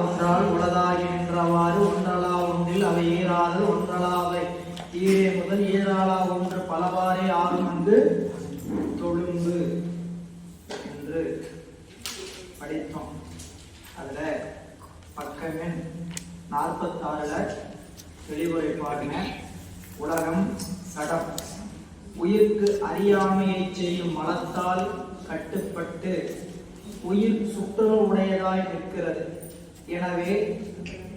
ஒன்றால் உளதாகி நின்றவாறு ஒன்றலா ஒன்றில் அவை ஏறாது ஒன்றலாவை ஈரே முதல் ஏறாளா ஒன்று பலவாறே ஆகும் அங்கு தொழும்பு என்று படித்தோம். அதுல பக்கமெண் 46ல தெளிவுரை பாருங்க. உலகம் சடம் உயிர்க்கு அறியாமையை செய்யும் மலத்தால் கட்டுப்பட்டு உயிர் சுற்றுலவுடையதாய் நிற்கிறது. எனவே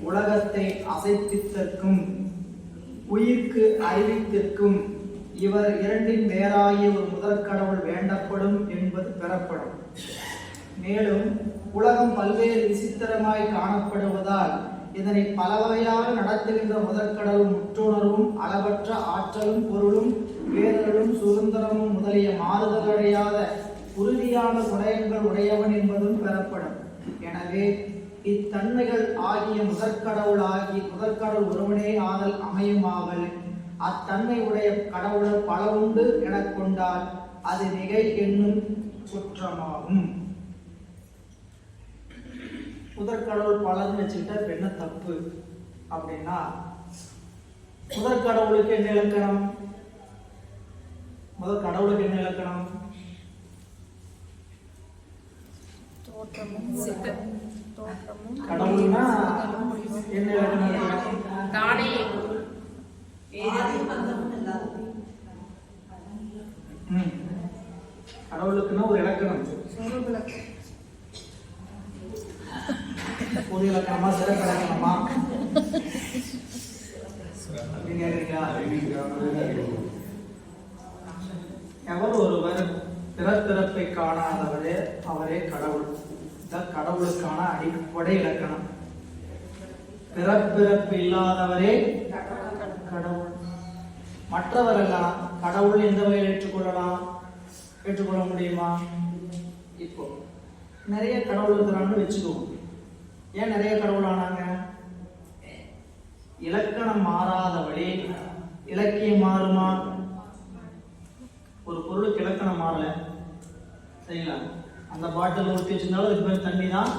உலகத்தை அசைப்பித்தற்கும் உயிர்க்கு அறிவித்திற்கும் இவர் இரண்டின் வேறாகிய ஒரு முதற்கடவுள் வேண்டப்படும் என்பது பெறப்படும். மேலும் உலகம் பல்வேறு விசித்திரமாய் காணப்படுவதால் இதனை பல வகையாக நடத்துகின்ற முதற்கடவுள் முற்றுணர்வும் அளவற்ற ஆற்றலும் பொருளும் வேதலும் சுதந்திரமும் முதலிய மாறுதலடையாத உறுதியான குணங்கள் உடையவன் என்பதும் பெறப்படும். எனவே இத்தன்மைகள் ஆகிய முதற்கடவுள் ஒருவனே ஆதல் அமையுமாவல் அத்தன்மை உடைய கடவுள் பல உண்டு எனக் கொண்டால் அது மிகை என்னும் குற்றமாகும். முதற்கடவுள் பலன்னு வச்சுக்கிட்டா என்ன தப்பு அப்படின்னா, முதற்கடவுளுக்கு என்ன இலக்கணம்? முதற்கடவுளுக்கு என்ன இலக்கணம்? கடவுள்னா என்ன இலக்கணம்? கடவுளுக்குன்னா ஒரு இலக்கணம். பொது இலக்கணமா சிறப்பு இலக்கணமா எவர் ஒருவர் பிறப்பிறப்பை காணாதவரே அவரே கடவுள். கடவுளுக்கான அடிப்படை இலக்கணம். பிறப்பிறப்பு இல்லாதவரே கடவுள். மற்றவரெல்லாம் கடவுள் எந்த வகையில் ஏற்றுக்கொள்ள முடியுமா? இப்போ நிறைய கடவுள் இருக்கிறான்னு வச்சுக்குவோம். ஏன் நிறைய கடவுள் ஆனாங்க? இலக்கணம் மாறாதவழி இலக்கியம் மாறுமா? ஒரு பொருளுக்கு இலக்கணம் மாறல, சரிங்களா? அந்த பாட்டில் ஊற்றி வச்சிருந்தாலும் அதுக்கு பேர் தண்ணி தான்.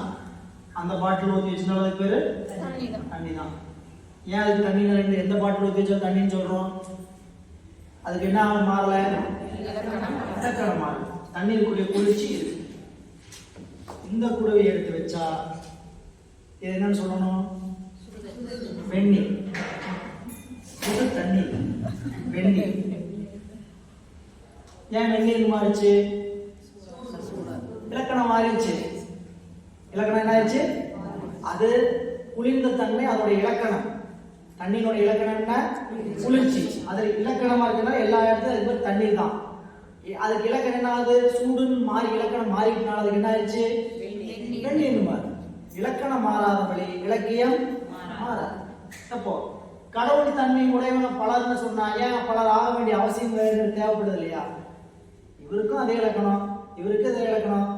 அந்த பாட்டில் ஊற்றி வச்சிருந்தாலும் அதுக்கு பேர் தண்ணி தான். ஏன் அதுக்கு தண்ணி எந்த பாட்டில் ஊற்றி வச்சா தண்ணின்னு சொல்றோம்? அதுக்கு என்ன மாறல? இலக்கணம் மாறல. தண்ணீருக்குரிய குளிர்ச்சி இருக்கு. இந்த குடவை எடுத்து வச்சா இது என்னன்னு சொல்லணும்? வெந்நீர். சுடு தண்ணீர் வெந்நீர். ஏன் வெந்நீர் மாறிச்சு? இலக்கணம் மாறிடுச்சு. இலக்கணம் என்ன ஆயிடுச்சு? அது குளிர்ந்த தன்மை அதோடைய இலக்கணம். தண்ணீரோட இலக்கணம் என்ன? குளிர்ச்சி. அது இலக்கணமா இருக்குன்னா எல்லா இடத்துலயும் அது பேர் தண்ணீர் தான். அதுக்கு இலக்கணம் என்ன ஆகுது? சூடுன்னு மாறி இலக்கணம் மாறிட்டனால அதுக்கு என்ன ஆயிடுச்சு? வெந்நீர் மாறி. இலக்கணம் மாறாதபடி இலக்கியம் மாறாது. அப்போ கடவுள் தன்மை உடையவங்க பலர்னு சொன்னா ஏன் பலர் ஆக வேண்டிய அவசியம் தேவைப்படுது இல்லையா? இவருக்கும் அதே இலக்கணம், இவருக்கு அதே இலக்கணம்.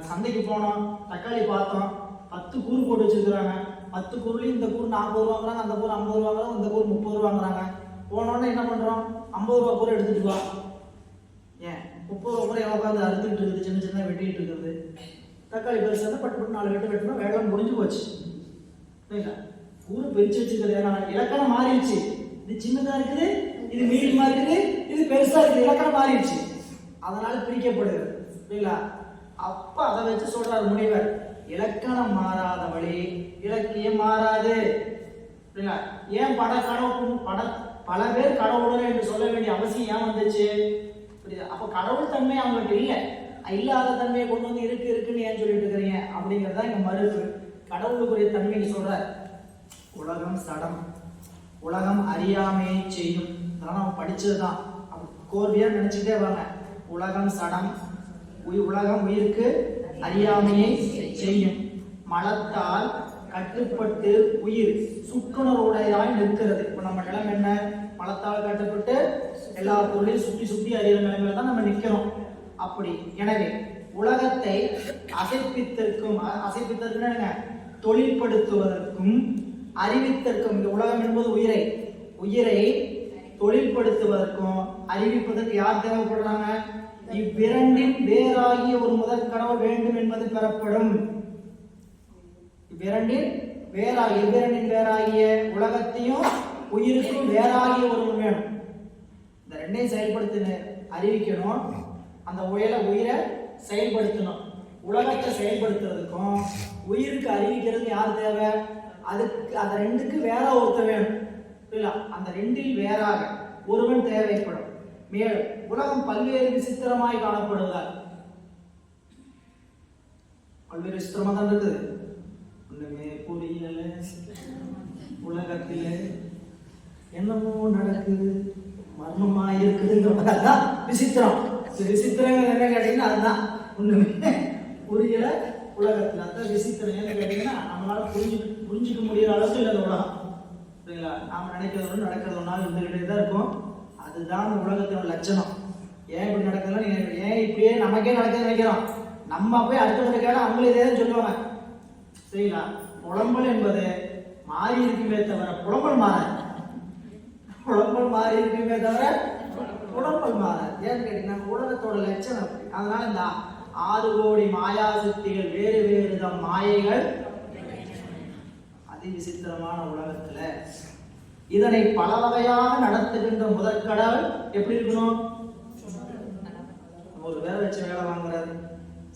சந்தைக்கு போனோம், தக்காளி பார்த்தோம், 10 கூறு போட்டு வச்சிருக்கிறாங்க. 10 கூறுலையும் இந்த கூறு 40 ரூபா வாங்குறாங்க, அந்த கூறு 50 ரூபா வாங்குறாங்க, இந்த கூறு 30 ரூபா வாங்குறாங்க. போனோன்னு என்ன பண்றோம்? 50 ரூபா கூறு எடுத்துட்டு வா. ஏன் 30 ரூபா கூரை உட்காந்து அறுத்துக்கிட்டு இருக்குது, சின்ன சின்ன வெட்டிக்கிட்டு இருக்கிறது. தக்காளி பெருசு வந்து பட்டு 4 வெட்டு வெட்டணும், வேலை முடிஞ்சு போச்சு. கூறு பிரிச்சு வச்சுக்கிறது. இலக்கணம் மாறிடுச்சு. இது சின்னதா இருக்குது, இது மீடியமா இருக்குது, இது பெருசா இருக்குது. இலக்கணம் மாறிடுச்சு, அதனால பிரிக்கப்படுது. இல்லைங்களா? அப்ப அதை வச்சு சொல்றாரு முனிவர், இலக்கணம் மாறாத வழி இலக்கியம் மாறாது. ஏன் பல பேர் கடவுள் என்று சொல்ல வேண்டிய அவசியம் ஏன் வந்துச்சு? அப்ப கடவுள் தன்மை அவங்களுக்கு இல்லாத தன்மையை கொண்டு வந்து இருக்குன்னு ஏன் சொல்லிட்டு இருக்கிறீங்க அப்படிங்கிறதா இங்க மறுப்பு. கடவுளுக்குரிய தன்மையை சொல்றார். உலகம் சடம், உலகம் அறியாமையை செய்யும். அதெல்லாம் நம்ம படிச்சதுதான், கோர்வையா நினைச்சுட்டே வாங்க. உலகம் சடம், உலகம் உயிருக்கு அறியாமையை செய்யும். மலத்தால் கட்டுப்பட்டு உயிர் சுற்றுணர்வுடையதாய் நிற்கிறது. இப்ப நம்ம நிலம் என்ன? மலத்தால் கட்டுப்பட்டு எல்லா பொருளையும் சுற்றி அறிகிற நிலைமையில தான் நம்ம நிக்கிறோம். அப்படி எனவே உலகத்தை அசைப்பித்தற்கும் தொழில்படுத்துவதற்கும் அறிவித்தற்கும், இந்த உலகம் என்பது உயிரை தொழில்படுத்துவதற்கும் அறிவிப்பதற்கு யார் தேவைப்படுறாங்க? இவ்விரண்டின் வேறாகிய ஒரு முதற் கடவுள் வேண்டும் என்பது பெறப்படும். இவ்விரண்டின் வேறாகிய இவ்விரண்டின் வேறாகிய உலகத்தையும் உயிருக்கும் வேறாகிய ஒருவன் வேணும். இந்த ரெண்டையும் செயல்படுத்தி அறிவிக்கணும். அந்த உயிரை செயல்படுத்தணும். உலகத்தை செயல்படுத்துறதுக்கும் உயிருக்கு அறிவிக்கிறதுக்கு யார் தேவை? அதுக்கு அந்த ரெண்டுக்கு வேற ஒருத்தர் வேணும் இல்ல. அந்த ரெண்டில் வேறாக ஒருவன் தேவைப்படும். மேலும் உலகம் பல்வேறு விசித்திரமாய் காணப்படுவதால் பல்வேறு விசித்திரமா தான் இருக்குது. ஒண்ணுமே புரியல, உலகத்தில என்னமோ நடக்குது, மர்மமா இருக்குதுங்கிறதான் விசித்திரம். விசித்திரங்கள் என்ன கேட்டீங்கன்னா அதுதான் ஒண்ணுமே புரியல உலகத்துல. அதான் விசித்திரம். என்ன கேட்டீங்கன்னா நம்மளால புரிஞ்சுக்க முடியாத அளவுக்கு இல்லை அந்த உலகம். சரிங்களா? நாம நினைக்கிறதோட நடக்கிறது ஒன்னாலும் இருந்துகிட்டே தான் இருக்கும். அதுதான் அந்த உலகத்தோட லட்சணம். ஏன் இப்படி நடக்குதுன்னா ஏன் இப்படியே நமக்கே நடக்குது நினைக்கிறோம். நம்ம போய் அடுத்தவங்க கேட்டால் அவங்களே இதே சொல்லுவாங்க. சரிங்களா? புலம்பல் என்பது மாறி இருக்குமே தவிர புலம்பல் மாறாது. புலம்பல் மாறி இருக்குமே தவிர புலம்பல் மாறாது. ஏன்னு கேட்டீங்கன்னா உலகத்தோட லட்சணம் அப்படி. அதனால இந்த 6 கோடி மாயா சக்திகள் வேறு வேறு தம் மாயைகள் அதி விசித்திரமான உலகத்துல இதனை பல வகையாக நடத்துகின்ற முதற்கடவுள் எப்படி இருக்கணும்? ஒரு வேலை வச்சு வேலை வாங்குறாரு.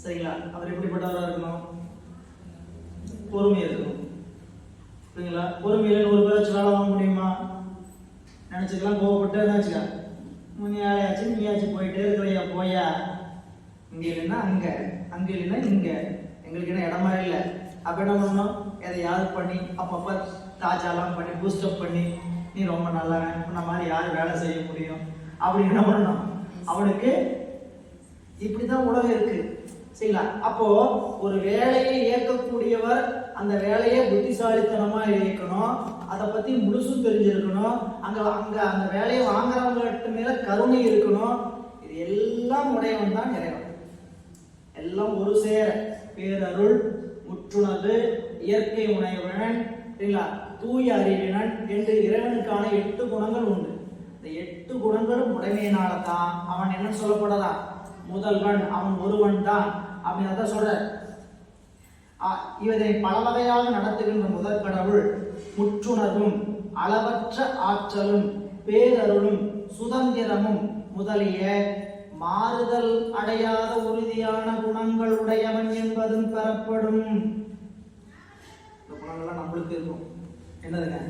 சரிங்களா? அவர் எப்படிப்பட்டவராக இருக்கணும்? பொறுமை இருக்கணும். சரிங்களா? பொறுமையில ஒரு பேர் வச்சு வேலை வாங்க முடியுமா? நினைச்சுக்கலாம் கோவப்பட்டு நினைச்சுக்க நீயாச்சு நீயாச்சு போயிட்டே இருக்கிறையா போயா, இங்க இல்லைன்னா அங்க, அங்க இல்லைன்னா இங்க, எங்களுக்கு என்ன இடமா இல்லை. அப்ப என்ன பண்ணணும்? எதையாவது பண்ணி அப்பப்ப தாஜாலாம் பண்ணி பூஸ்டப் பண்ணி நீ ரொம்ப நல்லா இந்த மாதிரி யாரு வேலை செய்ய முடியும் அப்படின்னு என்ன பண்ணணும்? அவனுக்கு இப்படிதான் உலகம் இருக்கு. சரிங்களா? அப்போ ஒரு வேலையை இயக்கக்கூடியவர் அந்த வேலையை புத்திசாலித்தனமா இயக்கணும். அதை பத்தி முழுசும் தெரிஞ்சிருக்கணும். அங்க அங்க அந்த வேலையை வாங்குறவங்ககிட்ட மேல கருணை இருக்கணும். இது எல்லாம் உடையவன் தான் இறைவன். எல்லாம் ஒரு சேர பேரருள், முற்றுணர்வு, இயற்கை உடையவன், சரிங்களா, தூய அறிவினன் என்று இறைவனுக்கான 8 குணங்கள் உண்டு. இந்த 8 குணங்களும் உடைமையினால தான் அவன் என்ன சொல்லப்படலாம்? முதல்வன், அவன் ஒருவன் தான் அப்படின்னு சொல்ற. இவரை பல வகையாக நடத்துகின்ற முதற் கடவுள் முற்றுணர்வும் அளவற்ற ஆற்றலும் பேரருளும் சுதந்திரமும் முதலிய மாறுதல் அடையாத உறுதியான குணங்கள் உடையவன் என்பதும் பெறப்படும். இந்த குணங்கள்லாம் நம்மளுக்கு இருக்கும். என்னதுங்க?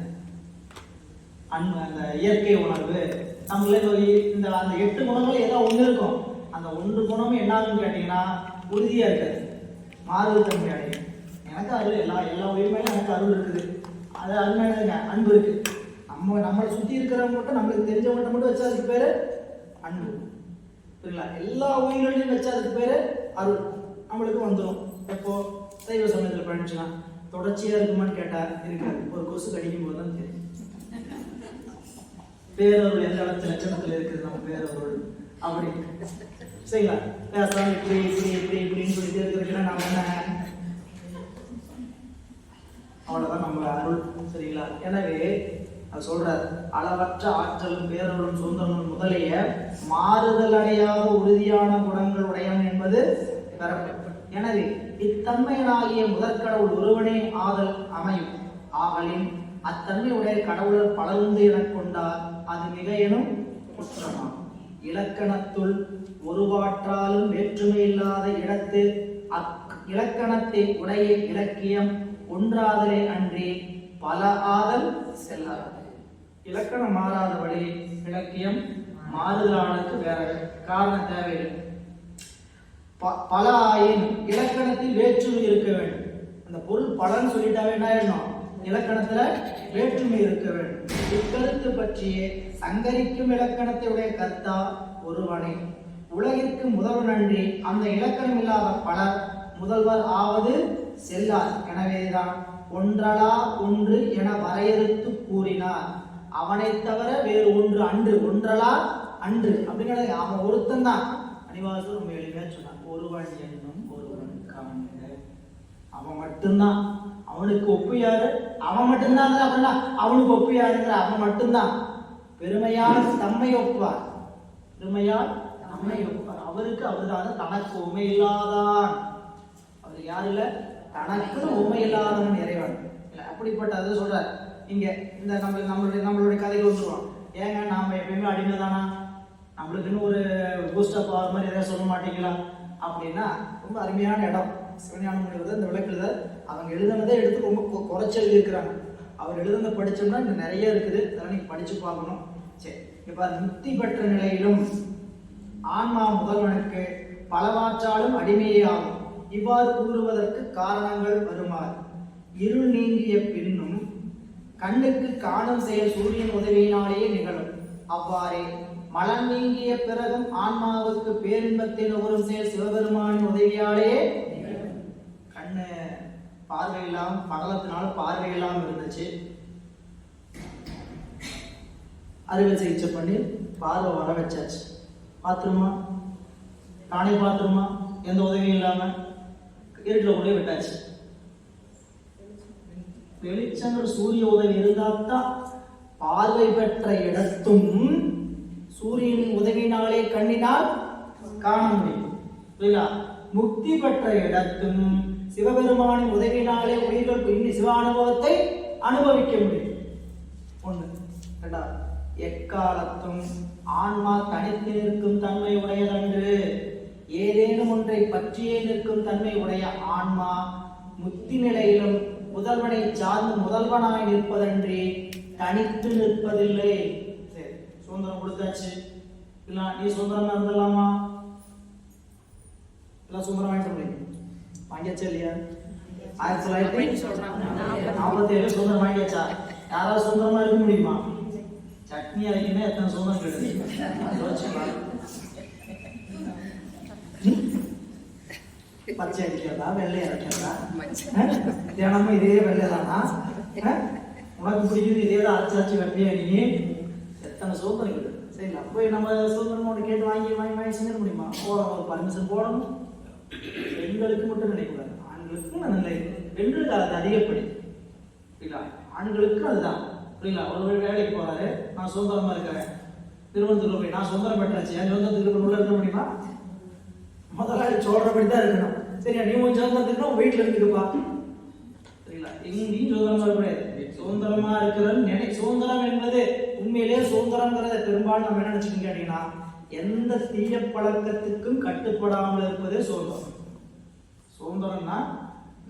அன்பு, அந்த இயற்கை உணர்வு நம்மளுக்கு இந்த அந்த 8 குணங்கள் ஏதோ ஒன்று இருக்கும். அந்த 1 குணமும் என்னாகுன்னு கேட்டீங்கன்னா உறுதியா இருக்காது, மாறுதல் தன்மை அடையும். எனக்கு அருள் எல்லா உயிர்மையிலும் எனக்கு அருள் இருக்குது. அது அருமையானதுங்க, அன்பு இருக்கு. நம்மளை சுற்றி இருக்கிறவங்க மட்டும் நம்மளுக்கு தெரிஞ்சவங்க மட்டும் வச்சா அதுக்கு பேரு அன்பு. சரிங்களா? எல்லா உயிர்களையும் வச்சா அதுக்கு பேரு அருள். நம்மளுக்கு வந்துடும். எப்போ சைவ சமயத்தில் பயணிச்சுன்னா தொடர்ச்சியா இருக்குமான்னு கேட்டா இருக்காது. ஒரு கொசு கடிக்கும் போது தான் தெரியும் பேரருள் எந்த இடத்துல லட்சணத்துல இருக்குது. நம்ம பேரருள் அப்படி. சரிங்களா? பேசலாம் இப்படி இப்படி இப்படி இப்படின்னு சொல்லிட்டு இருக்கிறதுக்குன்னா நம்ம என்ன அவ்வளவுதான் நம்ம அருள். சரிங்களா? எனவே அது சொல்றார், அளவற்ற ஆற்றலும் பேரருளும் சுதந்திரமும் முதலிய மாறுதல் அடையாத உறுதியான குணங்கள் உடையவன் என்பது பெறப்படும். எனவே இத்தன்மையனாகிய முதற்கடவுள் ஒருவனே ஆதல் அமையும். ஆகலின் அத்தன்மை உடைய கடவுளர் பலருந்து எனக் கொண்டார் அது மிக எனும் குற்றமாகும். இலக்கணத்துள் ஒருவாற்றாலும் வேற்றுமை இல்லாத இடத்து இலக்கணத்தை உடைய இலக்கியம் ஒன்றாதலே அன்றி பல ஆதல் செல்லாது. இலக்கணம் மாறாத வழி இலக்கியம் மாறுதலானதுக்கு வேற காரணம் தேவையில்லை. பல ஆயின் இலக்கணத்தில் வேற்றுமை இருக்க வேண்டும். அந்த பொருள் பலன்னு சொல்லிட்டாவே என்ன ஆயிடணும்? இலக்கணத்துல வேற்றுமை இருக்க வேண்டும். இக்கருத்து பற்றியே சங்கரிக்கும் இலக்கணத்தை உடைய கர்த்தா ஒருவனை உலகிற்கு முதல்வன் அன்றி அந்த இலக்கணம் இல்லாத பலர் முதல்வர் ஆவது செல்லார். எனவேதான் ஒன்றலா ஒன்று என வரையறுத்து கூறினார். அவனை தவிர வேறு ஒன்று அன்று, ஒன்றலா அன்று அப்படிங்கிறது அவன் ஒருத்தன் தான். அனிவாசம் ரொம்ப எளிமையா சொன்னான், ஒருவன் என்னும் ஒருவன் காண்க. அவன் மட்டும்தான், அவனுக்கு ஒப்பு யாரு? அவன் மட்டும்தான். அப்படின்னா அவனுக்கு ஒப்பு யாருங்கிற அவன் மட்டும்தான். பெருமையால் தம்மை ஒப்பார், பெருமையால் தம்மை ஒப்பார். அவருக்கு அவர்தான் தனக்கு உண்மை இல்லாதான். அவர் யாரு இல்ல, தனக்கு உண்மை இல்லாதவன் அப்படிப்பட்ட அதை சொல்றார் இங்க. இந்த நம்மளுடைய கதைக்கு வந்துருவோம். ஏங்க நாம எப்பயுமே அடிமை தானா, நம்மளுக்குன்னு ஒரு பூஸ்டப் ஆகிற மாதிரி எதாவது சொல்ல மாட்டீங்களா அப்படின்னா, ரொம்ப அருமையான இடம். சிவஞான முனிவர் இந்த விளக்குல அவங்க எழுதுனதை எடுத்து ரொம்ப குறைச்சி எழுதியிருக்கிறாங்க. அவர் எழுதுனதை படிச்சோம்னா இங்க நிறைய இருக்குது, அதெல்லாம் நீங்க படிச்சு பார்க்கணும். சரி, இப்ப முக்தி பெற்ற நிலையிலும் ஆன்மா முதல்வனுக்கு பலவாற்றாலும் அடிமையே ஆகும். இவ்வாறு கூறுவதற்கு காரணங்கள் வருமாறு: இருள் நீங்கிய பின்னும் கண்ணுக்கு காணும் செயல் சூரியன் உதவியினாலேயே நிகழும். அவ்வாறே மலம் நீங்கிய பிறகும் ஆன்மாவுக்கு பேரின்பத்தில் ஒரு செயல் சிவபெருமானின் உதவியாலேயே. கண்ணு பார்வையில்லாம் படலத்தினால பார்வையில்லாம் இருந்துச்சு, அறுவை சிகிச்சை பண்ணி பார்வை வர வச்சாச்சு. பாத்துருமா? தானே பாத்துருமா? எந்த உதவியும் இல்லாம இருட்டில் கொண்டே விட்டாச்சு. வெளிச்சங்கிற சூரிய உதவி இருந்தால்தான் பார்வை பெற்ற இடத்தும் சூரியனின் உதவினாலே கண்ணினால் காண முடியும். புரியுதா? முக்தி பெற்ற இடத்தும் சிவபெருமானின் உதவினாலே உயிர்கள் இன்னி சிவ அனுபவத்தை அனுபவிக்க முடியும். ஒண்ணு. இரண்டாவது, எக்காலத்தும் ஆன்மா தனித்து நிற்கும் தன்மை உடையதன்று. ஏதேனும் ஒன்றை பற்றியே நிற்கும் தன்மை உடைய ஆன்மா முக்தி நிலையிலும் முதல்வனை சார்ந்து முதல்வனாய் நிற்பதன்றி தனித்து நிற்பதில்லை. சரி, சுதந்திரம் கொடுத்தாச்சு. இல்ல நீ சுதந்திரமா இருந்தலாமா? இல்ல சுதந்திரம் வாங்கிட்டு முடியும் வாங்கியாச்சா இல்லையா? 1947 சுதந்திரம் வாங்கியாச்சா? யாராவது சுதந்திரமா இருக்க முடியுமா? சட்னி அரைக்கணும் எத்தனை சுதந்திரம் கிடையாது. பச்சை அடிக்கிறதா வெள்ளை அரைக்கிறதா? தினமும் இதே வெள்ளை தானா? உனக்கு பிடிக்குது இதே தான் அரைச்சாச்சு வெள்ளையா? நீ எத்தனை சுதந்திரம் இருக்குது. சரி, போய் நம்ம சுதந்திரம் ஒன்று கேட்டு வாங்கி வாங்கி வாங்கி செஞ்சிட முடியுமா? ஒரு பர்மிஷன் போடணும். பெண்களுக்கு மட்டும் நினைக்கூடாது, ஆண்களுக்கும் நிலை. பெண்களுக்கு அது அதிகப்படி இல்ல, ஆண்களுக்கு அதுதான். புரியல? ஒரு வேலைக்கு போறாரு, நான் சுதந்திரமா இருக்கிறேன், திருவனந்தபுரம் போய் நான் சுதந்திரம் பெற்றாச்சு, என் சுதந்திரத்துக்கு உள்ள இருக்க முடியுமா? முதலாளி சொல்றபடி தான் இருக்கணும். சரியா? நீ உன் சுதந்திரத்துக்கு உன் வீட்டுல இருந்துக்குப்பா. சரிங்களா? எங்கேயும் சுதந்திரமா இருக்கக்கூடாது. சுதந்திரமா இருக்கிற சுதந்திரம் என்பது உண்மையிலேயே சுதந்திரங்கிறத பெரும்பாலும் நம்ம என்ன நினைச்சுக்கோங்க கேட்டீங்கன்னா, எந்த தீய பழக்கத்துக்கும் கட்டுப்படாமல் இருப்பதே சுதந்திரம். சுதந்திரம்னா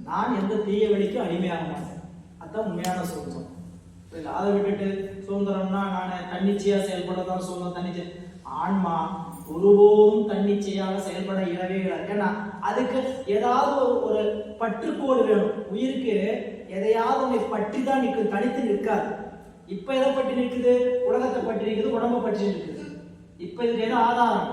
நான் எந்த தீய வழிக்கும் அடிமையாக மாட்டேன், அதுதான் உண்மையான சுதந்திரம். அதை விட்டுட்டு சுதந்திரம்னா நான் தன்னிச்சையா செயல்படதான் சுதந்திரம். தன்னிச்சை ஆன்மா ஒருபோதும் தன்னிச்சையாக செயல்பட இயலவே இயலாது. ஏன்னா அதுக்கு ஏதாவது ஒரு பற்றுக்கோடு வேணும். உயிருக்கு எதையாவது ஒன்றை பற்றி தான் நிற்கும், தனித்து நிற்காது. இப்ப எதை பற்றி நிற்குது? உலகத்தை பற்றி நிற்குது, உடம்பை பற்றி நிற்குது. இப்ப இதுக்கு எது ஆதாரம்?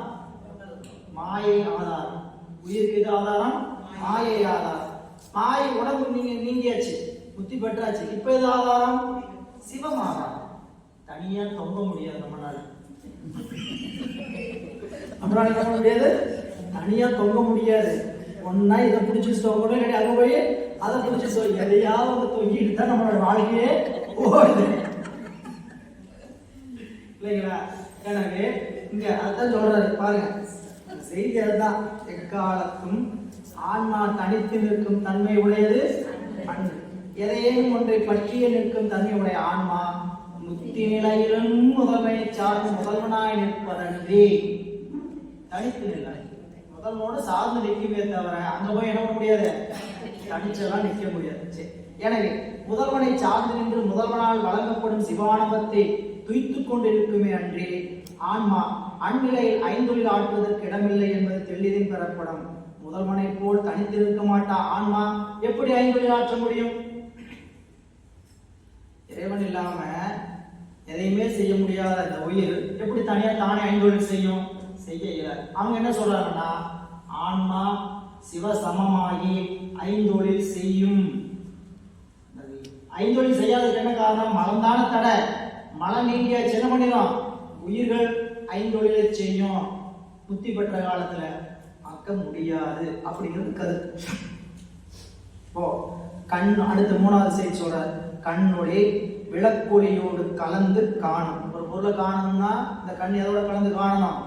மாயை ஆதாரம். உயிருக்கு எது ஆதாரம்? மாயை ஆதாரம். மாயை உடம்பு நீங்கியாச்சு, முத்தி பெற்றாச்சு. இப்ப எது ஆதாரம்? சிவம் ஆதாரம். தனியா தொங்க முடியாது நம்மளால. அப்புறம் என்ன பண்ண முடியாது? தனியா தொங்க முடியாது. ஒன்னா இதை பிடிச்சி தொங்கணும், இல்லை அங்க போய் அதை பிடிச்சி எதையாவது தொங்கிட்டு தான் நம்மளோட வாழ்க்கையே போகுது இல்லைங்களா? எனவே இங்க அதான் சொல்றாரு பாருங்க, செய்தி அதுதான். எக்காலத்தும் ஆன்மா தனித்து நிற்கும் தன்மை உடையது அன்று. எதையேனும் ஒன்றை பற்றிய நிற்கும் தன்மை உடைய ஆன்மா முக்தி நிலையிலும் முதல்வனை சார்ந்து முதல்வனாய் நிற்பதன்றி தனித்து நிலை. முதல்வனோடு சார்ந்து நிற்குமே தவிர அங்க போய் என்ன பண்ண முடியாது, தனிச்செல்லாம் நிற்க முடியாது. சரி, எனவே முதல்வனை சார்ந்து நின்று முதல்வனால் வழங்கப்படும் சிவானவத்தை துய்த்துக் கொண்டிருக்குமே அன்றி ஆன்மா அந்நிலையில் ஐந்தொழில் ஆற்றுவதற்கு இடமில்லை என்பது தெளிதில் பெறப்படும். முதல்வனை போல் தனித்திருக்க மாட்டா ஆன்மா எப்படி ஐந்தொழில் ஆற்ற முடியும்? இறைவன் இல்லாம எதையுமே செய்ய முடியாத இந்த உயிர் எப்படி தனியா தானே ஐந்தொழில் செய்யும்? செய்ய இயலாது. அவங்க என்ன சொல்றாங்கன்னா, ஆன்மா சிவ சமமாகி ஐந்தொழில் செய்யும். ஐந்தொழில் செய்யாததுக்கு என்ன காரணம்? மலம்தான தடை. மலம் நீங்கிய சின்ன பண்ணிடும், உயிர்கள் ஐந்தொழிலை செய்யும். புத்தி பெற்ற காலத்துல ஆக்க முடியாது அப்படிங்கிறது கருத்து. இப்போ கண் அடுத்த மூணாவது செய்தி சொல்ற, கண்ணுடைய விளக்கொலியோடு கலந்து காணும். ஒரு பொருளை காணணும்னா இந்த கண் எதோட கலந்து காணணும்?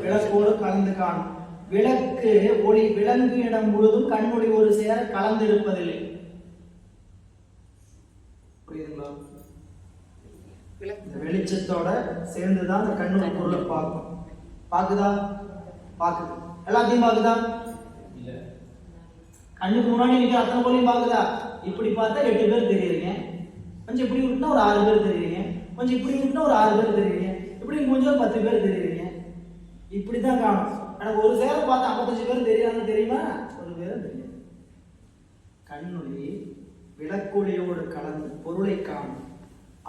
விளக்கோடு கலந்து காணும். விளக்கு ஒளி விளங்கு இடம் முழுதும் கண்ணொளி ஒரு சேர கலந்து இருப்பதில்லை. புரியுதுங்களா? இந்த வெளிச்சத்தோட சேர்ந்துதான் அந்த கண்ணு பொருளை பார்க்கும். பாக்குதா? பாக்குது. எல்லாத்தையும் பாக்குதா? கண்ணுக்கு முன்னாடி நிற்கிற அத்தனை பொருளையும் பாக்குதா? இப்படி பார்த்தா 8 பேர் தெரியுறீங்க, கொஞ்சம் இப்படி விட்டுனா ஒரு 6 பேர் தெரியுறீங்க, கொஞ்சம் இப்படி விட்டுனா ஒரு 6 பேர் தெரியுறீங்க, இப்படி கொஞ்சம் 10 பேர் தெரியுறீங்க. இப்படிதான் காணும். எனக்கு ஒரு சேர பார்த்து 55 பேர் தெரியாதுன்னு தெரியுமா? ஒரு பேரும் தெரியாது. கண்ணொளி விளக்கொளியோடு கலந்து பொருளை காணும்.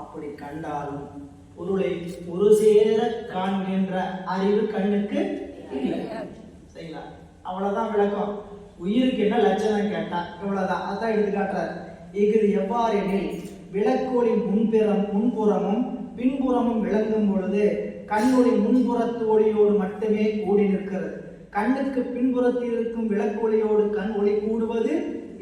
அப்படி கண்டாலும் பொருளை ஒரு சேர காண்கின்ற அறிவு கண்ணுக்கு இல்லை. சரிங்களா? அவ்வளவுதான் விளக்கம். உயிருக்கு என்ன லட்சணம் கேட்டா இவ்வளவுதான். அதான் எடுத்து காட்டுறாரு. இது எவ்வாறு எனில் விளக்கொளி முன்புறமும் பின்புறமும் விளங்கும் பொழுது கண்ணொளி முன்புறத்து ஒளியோடு மட்டுமே கூடி நிற்கிறது. கண்ணுக்கு பின்புறத்தில் இருக்கும் விளக்கொளியோடு கண் ஒளி கூடுவது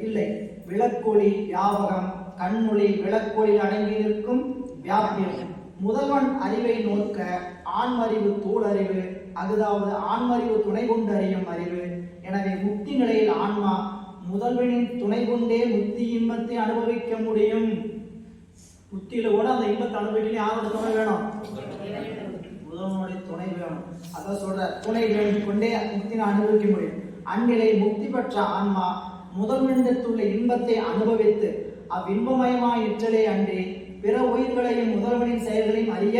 இல்லை. விளக்கொளி வியாபகம், கண்ணொளி விளக்கொளி அடங்கி நிற்கும் வியாபியம். முதல்வன் அறிவை நோக்க ஆண்மறிவு தூள் அறிவு, அதாவது ஆண்மறிவு துணை கொண்டு அறியும் அறிவு. எனவே முக்தி நிலையில் ஆன்மா முதல்வனின் துணை கொண்டே முக்தி இன்பத்தை அனுபவிக்க முடியும். முக்தியில கூட அந்த இன்பத்தை அனுபவிக்க யாரோட துணை வேணும்? முதல்வனுடைய துணை வேணும். அதான் சொல்ற, துணை கொண்டே முக்தியை அனுபவிக்க முடியும். அந்நிலை முக்தி பெற்ற ஆன்மா முதல்வனிடத்துள்ள இன்பத்தை அனுபவித்து அவ்வின்பமயமாய் நிற்றலே அன்றி பிற உயிர்களையும் முதல்வனின் செயல்களையும் அறிய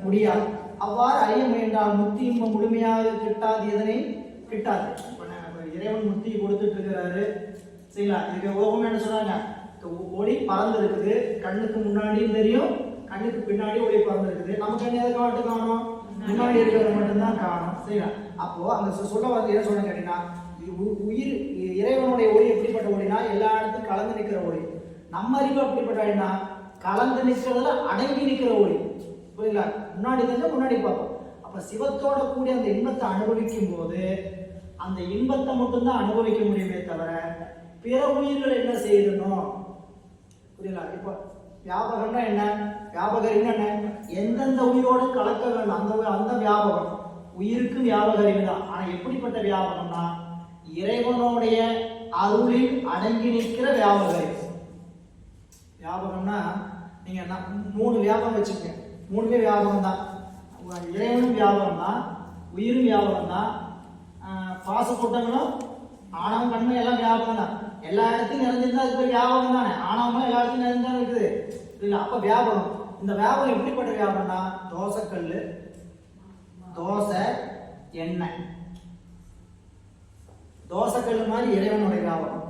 முடியாது. அவ்வாறு அறிய முயன்றால் முக்தி இன்பம் முழுமையாக கிட்டாது. இதனை கிட்டாது. இறைவன் முக்தி கொடுத்துட்டு இருக்கிறாரு. சரிங்களா? இதுக்கு உலகம் என்ன சொன்னாங்க? ஒளி பறந்து இருக்குது, கண்ணுக்கு முன்னாடியும் தெரியும், கண்ணுக்கு பின்னாடி ஒளி பறந்து இருக்குது. நமக்கு என்ன எதை காட்டு காணும்? முன்னாடி இருக்கிறத மட்டும்தான் காணும். சரிங்களா? அப்போ அந்த சொல்ல வந்து என்ன சொல்ல கேட்டீங்கன்னா, உயிர் இறைவனுடைய ஒளி எப்படிப்பட்ட ஒளினா எல்லா இடத்துக்கும் கலந்து நிற்கிற ஒளி. நம்ம அறிவு அப்படிப்பட்ட கலந்து நிற்கிறதுல அடங்கி நிற்கிற ஒளி. புரியுங்களா? முன்னாடி தெரிஞ்சா முன்னாடி பார்ப்போம். அப்ப சிவத்தோட கூடிய அந்த இன்பத்தை அனுபவிக்கும் போது அந்த இன்பத்தை மட்டும்தான் அனுபவிக்க முடியுமே தவிர பிற உயிர்கள் என்ன செய்யணும்? புரியல? இப்போ வியாபகம்னா என்ன? வியாபகம் என்ன? எந்தெந்த உயிரோடு கலக்க வேண்டும் அந்த வியாபகம். உயிருக்கு வியாபக அறிவு தான். ஆனா எப்படிப்பட்ட வியாபகம்னா இறைவனுடைய அருளில் அடங்கி நிற்கிற வியாபக அறிவு. வியாபகம்னா நீங்க 3 வியாபகம் வச்சுக்கோங்க. 3மே வியாபகம் தான். இறைவனும் வியாபகம் தான், உயிரும் வியாபகம் தான், பாச கூட்டங்களும் ஆணவம் கண்மை எல்லாம் வியாபகம் தான். எல்லா இடத்தையும் நிறைஞ்சிருந்தா அது பேர் வியாபகம் தானே. ஆணவம் எல்லா இடத்தையும் நிறைஞ்சுதான் இருக்குது இல்ல? அப்ப வியாபகம். இந்த வியாபகம் எப்படிப்பட்ட வியாபகம்னா தோசைக்கல்லு, தோசை எண்ணெய். தோசைக்கல்லு மாதிரி இறைவனுடைய வியாபகம்.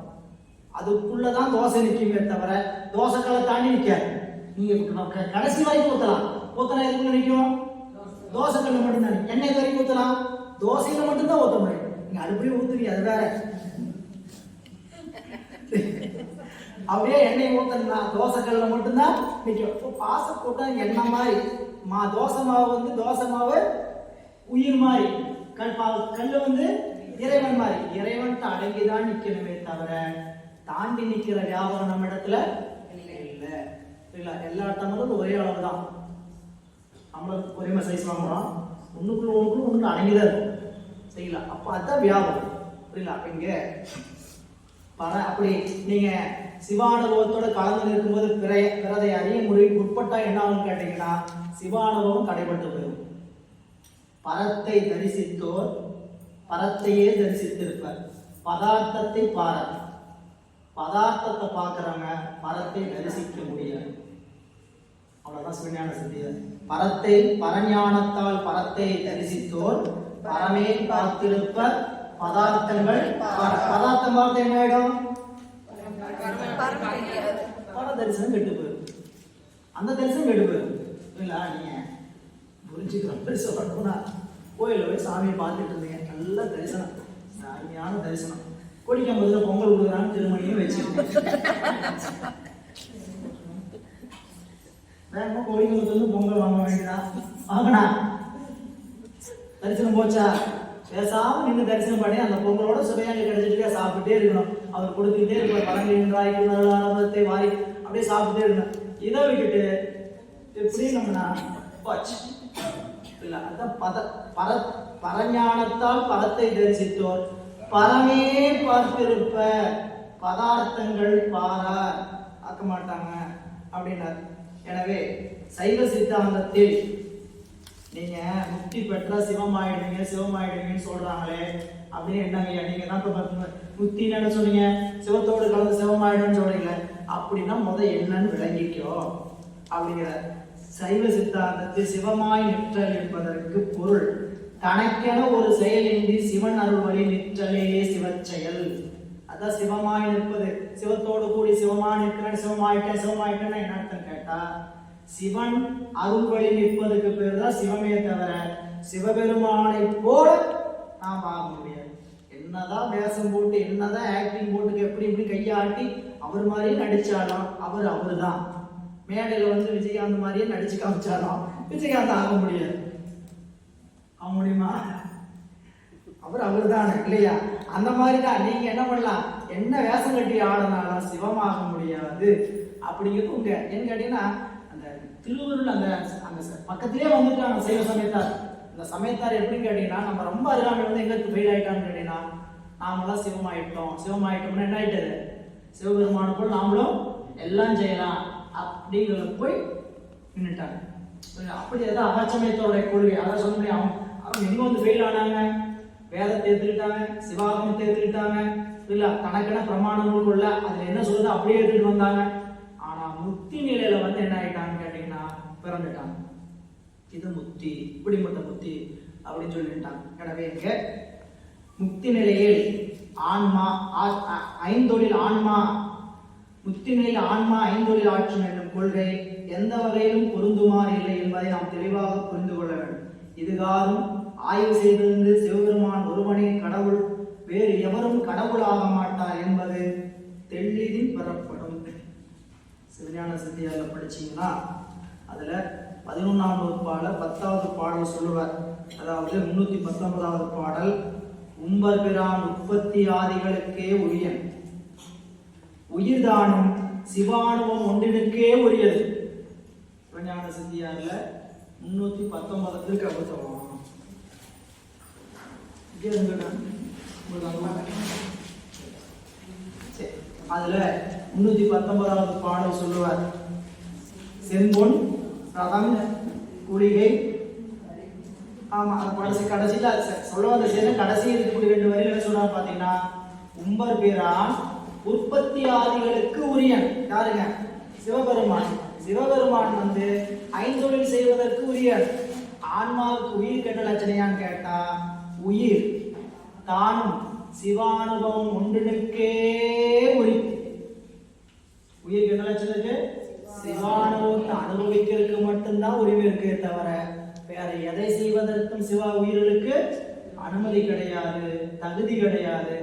அதுக்குள்ளதான் தோசை நிற்குமே தவிர தோசைக்கல்லை தாண்டி நிற்காது. நீங்க கடைசி வரைக்கும் ஊத்தலாம். ஊத்தலாம் எதுக்குள்ள நிற்கும்? தோசைக்கல்லு மட்டும்தான். எண்ணெய் வரைக்கும் ஊத்தலாம், தோசையில மட்டும்தான் ஊத்த முடியும். நீங்க அடுப்படியும் ஊத்துவீங்க, அது வேற. அப்படியே எண்ணெய் ஊத்தனா தோசைக்கல்ல மட்டும்தான் நிற்கும். இப்போ பாச கூட்டம் எண்ணெய் மாதிரி, தோசை மாவு வந்து தோசை மாவு உயிர் மாதிரி, கல்லு வந்து இறைவன் மாதிரி. இறைவன் அடங்கிதான் நிற்கணுமே தவிர தாண்டி நிற்கிற வியாபாரம் நம்ம இடத்துல இல்லை. எல்லா டம்ளரும் ஒரே அளவு தான். நம்மளுக்கு ஒரே சைஸ் வாங்குறோம், ஒண்ணுக்குள்ள ஒண்ணு அடங்கிதான் இருக்கும். சரிங்களா? அப்ப அதுதான் வியாபாரம். புரியல? அப்ப இங்க அப்படி நீங்க சிவானுபவத்தோட கலந்து நிற்கும்போது பிறதை அறிய முடிவுக்கு உட்பட்டா என்ன ஆகும் கேட்டீங்கன்னா சிவானுபவம் தடைபட்டு போயிடும். பரத்தை தரிசித்தோர் பரத்தையே தரிசித்திருப்பார். பதார்த்தத்தை பதார்த்தத்தை பார்க்கறவங்க பரத்தை தரிசிக்க முடியாது. அவ்வளவுதான் சிவஞான சித்தியார். பரத்தை பரஞானத்தால் பரத்தை தரிசித்தோர் பரமே பார்த்திருப்பர். பதார்த்தங்கள் பதார்த்தம் பார்த்து என்ன ஆயிடும்? பர தரிசனம் கெட்டு போயிடும். அந்த தரிசனம் கெட்டு போயிடும். இல்ல நீங்க புரிஞ்சுக்கிற சொல்லணும்னா கோயில போய் சாமியை பார்த்துட்டு இருந்தீங்க, நல்ல தரிசனம், அருமையான தரிசனம். கொடிக்கம்பதுல பொங்கல் கொடுக்குறான்னு திருமணியும் வச்சிருக்கேன். வேகமா கோடிக்கம்பத்துல பொங்கல் வாங்க வேண்டியதான். வாங்கினா தரிசனம் போச்சா? பேசாம நின்று தரிசனம் பண்ணி அந்த பொங்கலோட சுவையாக கிடைச்சிட்டு சாப்பிட்டுட்டே இருக்கணும். அவர் கொடுத்துக்கிட்டே இருக்கணும். பழங்களை வாரி அப்படியே சாப்பிட்டுட்டே இருக்கணும். இதை விட்டுட்டு எப்படி நம்மனா போச்சு இல்ல? அதான் பரஞானத்தால் பரத்தை தரிசித்தோர் பரமே பார்த்திருப்ப. பதார்த்தங்கள் பாரார் ஆக்க மாட்டாங்க. அப்படின்னார். எனவே சைவ சித்தாந்தத்தில் நீங்க முக்தி பெற்றா சிவமாயிடுவீங்க சிவமாயிடுவீங்கன்னு சொல்றாங்களே அப்படின்னு என்னங்க, நீங்க தான் முக்தி என்ன சொன்னீங்க, சிவத்தோடு கலந்து சிவமாயிடும்னு சொல்றீங்க, அப்படின்னா என்னன்னு விளங்கிக்கோ அப்படிங்கிற. சைவ சித்தாந்தத்தில் சிவமாய் நிற்றல் என்பதற்கு பொருள் தனக்கென ஒரு செயலின்றி சிவன் அருள் வழி நிற்றலே சிவச்செயல். அதான் சிவமாய் நிற்பது. சிவத்தோடு கூடி சிவமாய் நிற்கிறேன் சிவமாயிட்டேன்னு என்ன அர்த்தம் கேட்டா, சிவன் அருள் வழி நிற்பதுக்கு பேர் தான் சிவமே தவிர சிவபெருமானை போல நாம் ஆக முடியாது. என்னதான் வேஷம் போட்டு என்னதான் ஆக்டிங் போட்டு எப்படி இப்படி கையாட்டி அவர் மாதிரியே நடிச்சாலும் அவரு தான். மேடையில் விஜயகாந்த் மாதிரியே நடிச்சு காமிச்சாலும் விஜயகாந்த் ஆக முடியாது. ஆக முடியுமா? அவரு தான் இல்லையா? அந்த மாதிரி தான் நீங்க என்ன பண்ணலாம், என்ன வேஷம் கட்டி ஆடினாலும் சிவமாக முடியாது அப்படிங்கிறது உங்க. ஏன்னு கேட்டீங்கன்னா அந்த திருவருள் அந்த அந்த பக்கத்திலே வந்துட்டாங்க சைவ சமயத்தார். இந்த சமயத்தார் எப்படின்னு கேட்டீங்கன்னா, நம்ம ரொம்ப அருகாமை எங்களுக்கு ஃபெயில் ஆயிட்டான்னு கேட்டீங்கன்னா, நாமெல்லாம் சிவமாயிட்டோம்னா என்ன ஆயிட்டது, சிவபெருமான போல் நாமளும் எல்லாம் செய்யலாம் அப்படிங்கிறத போய் நின்றுட்டாங்க. அப்படி ஏதாவது அகச்சமயத்தோடைய கொள்கை அதான் சொல்ல முடியும். அவங்க எங்க ஃபெயில் ஆனாங்க, வேதத்தை ஏற்றுக்கிட்டாங்க, சிவாகமத்தை ஏற்றுக்கிட்டாங்க, இல்ல தனக்கென பிரமாணங்கள் கொள்ள அதுல என்ன சொல்லுது அப்படியே எடுத்துட்டு வந்தாங்க. ஆனா முக்தி நிலையில என்ன ஆயிட்டாங்கன்னு கேட்டீங்கன்னா பிறந்துட்டாங்க. இது முக்தி, இப்படிப்பட்ட முக்தி அப்படின்னு சொல்லிட்டாங்க. எனவே இங்க முக்தி நிலையில் ஆன்மா ஐந்தொழில் ஆன்மா, முக்தி நிலையில் ஆன்மா ஐந்தொழில் ஆற்றும் என்னும் கொள்கை எந்த வகையிலும் பொருந்துமாறு இல்லை என்பதை நாம் தெளிவாக புரிந்து கொள்ள வேண்டும். இதுகாரும் ஆய்வு செய்திருந்து சிவபெருமான் ஒருவனே கடவுள், வேறு எவரும் கடவுளாக மாட்டார் என்பது தெளிதில் பெறப்படும். சிவஞான சித்தியார்ல படிச்சீங்கன்னா அதுல 11ஆம் வகுப்பால 10வது பாடல் சொல்லுவார். அதாவது 319வது பாடல், உம்பர் பிரான் உற்பத்தி ஆதிகளுக்கே உரியன், உயிர்தானும் சிவானுவம் ஒன்றினுக்கே உரியது. சிவஞான சித்தியார்ல 319 கபுத்தம். அதுல 319வது பாடல் சொல்லுவார், செம்பொன் ரதம் குளிகை. ஆமா, அது கடைசியில சொல்ல வந்த சேர்ந்து கடைசி இருக்கக்கூடிய 2 வரிகள் என்ன சொல்றாரு பாத்தீங்கன்னா, உம்பர் பிரான் உற்பத்தி ஆதிகளுக்கு உரியன். யாருங்க? சிவபெருமான். சிவபெருமான் ஐந்தொழில் செய்வதற்கு உரியன். ஆன்மாவுக்கு உயிர் கெட்ட லட்சணையான்னு கேட்டா, உயிர் தானும் சிவானுபவம் ஒன்றினுக்கே உரி. உயிர் கெட்ட லட்சணத்துக்கு சிவானுபவத்தை அனுபவிக்கிறதுக்கு மட்டும்தான் உரிமை இருக்கே தவிர வேற எதை செய்வதற்கும் சிவா உயிர்களுக்கு அனுமதி கிடையாது, தகுதி கிடையாது.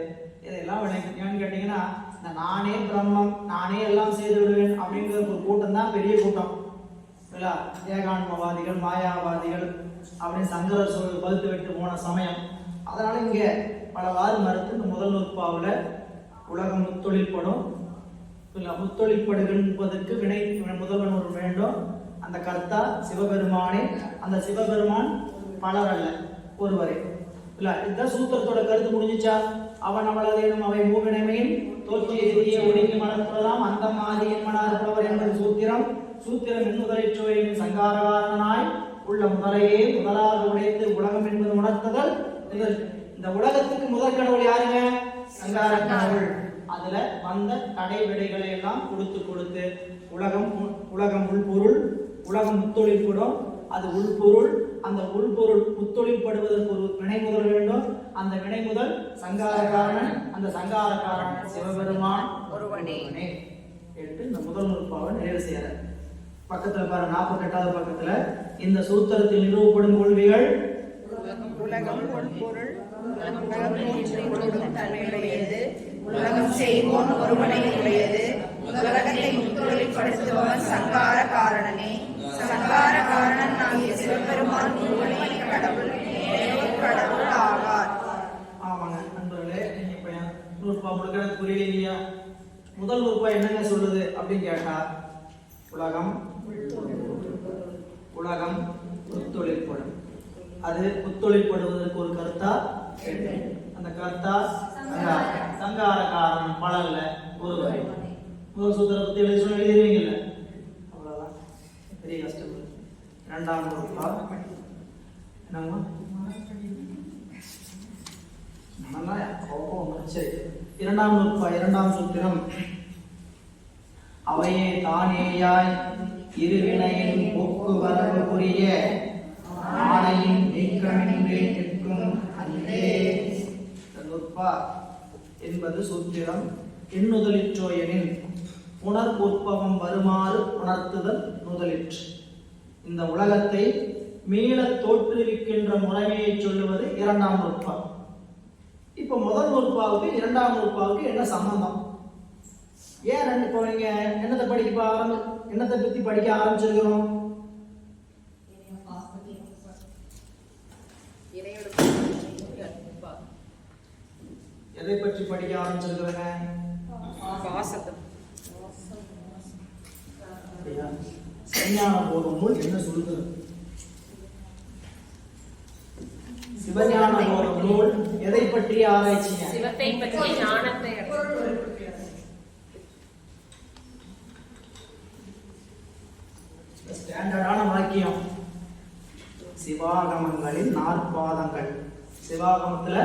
இதெல்லாம் ஏன்னு கேட்டீங்கன்னா, இந்த நானே பிரம்மம், நானே எல்லாம் செய்து விடுவேன் அப்படிங்கிற ஒரு கூட்டம் தான் பெரிய கூட்டம். ஏகான்மவாதிகள், மாயாவாதிகள் அப்படின்னு சங்கரர் சொல்லி பகுத்து விட்டு போன சமயம். அதனால இங்க பலவாறு மறுத்து இந்த முதல் நூற்பாவுல உலகம் முத்தொழில்படும், முத்தொழில்படுகின்றதற்கு வினை முதல்வன் ஒரு வேண்டும். அந்த கர்த்தா சிவபெருமானே, அந்த சிவபெருமான் பலர் அல்ல, ஒருவரே. இல்ல இதுதான் சூத்திரத்தோட கருத்து முடிஞ்சிச்சா? அவன் அவளதேனும் அவை மூவினமையும் தோற்றிய எதிரியை ஒடுங்கி மலர்த்துவதாம் அந்த மாதிரியின் மனார்பவர் என்பது சூத்திரம். சூத்திரம் எண்ணுதலைச்சுவையின் சங்காரகாரனாய் உள்ள முதலையே முதலாக உடைத்து உலகம் என்பது உணர்த்துதல். இந்த உலகத்துக்கு முதல் கடவுள் யாருங்க? சங்கார கடவுள். அதுல வந்த தடை விடைகளை எல்லாம் கொடுத்து உலகம் உள்பொருள், உலகம் முத்தொழில்படும், அது உள்பொருள். அந்த உள்பொருள் முத்தொழில்படுவதற்கு ஒரு வினை முதல் வேண்டும். அந்த வினை முதல் சங்காரக்காரன், அந்த சங்காரக்காரன் சிவபெருமான் ஒருவனே என்று இந்த முதல் நூற்பாவை நிறைவு செய்யற. பக்கத்துல பாரு, 48வது பக்கத்துல இந்த சூத்திரத்தில் நிறுவப்படும் கொள்கைகள் உலகம் பொருள், தன்மையுடையது, உலகம் செய்வோன் ஒருவனை உடையது, உலகத்தை முத்தொழில்படுத்துபவன் சங்கார காரணனே, சங்கார காரணன் ஆகிய சிவபெருமான் ஒருவனே கடவுள், கடவுள் ஆவார். ஆமாங்க நண்பர்களே, நீங்க இப்ப நூற்பா முழுக்க புரியலையா? முதல் நூற்பா என்னங்க சொல்லுது அப்படின்னு கேட்டா, உலகம் முத்தொழில்படும். அது முத்தொழில்படுவதற்கு ஒரு கருத்தா, அந்த கருத்தா சங்கார காரணம் பலர்ல ஒருவர். முதல் சூத்திர பத்தி எழுதிருவீங்கல்ல, இரண்டாம் நூற்பா என்னம்மா நல்லா கோபம் சரி. இரண்டாம் நூற்பா இரண்டாம் சூத்திரம் அவையே தானேயாய் இருவினையின் போக்குவரவு புரிய ஆணையின் நீக்கமின்றே நிற்கும் அன்றே. நுற்பா என்பது சூத்திரம். எண்ணுதலிற்றோ எனின் உணர்வுற்பவம் வருமாறு உணர்த்துதல் நுதலிற்று. இந்த உலகத்தை மீள தோற்றுவிக்கின்ற முறைமையை சொல்லுவது இரண்டாம் நூற்பா. இப்ப முதல் நூற்பாவுக்கு இரண்டாம் நூற்பாவுக்கு என்ன சம்பந்தம்? ஏன் ரெண்டு இப்போ நீங்க என்னத்தை என்னத்தை பத்தி படிக்க ஆரம்பிச்சிருக்கிறோம்? எதை பற்றி படிக்க ஆரம்பிச்சிருக்கிறோங்க? சிவஞான போதம் நூல் என்ன சொல்லுகிறது? சிவஞான போதம் நூல் எதை பற்றி ஆராய்ச்சிங்க? சிவத்தை பற்றி ஞானத்தை ஸ்டாண்டர்டான வாக்கியம். சிவாகமங்களில் 4 பாதங்கள். சிவாகமத்துல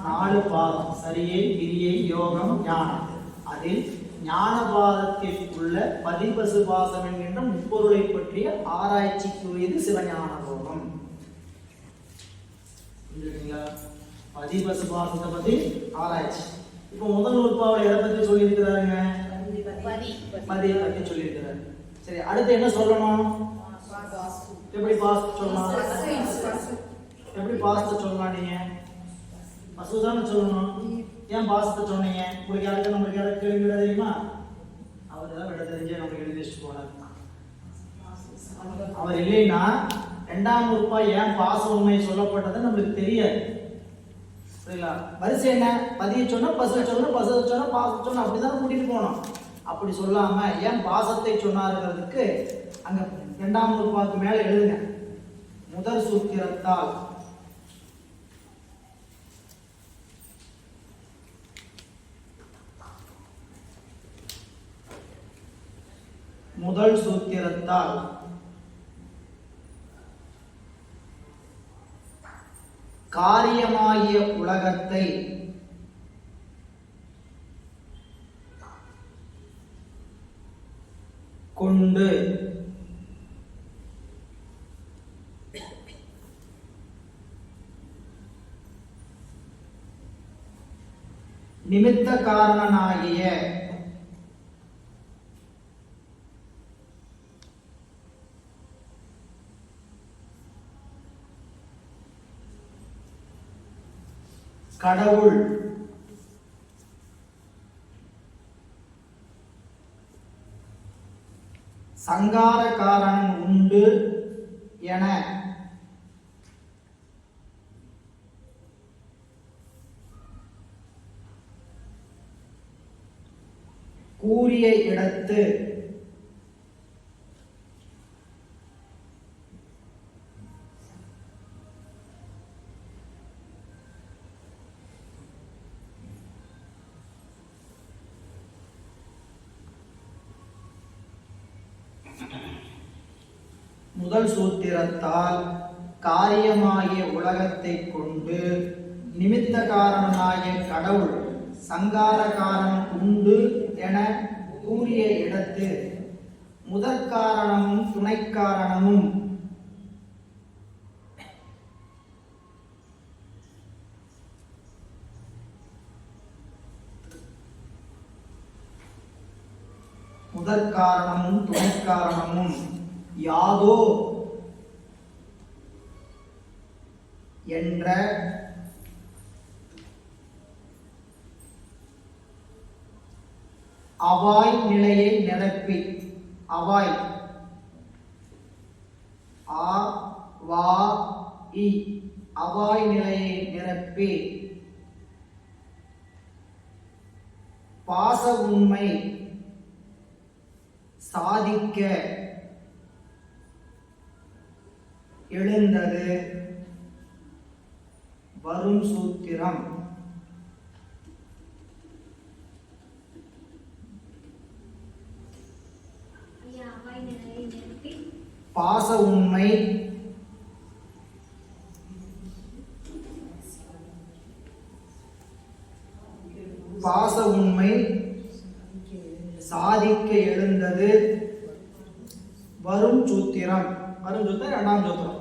4 பாதம்: சரியை, கிரியை, யோகம், ஞானம். அதில் ஞான பாதத்தில் உள்ள பதிபசு பாசம் என்கின்ற முப்பொருளை பற்றிய ஆராய்ச்சிக்குரியது சிவஞான போதம். பதிபசு பாசத்தை பத்தி ஆராய்ச்சி. இப்போ முதல் நூற்பாவில் எதை பத்தி சொல்லி இருக்கிறாருங்க? பதியை பத்தி சொல்லி இருக்கிறாரு. சரி, அடுத்து என்ன சொல்லணும்? எப்படி பாஸ் சொல்லலாம்? எப்படி பாசத்தை சொல்லலாம்? நீங்க பசுதானே சொல்லணும். ஏன் பாசத்தை சொன்னீங்க? உங்களுக்கு யாருக்கு நம்மளுக்கு யாருக்கு கேள்வி விட தெரியுமா? அவர் தான் விட தெரிஞ்சே நம்மளுக்கு எழுதி வச்சுட்டு போனார். அவர் இல்லைன்னா இரண்டாம் நூற்பா ஏன் பாச உண்மை சொல்லப்பட்டது நம்மளுக்கு தெரியாது. சரிங்களா? வரிசை என்ன? பதியை சொன்னா பசு சொல்லணும், பசு சொன்னா பாச சொன்னா அப்படிதான் கூட்டிட்டு போனோம். அப்படி சொல்லாம ஏன் பாசத்தை சொன்னாருங்கிறதுக்கு அங்க இரண்டாம் நூற்பாக்கு மேல எழுதுங்க. முதல் சூத்திரத்தால் முதல் சூத்திரத்தால் காரியமாகிய உலகத்தை கொண்டு நிமித்த காரணனாகிய கடவுள் சங்கார காரணம் உண்டு என கூறிய இடத்து முதல் சூத்திரத்தால் காரியமாகிய உலகத்தை கொண்டு நிமித்த காரணனாகிய கடவுள் சங்கார காரணம் உண்டு என கூறிய இடத்து முதற் காரணமும் துணை காரணமும் முதற் காரணமும் துணை காரணமும் யாதோ என்ற அவாய் நிலையை நிரப்பி, அவாய் ஆ வா இ அவாய் நிலையை நிரப்பி பாச உண்மை சாதிக்க எழுந்தது வரும் சூத்திரம். பாச உண்மை சாதிக்க எழுந்தது வரும் சூத்திரம். வரும் சூத்திரம் இரண்டாம் சூத்திரம்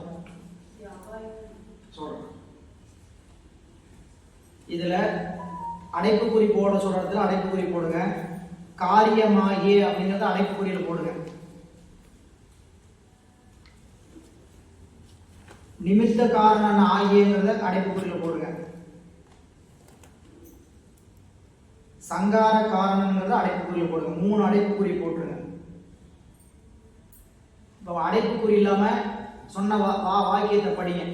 சொல்றேன். இதுல அடைப்புக்குறி போட சொல்ற இடத்துல அடைப்புக்குறி போடுங்க. காரியமாகிய அப்படிங்கறத அடைப்புக்குறியில போடுங்க. நிமித்த காரணன் ஆகியங்கிறத அடைப்புக்குறியில போடுங்க. சங்கார காரணங்கிறத அடைப்புக்குறியில போடுங்க. 3 அடைப்புக்குறி போட்டுருங்க. இப்போ அடைப்புக்குறி இல்லாம சொன்ன வாக்கியத்தை படிங்க.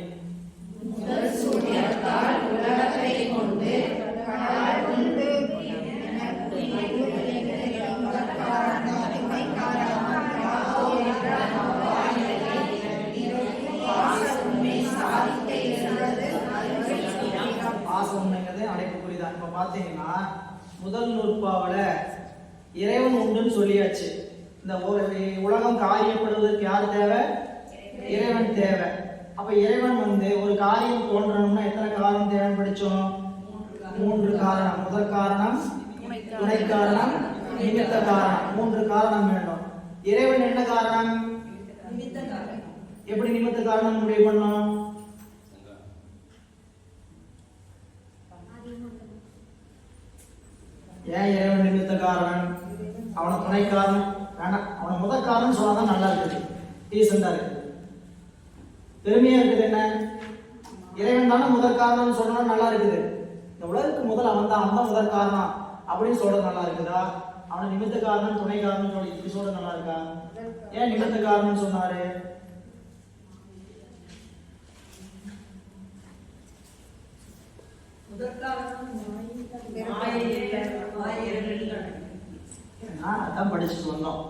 பாச உண்மைங்கிறது அடைப்புக்குறி தான். இப்ப பாத்தீங்கன்னா முதல் நூற்பாவில் இறைவன் உண்டுன்னு சொல்லியாச்சு. இந்த உலகம் காரியப்படுவதற்கு யார் தேவை? இறைவன் தேவை. அப்ப இறைவன் ஒரு காரியம் தோன்றணும்னா எத்தனை காரணம் தேவை படிச்சோம்? 3 காரணம். முதல் காரணம், துணை காரணம், நிமித்த காரணம். 3 காரணம் வேண்டும். இறைவன் என்ன காரணம்? எப்படி நிமித்த காரணம் முடிவு பண்ணோம்? ஏன் இறைவன் நிமித்த காரணம்? அவனை துணை காரணம் வேணாம், அவனை முதல் காரணம் சொன்னாதான் நல்லா இருக்குது, டீசெண்டா இருக்குது. பெருமையா இருக்குது என்ன? இறைவன் தானே முதல் காரணம் சொன்னா நல்லா இருக்குது. இந்த உலகத்துக்கு முதல் அவன் தான் முதல் காரணம் அப்படின்னு சொல்றது நல்லா இருக்குதா? அவனை நிமித்த காரணம் துணை காரணம் சொல்லி இப்படி சொல்றது நல்லா இருக்கா? ஏன் நிமித்த காரணம் சொன்னாரு? அதான் படிச்சுட்டு வந்தோம்.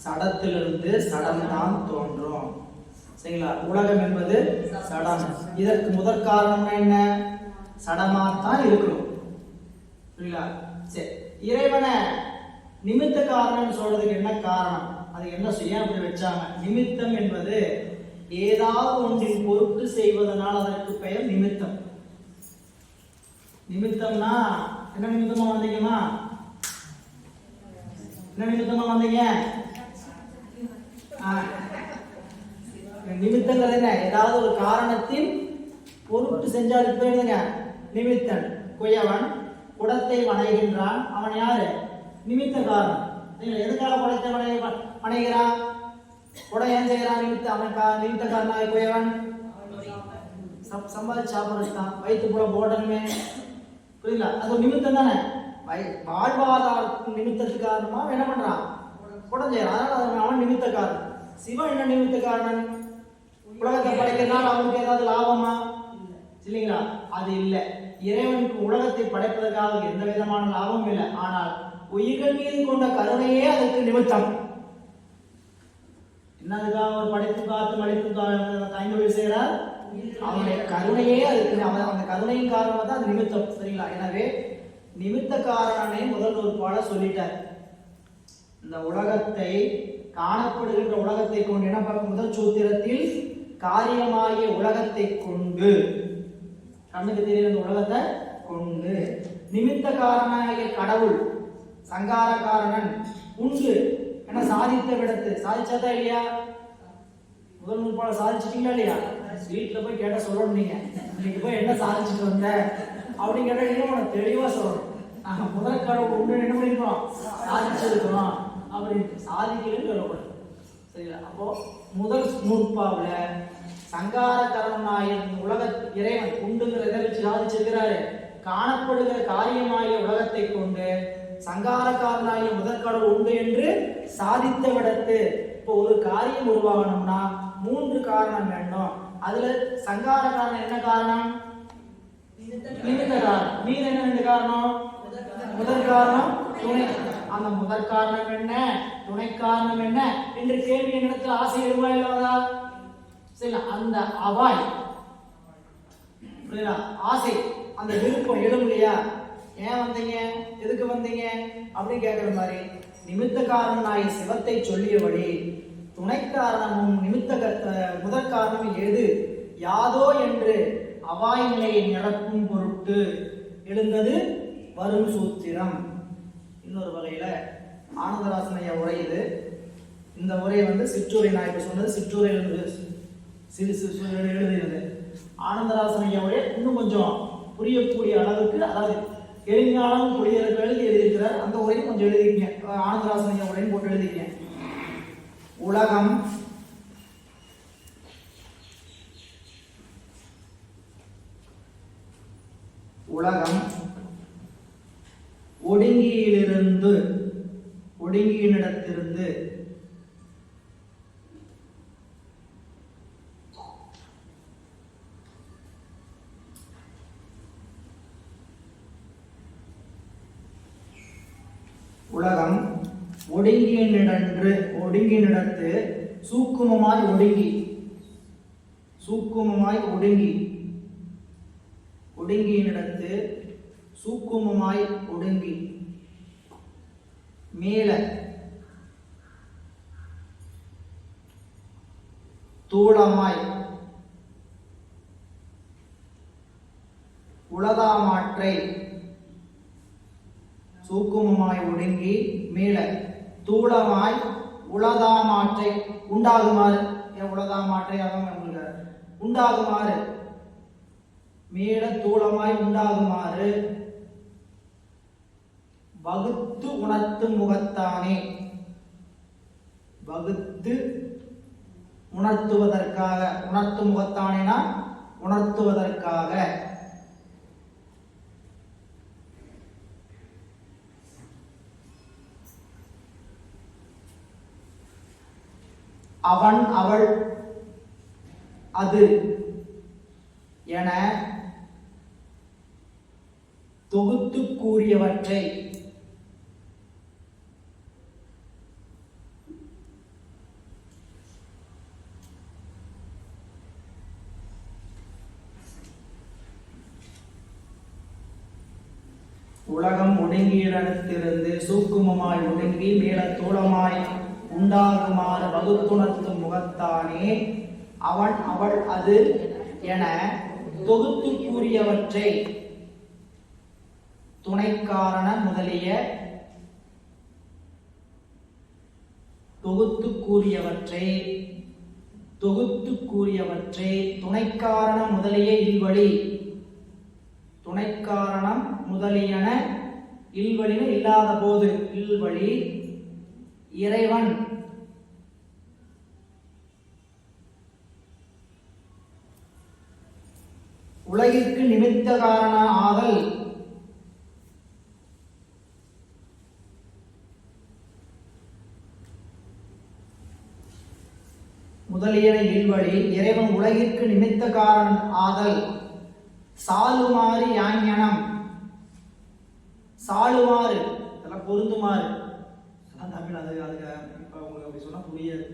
சடத்திலிருந்து சடம் தான் தோன்றும். சரிங்களா? உலகம் என்பது சடம். இதற்கு முதற் காரணம் என்ன? சடமாத்தான் இருக்கணும். சரிங்களா? சரி, இறைவனை நிமித்த காரணம் சொல்றதுக்கு என்ன காரணம்? அது என்ன செய்ய அப்படி வச்சாங்க? நிமித்தம் என்பது ஏதாவது ஒன்றின் பொருட்டு செய்வதனால் அதற்கு பெயர் நிமித்தம். நிமித்தம்னா என்ன நிமித்தமா வந்தீங்கம்மா? என்ன நிமித்தமா வந்தீங்க? நிமித்தங்கள் என்ன? ஏதாவது ஒரு காரணத்தின் பொருட்டு செஞ்சால் போயிடுங்க நிமித்தன். குயவன் குடத்தை வணைகின்றான், அவன் யாரு? நிமித்த காரணம். நீங்கள் எதுக்காக குடத்தை வணைகிறான்? குடம் ஏன் செய்யறான்? அவன் நிமித்த காரணம். குயவன் சம்பாதிச்சு சாப்பிடுறான், வயிற்று போல போடணுமே, புரியல? அது நிமித்தம் தானே. வாழ்வாதாரத்தின் நிமித்தத்துக்கு காரணமா என்ன பண்றான்? குடம் செய்யறான். அதனால அவன் நிமித்த காரணம். சிவன் என்ன நிமித்த காரணம்? உலகத்தை படைக்கிறதுனால அவனுக்கு ஏதாவது லாபமா? இல்லைங்களா? அது இல்லை. இறைவனுக்கு உலகத்தை படைப்பதற்காக எந்த விதமான லாபமும் இல்லை. ஆனால் உயிர்கள் மீது கொண்ட கருணையே அதுக்கு நிமித்தம். என்னதுக்காக அவர் படைத்து காத்து மடித்து கைந்தொழில் செய்கிறார்? அவனுடைய கருணையே அதுக்கு. அந்த கருணையின் காரணமா தான் அது நிமித்தம். சரிங்களா? எனவே நிமித்த காரணனை முதல் நூற்பாளர் சொல்லிட்டார். இந்த உலகத்தை காணப்படுகின்ற உலகத்தை கொண்டு என்ன பார்க்க? முதல் சூத்திரத்தில் காரியமாகிய உலகத்தை கொண்டு, கண்ணுக்கு தெரியும் இந்த உலகத்தை கொண்டு, நிமித்த காரணாகிய கடவுள் சங்கார காரணன் உண்டு என சாதித்த விடத்து. சாதிச்சாதான் இல்லையா? முதல் நூற்பாளர் சாதிச்சிட்டீங்களா இல்லையா? வீட்டுல போய் கேட்ட சொல்லணும். நீங்க இன்னைக்கு போய் என்ன சாதிச்சுட்டு வந்த அப்படின்னு கேட்டா இன்னும் தெளிவா சொல்லணும். நாங்க முதல் கடவுள் உண்டு என்ன பண்ணிருக்கோம்? சாதிச்சிருக்கிறோம் அப்படின்னு. சாதிக்கலன்னு சொல்லப்படும். சரிங்களா? அப்போ முதல் நூற்பாவுல சங்கார கரணனாய உலக இறைவன் உண்டுங்கிறத வச்சு சாதிச்சிருக்கிறாரு. காணப்படுகிற காரியமாகிய உலகத்தை கொண்டு சங்கார காரணாகிய முதற் கடவுள் உண்டு என்று சாதித்த விடத்து. இப்போ ஒரு காரியம் உருவாகணும்னா 3 காரணம் வேண்டும். அதுல சங்கார காரணம் என்ன காரணம்? நிமித்த காரணம். மீது என்ன 2 காரணம்? முதற் காரணம், துணை. அந்த முதற் காரணம் என்ன, துணை காரணம் என்ன என்று கேள்வி என்னிடத்தில் ஆசை எழுவா இல்லாதா? சரி, அந்த அவாய் ஆசை, அந்த விருப்பம் எழும் இல்லையா? ஏன் வந்தீங்க, எதுக்கு வந்தீங்க அப்படின்னு கேட்கிற மாதிரி நிமித்த காரணனாய் சிவத்தை சொல்லியபடி துணை காரணமும் முதற் காரணம் எது யாதோ என்று அவாய் நிலையை நடக்கும் பொருட்டு எழுந்தது வரும் சூத்திரம். இன்னொரு வகையில ஆனந்தராசனைய உரை இது. இந்த உரை சிற்றூரை, நான் இப்ப சொன்னது சிற்றூரை எழுதினது. ஆனந்தராசனைய உரை இன்னும் கொஞ்சம் புரியக்கூடிய அளவுக்கு, அதாவது எளிமையாலும் புரியறதுக்கு எழுதியிருக்கிறார். அந்த உரையும் கொஞ்சம் எழுதிருக்கீங்க, ஆனந்தராசனைய உரையும் போட்டு எழுதிருக்கேன். உலகம் ஒடுங்கியினிடத்திலிருந்து ஒடுங்கினிடத்து சூக்குமமாய் ஒடுங்கியினிடத்து சூக்குமமாய் ஒடுங்கி மேல தூளமாய் உலதாமாற்றை சூக்குமமாய் ஒடுங்கி மேல தூளமாய் உலதாமாற்றை உண்டாகுமாறு, உலதாமாற்றை உண்டாகுமாறு, மேல தூளமாய் உண்டாகுமாறு வகுத்து உணர்த்தும் முகத்தானே. வகுத்து உணர்த்துவதற்காக, உணர்த்தும் முகத்தானேனா உணர்த்துவதற்காக. அவன் அவள் அது என தொகுத்து கூறியவற்றை உலகம் ஒடுங்கியிடத்திலிருந்து சூக்குமமாய் ஒடுங்கி மேல தூளமாய் உண்டாகுமாறு வகுத்துணர்த்தும் முகத்தானே அவன் அவள் அது என தொகுத்து கூறியவற்றை துணைக்காரண முதலிய தொகுத்து கூறியவற்றை துணைக்காரணம் முதலிய இல்வழி, துணைக்காரணம் முதலியன இல்வழின இல்லாத போது இல்வழி இறைவன் உலகிற்கு நிமித்த காரண ஆதல் முதலியன இல்வழி இறைவன் உலகிற்கு நிமித்த காரணம் ஆதல் சாலுமாறு யாஞனம், சாலுமாறு இதெல்லாம் பொருந்துமாறு, தமிழ் அது இப்ப உங்களுக்கு அப்படி சொன்னா புரியாது.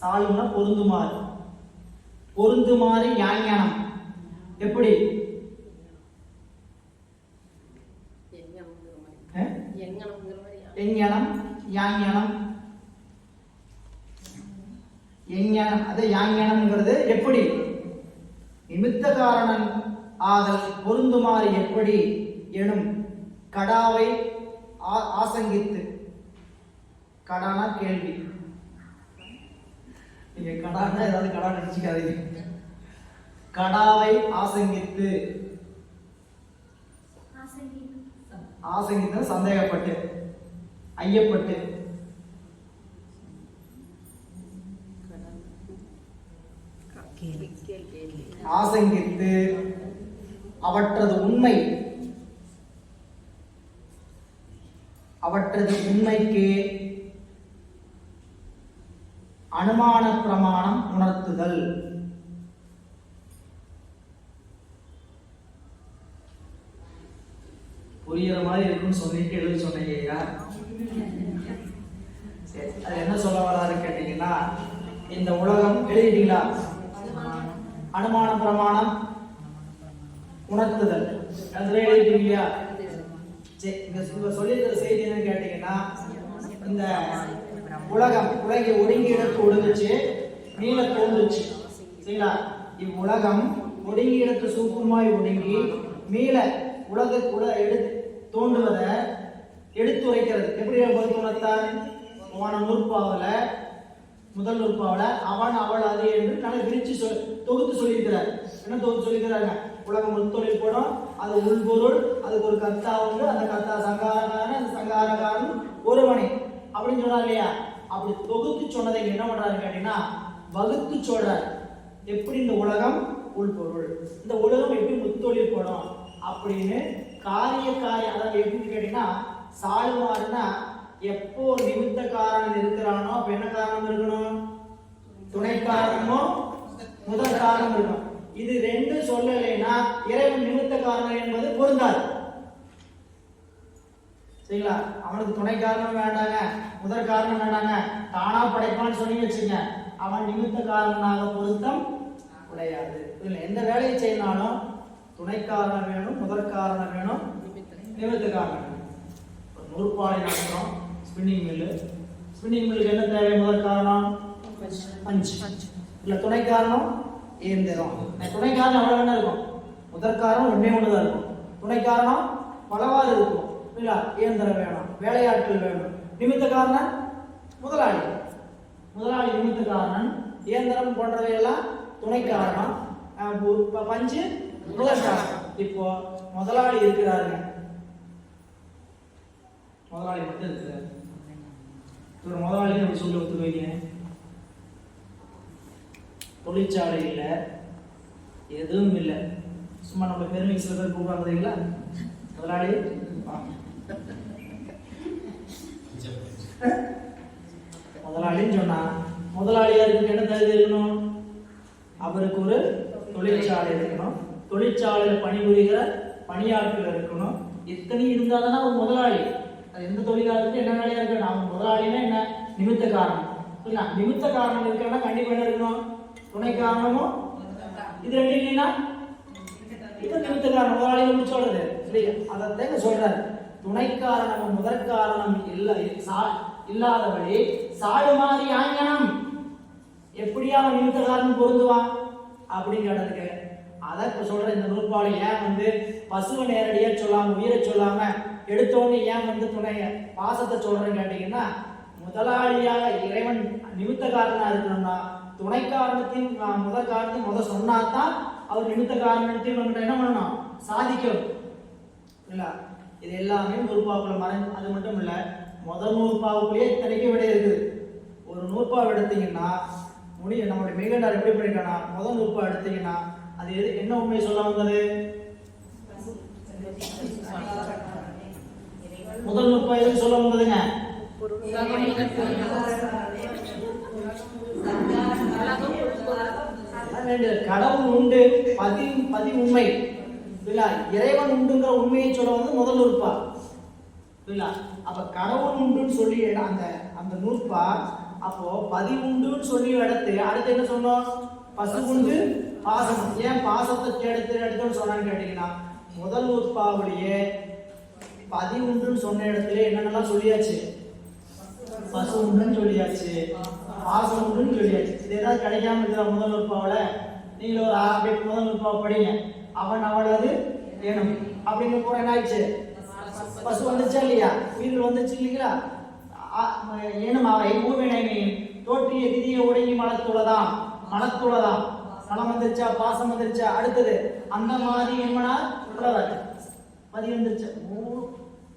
சாலும்னா பொருந்துமாறு, பொருந்துமாறு யாஞனம் எப்படி? எஞ்ஞனம் யாஞனம், எஞ்ஞனம் அது யாஞனம்ங்கிறது எப்படி? நிமித்த காரணம் ஆதல் பொருந்துமாறு எப்படி எனும் கடாவை ஆசங்கித்து, கடானா கேள்வி, நீங்க கடானா ஏதாவது கடா நினைச்சுக்காதீங்க. கடாவை ஆசங்கித்து, ஆசங்கித்து சந்தேகப்பட்டு ஐயப்பட்டு, ஆசங்கித்து அவற்றது உண்மைக்கு அனுமான பிரமாணம் உணர்த்துதல். புரியுற மாதிரி இருக்குன்னு சொல்லிட்டு எழுதி சொன்னீங்க. சரி, அது என்ன சொல்ல வராரு கேட்டீங்கன்னா, இந்த உலகம் எழுதிட்டீங்களா? அனுமான பிரமாணம் உணர்த்துதல் அதுல எழுதிட்டீங்களா? சரி, இங்க சொல்லியிருக்கிற செய்தி என்னன்னு கேட்டீங்கன்னா, இந்த உலகை ஒடுங்கி இடத்து ஒடுங்குச்சு, மீள தோன்றுச்சு. சரிங்களா? இவ்வுலகம் ஒடுங்கி இடத்து சூக்குமாய் ஒடுங்கி மீள தோன்றுவதை எடுத்துரைக்கிறது. எப்படி தோணத்தான்? போன நூற்பாவில முதல் நூற்பாவில அவன் அவள் அது என்று நல்லா விரிச்சு தொகுத்து சொல்லியிருக்கிறார். என்ன தொகுத்து சொல்லியிருக்கிறாங்க? உலகம் முத்தொழில் போடும், அது உள்பொருள், அதுக்கு ஒரு கர்த்தா உண்டு, அந்த கர்த்தா சங்காரகாரன், அந்த சங்காரகாரன் ஒருவனை அப்படின்னு சொன்னார் இல்லையா? அப்படி தொகுத்து சொன்னதை என்ன பண்றாரு கேட்டீங்கன்னா வகுத்து சொல்றார். எப்படி இந்த உலகம் உள்பொருள், இந்த உலகம் எப்படி முத்தொழில் போடும் அப்படின்னு காரியம் அதாவது எப்படின்னு கேட்டீங்கன்னா சாலுமாறுனா எப்போ நிமித்த காரணம் இருக்கிறானோ அப்ப என்ன காரணம் இருக்கணும்? துணை காரணமோ முதல் காரணம் இருக்கணும். இது ரெண்டு சொல்லலைன்னா இறைவன் நிமித்த காரணம் என்பது பொருந்தாது. சரிங்களா? அவனுக்கு துணை காரணம் வேண்டாங்க, முதல் காரணம் வேண்டாங்க, தானா படைப்பான்னு சொல்லி வச்சுங்க, அவன் நிமித்த காரணமாக பொருத்தம் கிடையாது. எந்த வேலையை செய்யனாலும் துணை காரணம் வேணும், முதற் காரணம் வேணும், நிமித்த காரணம் வேணும். நூற்பாலை நடக்கிறோம், ஸ்பின்னிங் மில்லுக்கு என்ன தேவை? முதற் காரணம் பஞ்சு, இல்ல துணை காரணம் இயந்திரம். துணை காரணம் எவ்வளவு வேணா இருக்கும், முதற் காரணம் ஒன்னே ஒண்ணுதான் இருக்கும், துணை காரணம் பலவாறு இருக்கும். இல்ல இயந்திரம் வேணும், வேலையாட்கள் வேணும். நிமித்த காரணம் முதலாளி நிமித்த காரணம், இயந்திரம் போன்றவை எல்லாம் துணை காரணம், பஞ்சு முதல் காரணம். இப்போ முதலாளி இருக்கிறாருங்க, முதலாளி மட்டும் இருக்கிறாரு. முதலாளி அப்படி சொல்லி ஒத்துக்குவீங்க? தொழிற்சாலை இல்லை, எதுவும் இல்லை, சும்மா நம்ம பெருமை சில பேர் கூப்பிடுறாங்களா முதலாளி முதலாளின்னு சொன்னா முதலாளியா இருக்கு என்ன தகுதி இருக்கணும்? அவருக்கு ஒரு தொழிற்சாலை இருக்கணும், தொழிற்சாலையில் பணிபுரிகிற பணியாட்கள் இருக்கணும். இத்தனை இருந்தா தானே ஒரு முதலாளி. அது எந்த தொழிலாளருக்கு என்ன வேலையா இருக்கணும்? அவன் முதலாளினா என்ன? நிமித்த காரணம். இல்ல நிமித்த காரணம் இருக்கா கண்டிப்பா என்ன இருக்கணும்? துணை காரணமும். இது ரெண்டு இல்லைன்னா இது நிமித்த காரணம். முதலாளி சொல்றது இல்லையா? அதை சொல்றாரு. துணை காரணமும் முதற் காரணம் இல்லாதபடி சாடுமாறி ஆங்கனம் எப்படியா நிமித்த காரணம் பொருந்துவான் அப்படின்னு கேட்டதுக்கு அதை இப்ப சொல்ற இந்த நூற்பாளி ஏன் பசுவை நேரடியா சொல்லாம உயிரை சொல்லாம எடுத்தோன்னு ஏன் துணைய பாசத்தை சொல்றேன்னு கேட்டீங்கன்னா, முதலாளியாக இறைவன் நிமித்த காரணா இருக்கணும்னா துணை காரணத்தையும் முதல் காரணத்தையும் முதல் சொன்னாதான் அவர் நிமித்த காரணத்தையும் என்ன பண்ணணும்? சாதிக்கணும். இல்ல இது எல்லாமே நூற்பாவுக்குள்ள மறைஞ்சு. அது மட்டும் இல்ல, முதல் நூற்பாவுக்குள்ளேயே இத்தனைக்கும் விட இருக்குது. ஒரு நூற்பாவை எடுத்தீங்கன்னா நம்மளுடைய மெய்கண்டார் எப்படி பண்ணிட்டானா, முதல் நூற்பா எடுத்தீங்கன்னா அது என்ன உண்மையை சொல்ல வந்தது? முதல் நூற்பா எதுவும் சொல்ல வந்ததுங்க? கடவுள் உண்டு, பதி உண்மை இல்ல, இறைவன் உண்டுங்கிற உண்மையை சொல்ல வந்து முதல் நூற்பா இல்ல. அப்ப கடவுள் உண்டுன்னு சொல்லி அந்த நூற்பா அப்போ பதி உண்டுன்னு சொல்லி எடுத்து அடுத்து என்ன சொன்னோம்? பசு உண்டு பாசம். ஏன் பாசத்தை எடுத்துன்னு சொன்னான்னு கேட்டீங்கன்னா, முதல் நூற்பாவுடைய பதி உண்டுன்னு சொன்ன இடத்துல என்னென்னலாம் சொல்லியாச்சு? பசு உண்டுன்னு சொல்லியாச்சு, பாசம் உண்டுன்னு சொல்லியாச்சு. இது ஏதாவது கிடைக்காம இருக்கிற முதல் நூற்பாவில நீங்க ஒரு ஆபிட் முதல் நூற்பாவை படிங்க. அவன் அவளது வேணும் அப்படின்னு கூட என்ன ஆயிடுச்சு? பசு வந்துச்சா இல்லையா? உயிர்கள் வந்துச்சு இல்லைங்களா? ஏனும் அவை ஊர்வினை தோற்றிய விதியை ஒடுங்கி மனத்துள்ளதாம் மனம் வந்துருச்சா, பாசம் வந்துருச்சா? அடுத்தது அந்த மாதிரி என்னன்னா உள்ளவர் பதி வந்துருச்சு.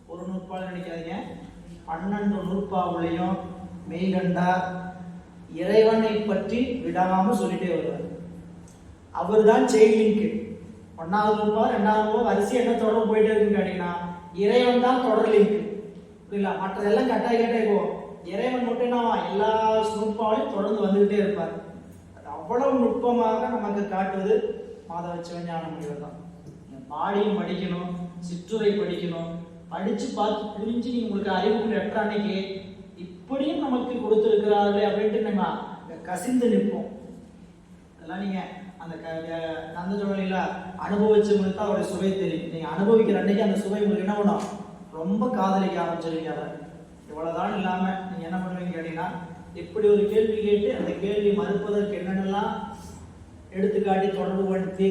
ஒரு நூற்பால் நினைக்காதீங்க, 12 நூற்பாவுலையும் மெய்கண்டார் இறைவனை பற்றி விடாம சொல்லிட்டே வருவார். அவர் தான் செயின் லிங்க். 1வது நூற்பா 2வது நூற்பா வரிசை என்ன தொடர்பு போயிட்டே இருக்குன்னு கேட்டீங்கன்னா, இறைவன் தான் தொடர் லிங்க். புரியல? மற்றதெல்லாம் கட்டாய் போகும். இறைவன் மட்டும் என்னவா எல்லா நுட்பாவையும் தொடர்ந்து வந்துகிட்டே இருப்பார். அவ்வளவு நுட்பமாக நமக்கு காட்டுவது மாதவ சிவஞான முனிவர் தான். பாடியும் படிக்கணும், சிற்றுரை படிக்கணும், படிச்சு பார்த்து புரிஞ்சு நீங்க உங்களுக்கு அறிவுக்குள் எட்ட அன்னைக்கு இப்படியும் நமக்கு கொடுத்துருக்கிறார்களே அப்படின்ட்டு நம்ம கசிந்து நிற்போம். அதெல்லாம் நீங்க அந்த நந்த சொல்ல அனுபவிச்சவங்களுக்கு தான் அவருடைய சுவை தெரியும். நீங்க அனுபவிக்கிற அன்னைக்கு அந்த சுவை உங்களுக்கு என்ன பண்ணும்? ரொம்ப காதலிக்க ஆரம்பிச்சிருக்கீங்க. அதை இவ்வளவுதான் இல்லாம நீங்க என்ன பண்ணுவீங்க கேட்டீங்கன்னா, இப்படி ஒரு கேள்வி கேட்டு அந்த கேள்வி மறுப்பதற்கு என்னென்னலாம் எடுத்துக்காட்டி தொடர்பு படுத்தி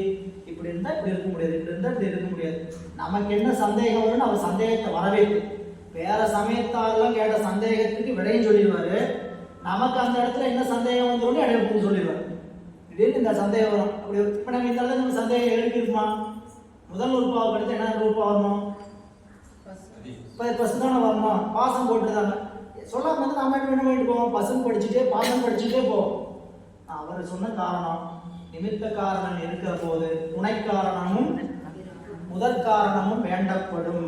இப்படி இருந்தா இப்படி இருக்க முடியாது, இப்படி இருந்தா இப்படி இருக்க முடியாது, நமக்கு என்ன சந்தேகம் வரும்னு அவர் சந்தேகத்தை வரவேற்று வேற சமயத்தாரெல்லாம் கேட்ட சந்தேகத்துக்கு விடையும் சொல்லிடுவாரு. நமக்கு அந்த இடத்துல என்ன சந்தேகம் வந்துடும் இடையில சொல்லிடுவாரு. திடீர்னு இந்த சந்தேகம் வரும். அப்படி இப்ப நம்ம இந்த இடத்துல நம்ம சந்தேகம் எழுப்பியிருக்குமா? முதல் உறுப்பாவை படித்து என்ன உறுப்பா வரணும்? பசு தானே வரணும். பாசம் போட்டுருந்தாங்க சொல்லாம வந்து நம்ம என்ன பண்ணிட்டு போவோம்? பசங்க படிச்சுட்டே பாசம் படிச்சுட்டே போவோம். அவர் சொன்ன காரணம் நிமித்த காரணம் இருக்கிற போது துணை காரணமும் முதற் காரணமும் வேண்டப்படும்.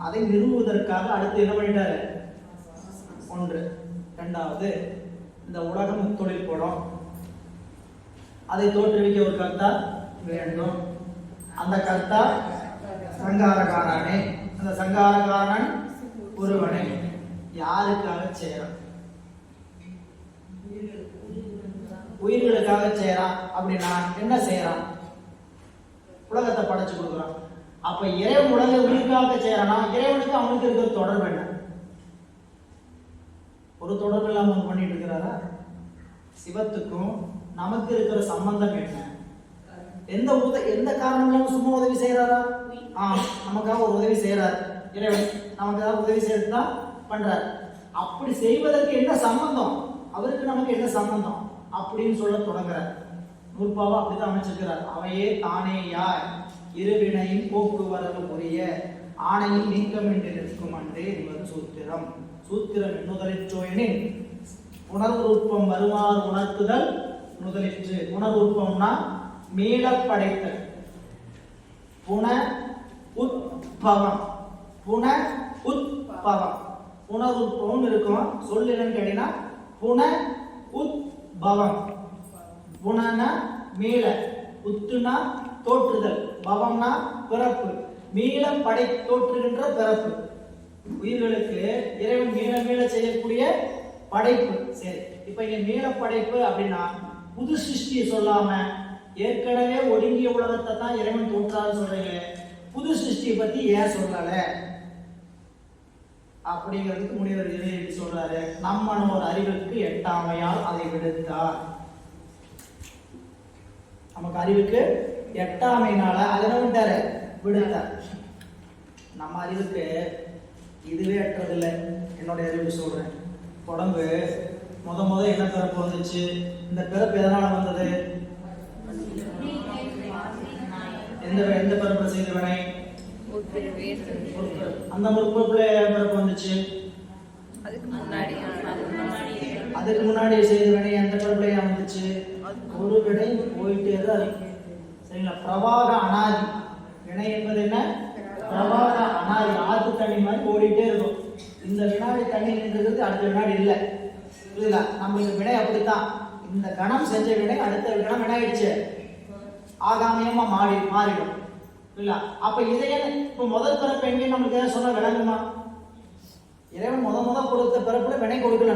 அதை நிறுவுவதற்காக அடுத்து என்ன பண்ணிட்டாரு? ஒன்று. இரண்டாவது, இந்த உலகம் முத்தொழில் கூடம், அதை தோற்றுவிக்க ஒரு கர்த்தா வேண்டும். அந்த கர்த்தா சங்காரகாரனே. அந்த சங்காரகாரன் ஒருவனை யாருக்காக செய்யறான்? உயிர்களுக்காக செய்யறான். அப்படின்னா என்ன செய்யறான்? உலகத்தை படைச்சு கொடுக்குறான். அப்ப இறைவன் உலக உயிருக்காக செய்யறானா? இறைவனுக்கு அவனுக்கு இருக்கிற தொடர்பு என்ன? ஒரு தொடர்பு இல்லாம பண்ணிட்டு இருக்கிறாரா? சிவத்துக்கும் நமக்கு இருக்கிற சம்பந்தம் என்ன? எந்த காரணம் இல்லாம சும்மா உதவி செய்யறாரா? நமக்காக ஒரு உதவி செய்யறாரு இறைவன். நமக்காக உதவி செய்யறதுதான் பண்றாரு. அப்படி செய்வதற்கு என்ன சம்பந்தம்? அவருக்கு நமக்கு என்ன சம்பந்தம் அப்படின்னு சொல்ல தொடங்குறார். நூற்பாவா அப்படிதான் அமைச்சிருக்கிறார். அவையே தானே யார் இருவினையும் போக்குவரவு புரிய ஆணையில் நீக்கம் என்று நிற்கும் அன்றே என்பது சூத்திரம். சூத்திரம் முதலிற்றோயனின் உணர்வுறுப்பம் வருமாறு உணர்த்துதல் முதலிற்று. உணர்வுறுப்பம்னா மீள படைத்தல். புன உத்பவம். புன உத்பவம் உணர்வுறுப்பம் இருக்கும். சொல் என்னன்னு கேட்டீங்கன்னா புன உத்பவம். புனனா மீள, உத்துனா தோற்றுதல், பவம்னா பிறப்பு. மீள படை தோற்றுகின்ற பிறப்பு. உயிர்களுக்கு இறைவன் மீள மீள செய்யக்கூடிய படைப்பு. சரி, இப்ப இங்க மீள படைப்பு அப்படின்னா புது சிருஷ்டியை சொல்லாம ஏற்கனவே ஒடுங்கிய உலகத்தை தான் இறைவன் தோற்றான்னு சொல்றீங்க. புது சிருஷ்டியை பத்தி ஏன் சொல்லல அப்படிங்கிறதுக்கு முனிவர் எப்படி சொல்றாரு? நம்மனோர் அறிவுக்கு எட்டாமையால் அதை விடுத்தார். நமக்கு அறிவுக்கு எட்டாமையினால அதை விட்டாரு, விடுத்தார். நம்ம அறிவுக்கு இதுவே எட்டதில்லை. என்னுடைய அறிவு சொல்றேன். உடம்பு முத என்ன பிறப்பு வந்துச்சு? இந்த பிறப்பு எதனால வந்தது? எந்த பிறப்பு செய்த வினை? அந்த முற்பிறப்புல பிறப்பு வந்துச்சு. அதுக்கு முன்னாடி செய்த வினை அந்த பிறப்புல வந்துச்சு. ஒரு வினை போயிட்டே தான் இருக்கு. சரிங்களா? பிரவாக அனாதி. வினை என்பது என்ன? பிரவாக அனாதி. ஆத்து தண்ணி மாதிரி ஓடிட்டே இருக்கும். இந்த வினாடி தண்ணி நின்றது, அடுத்த வினாடி இல்லை. புரியுதா? நம்மளுக்கு வினை அப்படித்தான். இந்த கணம் செஞ்ச வினை அடுத்த கணம் வினாயிடுச்சு, ஆகாமியமா மாறிடும். இல்ல அப்ப இதையே இப்ப முதல் பிறப்பு எங்கே நம்மளுக்கு ஏதாவது சொன்னா விளங்குமா? இறைவன் முத கொடுத்த பிறப்புல வினை கொடுக்கல.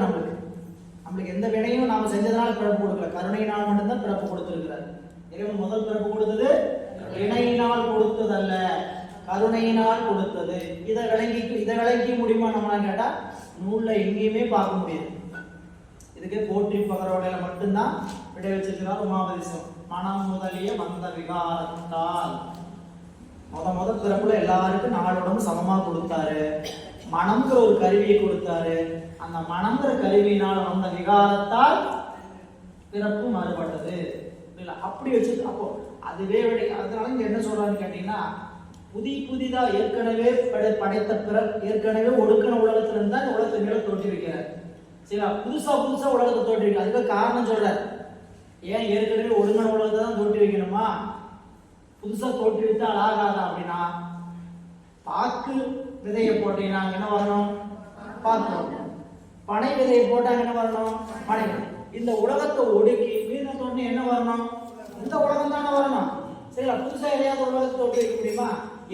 நம்மளுக்கு எந்த வினையும் நாம செஞ்சதுனால பிறப்பு கொடுக்கல. கருணையினால் மட்டும்தான் பிறப்பு கொடுத்திருக்கிறார். இறைவன் முதல் பிறப்பு கொடுத்தது வினையினால் கொடுத்ததல்ல, கருணையினால் கொடுத்தது. இதை விளங்கி முடியுமா நம்மளா கேட்டா நூல்ல எங்கேயுமே பார்க்க முடியாது. இதுக்கு போற்றி பகரோடையில மட்டும்தான் விடை வச்சிருக்கிறார் உமாபதேசம். மனம் முதலிய வந்த விகாரத்தால் முத பிறப்புல எல்லாருக்கும் நாளோட சமமா கொடுத்தாரு. மனம்ங்கிற ஒரு கருவியை கொடுத்தாரு. அந்த மனம்ங்கிற கருவியினால வந்த விகாரத்தால் பிறப்பு மாறுபட்டது. இல்ல அப்படி வச்சு அப்போ அதுவே விடை. அதனால இங்க என்ன சொல்றான்னு கேட்டீங்கன்னா, புதிதா ஏற்கனவே படைத்த ஏற்கனவே ஒடுக்கின உலகத்துல இருந்தா இந்த உலகத்தை மேல தோற்றி வைக்கிறார். சரிங்களா? புதுசா உலகத்தை தோற்றி வைக்க. அதுக்கு காரணம் சொல்றார். ஏன் ஏற்கனவே ஒடுங்கின உலகத்தை தான் தோற்றி வைக்கணுமா? புதுசா தோற்றி வைத்தா அழகாதா அப்படின்னா, பாக்கு விதையை போட்டீங்கன்னா என்ன வரணும்? பாக்கு. பனை விதையை போட்டாங்க என்ன வரணும்? பனை. இந்த உலகத்தை ஒடுக்கி மீன தோண்டி என்ன வரணும்? இந்த உலகம் தானே வரணும். சரிங்களா? புதுசா எதையாவது உலகத்தை தோற்றி வைக்க முடியுமா?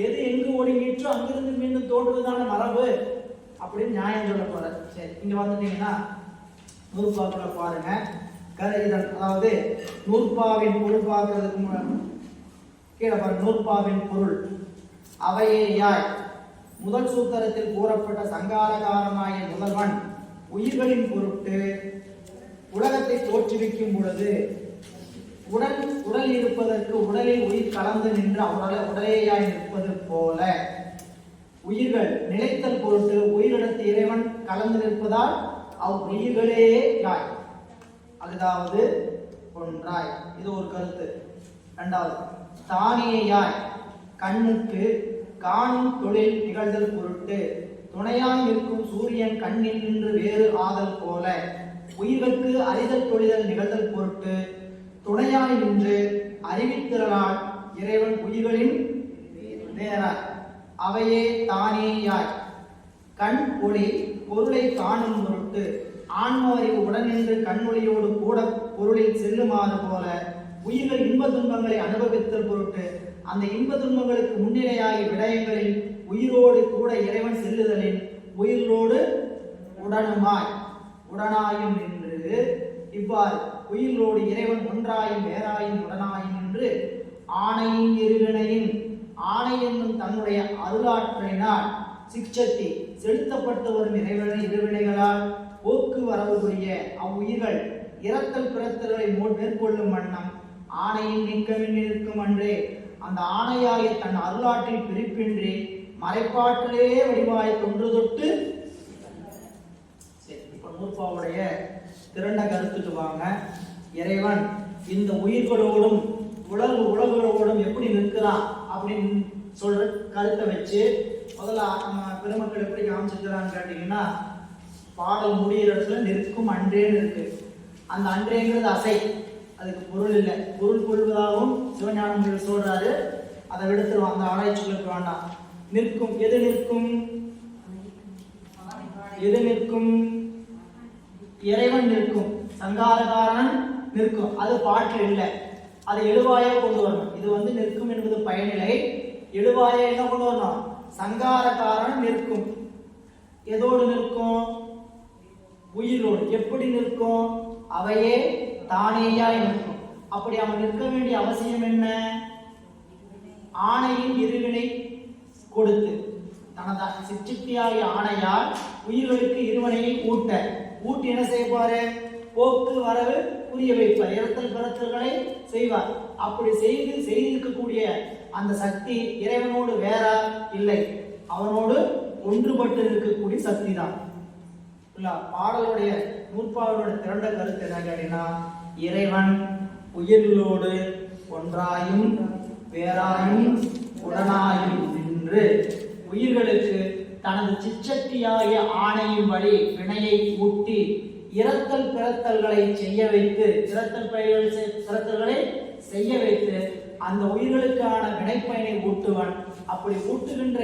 எது எங்கு ஒடுங்கிட்டோ அங்கிருந்து மீண்டும் தோற்றுவதான மரபு அப்படின்னு நியாயம் சொல்ல போற. சரி, இங்க வந்துட்டீங்கன்னா நூற்பாக்குள்ள பாருங்க. அதாவது நூற்பாவின் பொருள் பார்க்கறதுக்கு கீழே பாருங்க. நூற்பாவின் பொருள் அவையே யாய் முதல் சூத்திரத்தில் கூறப்பட்ட சங்காரகாரனாகிய முதல்வன் உயிர்களின் பொருட்டு உலகத்தை தோற்றுவிக்கும் பொழுது உடல் இருப்பதற்கு உடலில் உயிர் கலந்து நின்று உடலேயாய் நிற்பது போல உயிர்கள் நிலைத்தல் பொருட்டு உயிரிடத்து இறைவன் கலந்து நிற்பதால் உயிர்களே யாய், அதாவது ஒன்றாய். இது ஒரு கருத்து. இரண்டாவது, தானேயாய் கண்ணுக்கு காணும் தொழில் நிகழ்தல் பொருட்டு துணையாய் இருக்கும் சூரியன் கண்ணில் நின்று வேறு ஆதல் போல உயிர்களுக்கு அறிதல் தொழில் நிகழ்தல் பொருட்டு துணையாய் நின்று அறிவித்திறனால் இறைவன் உயிர்களின் நேராய். அவையே தானேயாய் கண் ஒளி பொருளை காணும் பொருட்டு ஆன்ம அறிவு உடனின்று கண்ணொளியோடு கூட பொருளில் செல்லுமாறு போல உயிர்கள் இன்ப துன்பங்களை அனுபவித்தல் பொருட்டு அந்த இன்ப துன்பங்களுக்கு முன்னிலையாகி விடயங்களில் உயிரோடு கூட இறைவன் செல்லுதலில் உயிரோடு உடனாயும் நின்று இவ்வாறு உயிரோடு இறைவன் ஒன்றாயும் வேறாயும் உடனாயும் நின்று ஆணையின் இருவினையின் ஆணை என்னும் தன்னுடைய அருளாற்றலினால் சிக்ஷத்தி செலுத்தப்பட்டு வரும் இறைவனை இருவினைகளால் போக்கு வரவு புரிய அவ்வுயிர்கள் இறத்தல் பிறத்தல்களை மேற்கொள்ளும் வண்ணம் ஆணையின் நீக்கமின் இருக்கும் அன்றே அந்த ஆணையாகிய தன் அருளாற்றில் பிரிப்பின்றி மறைப்பாற்றிலே வடிவாய் தொன்று தொட்டு. இப்ப நூற்பாவுடைய திரண்ட கருத்துக்கு வாங்க. இறைவன் இந்த உயிர்களோடும் உலகளோடும் எப்படி நிற்கிறான் அப்படின்னு சொல்ற கருத்தை வச்சு முதல்ல நம்ம பெருமக்கள் எப்படி காமிச்சிருக்கிறான்னு கேட்டீங்கன்னா, பாடல் முடிகிற இடத்துல நிற்கும் அன்றேன்னு இருக்கு. அந்த அன்றேங்கிறது அசை, அதுக்கு பொருள் இல்லை. பொருள் கொள்வதாகவும் சிவஞானம் சொல்றாரு. அதை விடுத்துருவோம், அந்த ஆராய்ச்சிகளுக்கு வேண்டாம். நிற்கும், எது நிற்கும்? எது நிற்கும்? இறைவன் நிற்கும், சங்காரகாரன் நிற்கும். அது பாட்டில் இல்லை, அதை எழுவாயாக கொண்டு வரணும். இது நிற்கும் என்பது பயனிலை. எழுவாய என்ன கொண்டு வரணும்? சங்காரகாரன் நிற்கும். எதோடு நிற்கும்? உயிரோடு. எப்படி நிற்கும்? அவையே தானேயாய் நிற்கும். அப்படி அவன் நிற்க வேண்டிய அவசியம் என்ன? ஆணையின் இருவினை கொடுத்து தனது சிற்றியாகிய ஆணையால் உயிர்களுக்கு இருவனையை ஊட்டி என்ன செய்வாரு? போக்கு வரவு புரிய வைப்பார், இறத்தல் பிறத்தல்களை செய்வார். அப்படி செய்திருக்கக்கூடிய அந்த சக்தி இறைவனோடு வேற இல்லை, அவனோடு ஒன்றுபட்டு இருக்கக்கூடிய சக்தி தான். பாடலுடைய நூற்பாவோட திரண்ட கருத்து என்ன கேட்டீங்கன்னா, இறைவன் உயிர்களோடு ஒன்றாயும் வேறாயும் உடனாயும் நின்று உயிர்களுக்கு தனது சிச்சக்தியாகிய ஆணையின் வழி வினையை ஊட்டி இறத்தல் பிறத்தல்களை செய்ய வைத்து அந்த உயிர்களுக்கான வினைப்பயனை ஊட்டுவன். அப்படி ஊட்டுகின்ற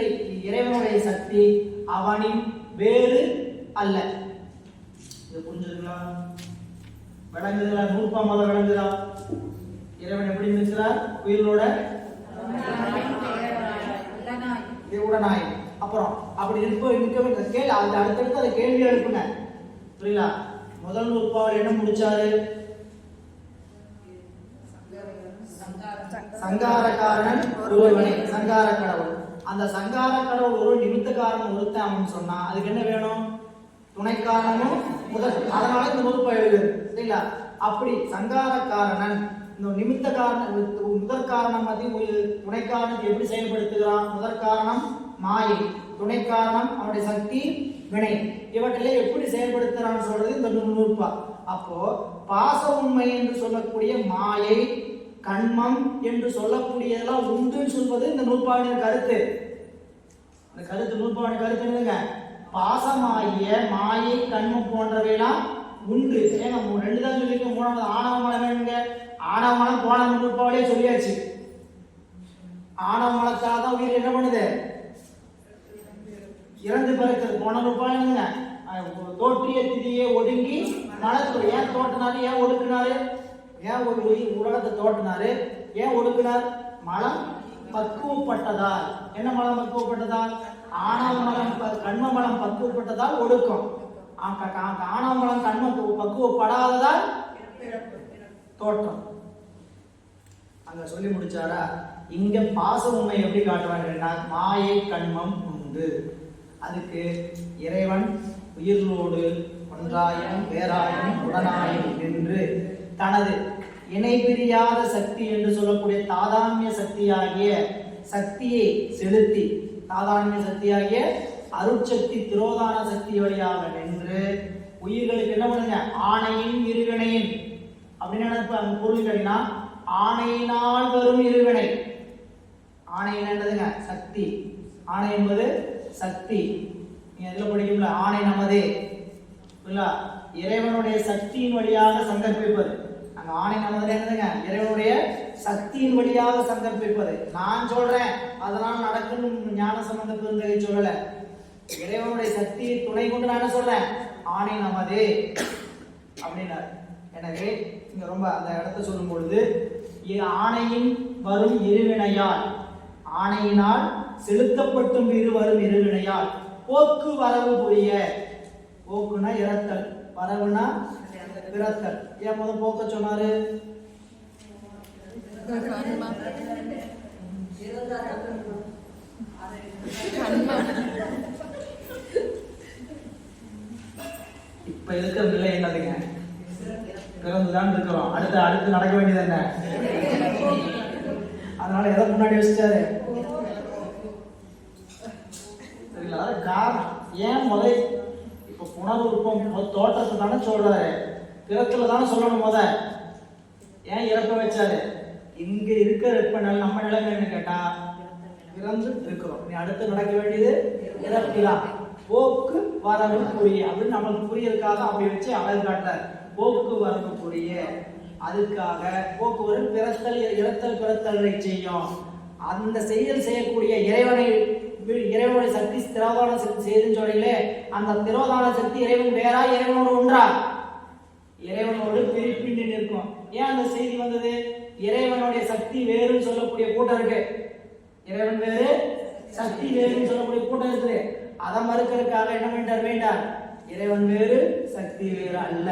இறைவனுடைய சக்தி அவனின் வேறு அல்ல. இது புரிஞ்சுங்களா? விளங்குதா? நூற்பா முதல் விளங்குதா? இறைவன் எப்படி நிற்கிறார்? உயிரோட உடனாய். அப்புறம் அப்படி நிற்க கேள்வி, அது அடுத்தடுத்து அதை கேள்வி எழுப்புங்க. புரியல? முதல் நூற்பாவில் என்ன முடிச்சாரு? சங்காரக்காரன் ஒருவனே, சங்கார கடவுள். அந்த சங்கார கடவுள் ஒரு நிமித்த காரணம் ஒருத்தன் சொன்னா அதுக்கு என்ன வேணும்? துணை காரணமும் அதனால இந்த நூற்பா எழுதுது. சரிங்களா? அப்படி சங்காரக்காரனன் இந்த நிமித்த காரணம் முதற் காரணம் துணை காரணத்தை எப்படி செயல்படுத்துகிறான்? முதற் காரணம் மாயை, துணை காரணம் அவனுடைய சக்தி வினை. இவற்றிலே எப்படி செயல்படுத்துறான்னு சொல்றது இந்த நூற்பா. அப்போ பாச உண்மை என்று சொல்லக்கூடிய மாயை, கண்மம் என்று சொல்லக்கூடியதெல்லாம் உண்டுன்னு சொல்வது இந்த நூற்பாவின் கருத்து. இந்த கருத்து நூற்பாவின் கருத்து என்னங்க? பாசமாகிய மாயை, கண்மம் போன்றவையெல்லாம் உண்டு. ஏங்க ரெண்டு தான் சொல்லிருக்க. மூணாவது ஆணவ மலம் வேணுங்க. ஆணவ மலம் போன நூற்பாவிலே சொல்லியாச்சு. ஆணவ மலத்தால் தான் உயிர் என்ன பண்ணுது? இறந்து பிறக்கிறது. போன நூற்பாவிலுங்க தோற்றிய திதியை ஒடுங்கி மலத்து. ஏன் தோட்டினாரு? ஏன் ஒடுக்கினாரு? ஏன் ஒரு உலகத்தை தோட்டினாரு? ஏன் ஒடுக்கினார்? மலம் பக்குவப்பட்டதால். என்ன மலம் பக்குவப்பட்டதால்? ஆணவ மலம், கண்ம மலம் பக்குவப்பட்டதால் ஒடுக்கும். ஆணவ மலம் கண்ம பக்குவப்படாததால் தோற்றம். அங்க சொல்லி முடிச்சாரா? இங்க பாச உண்மை எப்படி காட்டுவாங்கன்னா, மாயை கண்மம் உண்டு. உண்டு. அதுக்கு இறைவன் உயிர்களோடு ஒன்றாயும் வேறாயும் உடனாயும் நின்று தனது இணை பிரியாத சக்தி என்று சொல்லக்கூடிய தாதான்மிய சக்தியாகிய சக்தியை செலுத்தி, தாதான்மிய சக்தியாகிய அருட்சக்தி திரோதான சக்தி வழியாக நின்று உயிர்களுக்கு என்ன பண்ணுங்க, ஆணையின் இருவினையின் அப்படின்னு பொருள் கேட்டீங்கன்னா, ஆணையினால் வரும் இருவினை. ஆணை என்னதுங்க, சக்தி. ஆணை என்பது சக்தி. நீங்க எதுல படிக்கும்ல, ஆணை நமதே இல்ல, இறைவனுடைய சக்தியின் வழியாக சங்கற்பிப்பது. அங்க ஆணை நமதே என்னதுங்க, இறைவனுடைய சக்தியின் வழியாக சங்கற்பிப்பது. நான் சொல்றேன் அதனால் நடக்கும் ஞான சம்பந்த பெருந்தகை சொல்லல, இறைவனுடைய சக்தியை துணை கொண்டு நான் என்ன சொல்றேன், ஆணை நமதே அப்படின்னாரு. எனவே இங்க ரொம்ப அந்த இடத்தை சொல்லும் பொழுது, ஆணையின் வரும் இருவினையால், ஆணையினால் செலுத்தப்பட்டும் வரும் இருவினையால் போக்கு வரவு புரிய. போக்குனா இறத்தல், வரவுனா பிறத்தல். ஏன் முதல் போக்க சொன்னாரு, இப்ப இருக்கிற நிலை என்னதுங்க, பிறந்துதான் இருக்கிறோம், அடுத்து நடக்க வேண்டியது என்ன. அதனால எதை முன்னாடி வச்சுட்டாரு தெரியல. அதாவது காரணம் ஏன் முதல் இப்ப புனருற்பம் தோற்றத்தை தானே சொல்றாரு, பிறத்துல தானே சொல்லணும். ஏன் இறப்ப வச்சாரு, இங்க இருக்கிற வெப்பநிலை நம்ம நிலைமைன்னு கேட்டா பிறந்து இருக்கிறோம், நீ அடுத்து நடக்க வேண்டியது இறப்பிலாம். போக்கு வரவு புரிய அப்படின்னு நமக்கு புரியறதுக்காக அப்படி வச்சு அழகு காட்டுறார். போக்கு வரவு புரிய, அதுக்காக போக்குவரத்து பிறத்தல் இறத்தல் பிறத்தல்களை செய்யும். அந்த செயல் செய்யக்கூடிய இறைவனுடைய சக்தி திரோதான சக்தி செய்துன்னு சொல்லலே, அந்த திரோதான சக்தி இறைவன் வேறா இறைவனோடு ஒன்றா, இறைவனோடு பிரிப்பின்றி நிற்கும். ஏன் அந்த செய்தி வந்தது, இறைவனுடைய சக்தி வேறுன்னு சொல்லக்கூடிய கூட்டம் இருக்கு, இறைவன் வேறு சக்தி வேறுன்னு சொல்லக்கூடிய கூட்டம் இருக்குது. அதை மறுக்கிறதுக்காக என்ன பண்ணிட்டார், வேண்டார், இறைவன் வேறு சக்தி வேறு அல்ல.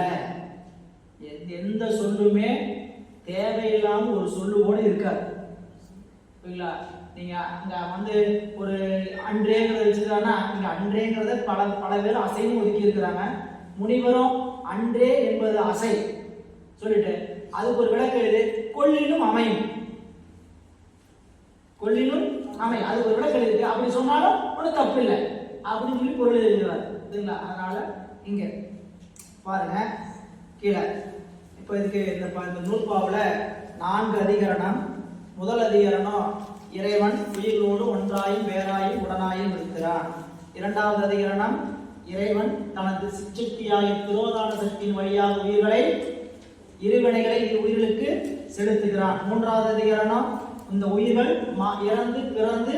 எந்த சொல்லுமே தேவையில்லாம ஒரு சொல்லுவோடு இருக்காது. நீங்க அங்க ஒரு அன்றேங்கிறத வச்சுக்கிறாங்கன்னா, இங்க அன்றேங்கிறத பல பேர் அசைன்னு ஒதுக்கி இருக்கிறாங்க. முனிவரும் அன்றே என்பது அசை சொல்லிட்டு அதுக்கு ஒரு விளக்கம் எழுது, கொள்ளினும் அமையும், கொள்ளினும் அமை, அதுக்கு ஒரு விளக்கம் எழுது. அப்படி சொன்னாலும் ஒன்றும் தப்பு இல்லை அப்படின்னு சொல்லி பொருள் எழுதுகிறார். அதனால இங்க பாருங்க கீழே. இப்போ இதுக்கு இந்த நூற்பாவுல 4 அதிகரணம். முதல் அதிகரணம் இறைவன் உயிர்களோடு ஒன்றாயும் வேறாயும் உடனாயும் இருக்கிறான். இரண்டாவது அதிகரணம் இறைவன் தனது சிற்றக்தியாகிய திரோதான சக்தியின் வழியாக இருவினைகளை உயிர்களுக்கு செலுத்துகிறான். மூன்றாவது அதிகரணம் இந்த உயிர்கள் இறந்து பிறந்து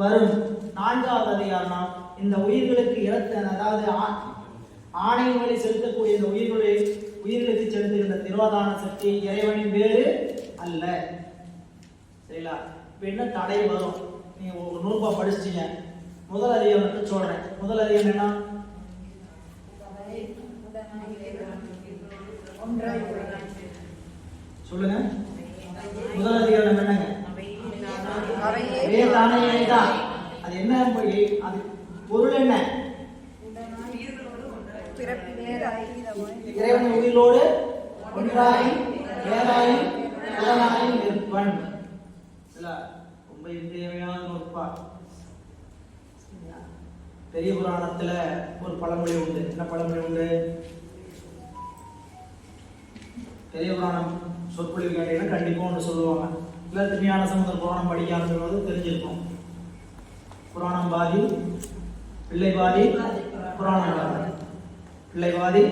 வரும். நான்காவது அதிகரணம் இந்த உயிர்களுக்கு அதாவது ஆணையின் வழி செலுத்தக்கூடிய இந்த உயிர்களுக்கு செலுத்துகின்ற திரோதான சக்தி இறைவனின் வேறு அல்ல. சரிங்களா? இப்ப என்ன தடை வரும், நீங்க ஒரு நூற்பா படிச்சிட்டீங்க. முதல் அதிகாரத்தை சொல்றேன். முதல் அதிகாரம் என்ன, சொல்லுங்க. முதல் அதிகாரம் என்னங்க, அது என்ன, அது பொருள் என்ன, இறைவன் உயிரோடு ஒன்றாயும் வேறாயும் உடனாயும் இருப்பன். ரொம்ப இன்றியமையான நூற்பா. பெரிய புராணத்துல ஒரு பழமொழி உண்டு. என்ன பழமொழி உண்டு, பெரிய புராணம் சொற்பொழிவு கேட்டீங்கன்னா கண்டிப்பா ஒன்று சொல்லுவாங்க. இல்லை திருஞான சம்பந்தர் புராணம் படிக்காமல் தெரிஞ்சிருக்கும். புராணம் பாதி பிள்ளை பாதி, புராணம் பாதி பிள்ளை பாதி.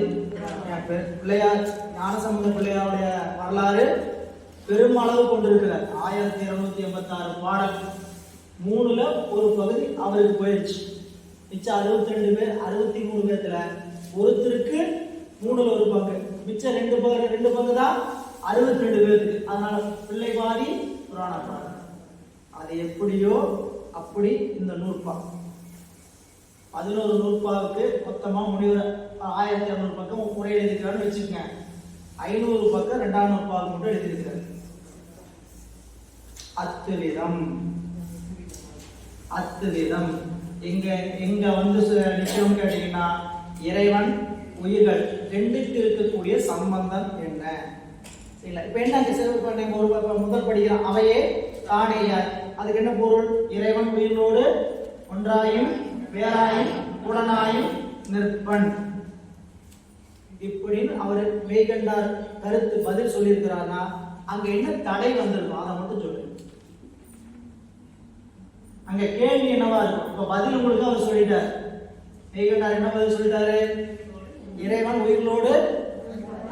பிள்ளையார் ஞானசம்பந்த பிள்ளையாருடைய வரலாறு பெருமளவு கொண்டிருக்கிறார். 1286 பாடல், 3ல ஒரு பகுதி அவருக்கு போயிடுச்சு. மிச்சம் 62 பேர், 63 பேர்த்துல ஒருத்தருக்கு 3ல ஒரு பங்கு, மிச்சம் 2 பங்கு தான் 62 பேருக்கு. அதனால பிள்ளை பாதி புராண பாடல். அது எப்படியோ அப்படி இந்த நூற்பா 11 நூற்பாவுக்கு மொத்தமா முனிவர் 1200 பக்கம் முறை எழுதிக்கிறான்னு வச்சுக்கோங்க. 500 பக்கம் 2ஆம் நூற்பாவுக்கு மட்டும் எழுதியிருக்கிறார். அத்துவிதம் எங்க எங்க வந்து நிச்சயம் கேட்டீங்கன்னா இறைவன் உயிர்கள் ரெண்டுக்கு இருக்கக்கூடிய சம்பந்தம் என்ன? சரிங்களா? இப்ப என்ன சிறப்பு ஒரு முதல் படிக்கிறோம் அவையே தானேயார். அதுக்கு என்ன பொருள்? இறைவன் உயிரோடு ஒன்றாயும் வேறாயும் உடனாயும் நிற்பன். இப்படின்னு அவர் மெய்கண்டார் கருத்து பதில் சொல்லியிருக்கிறார்னா அங்க என்ன தடை வந்திருக்கும் அதை மட்டும் சொல்லுங்க. அங்க கேள்வி என்னவா இருக்கும்? இப்ப பதில் உங்களுக்கு அவர் சொல்லிட்டார். மெய்கண்டார் என்ன பதில் சொல்லிட்டாரு? இறைவன் உயிர்களோடு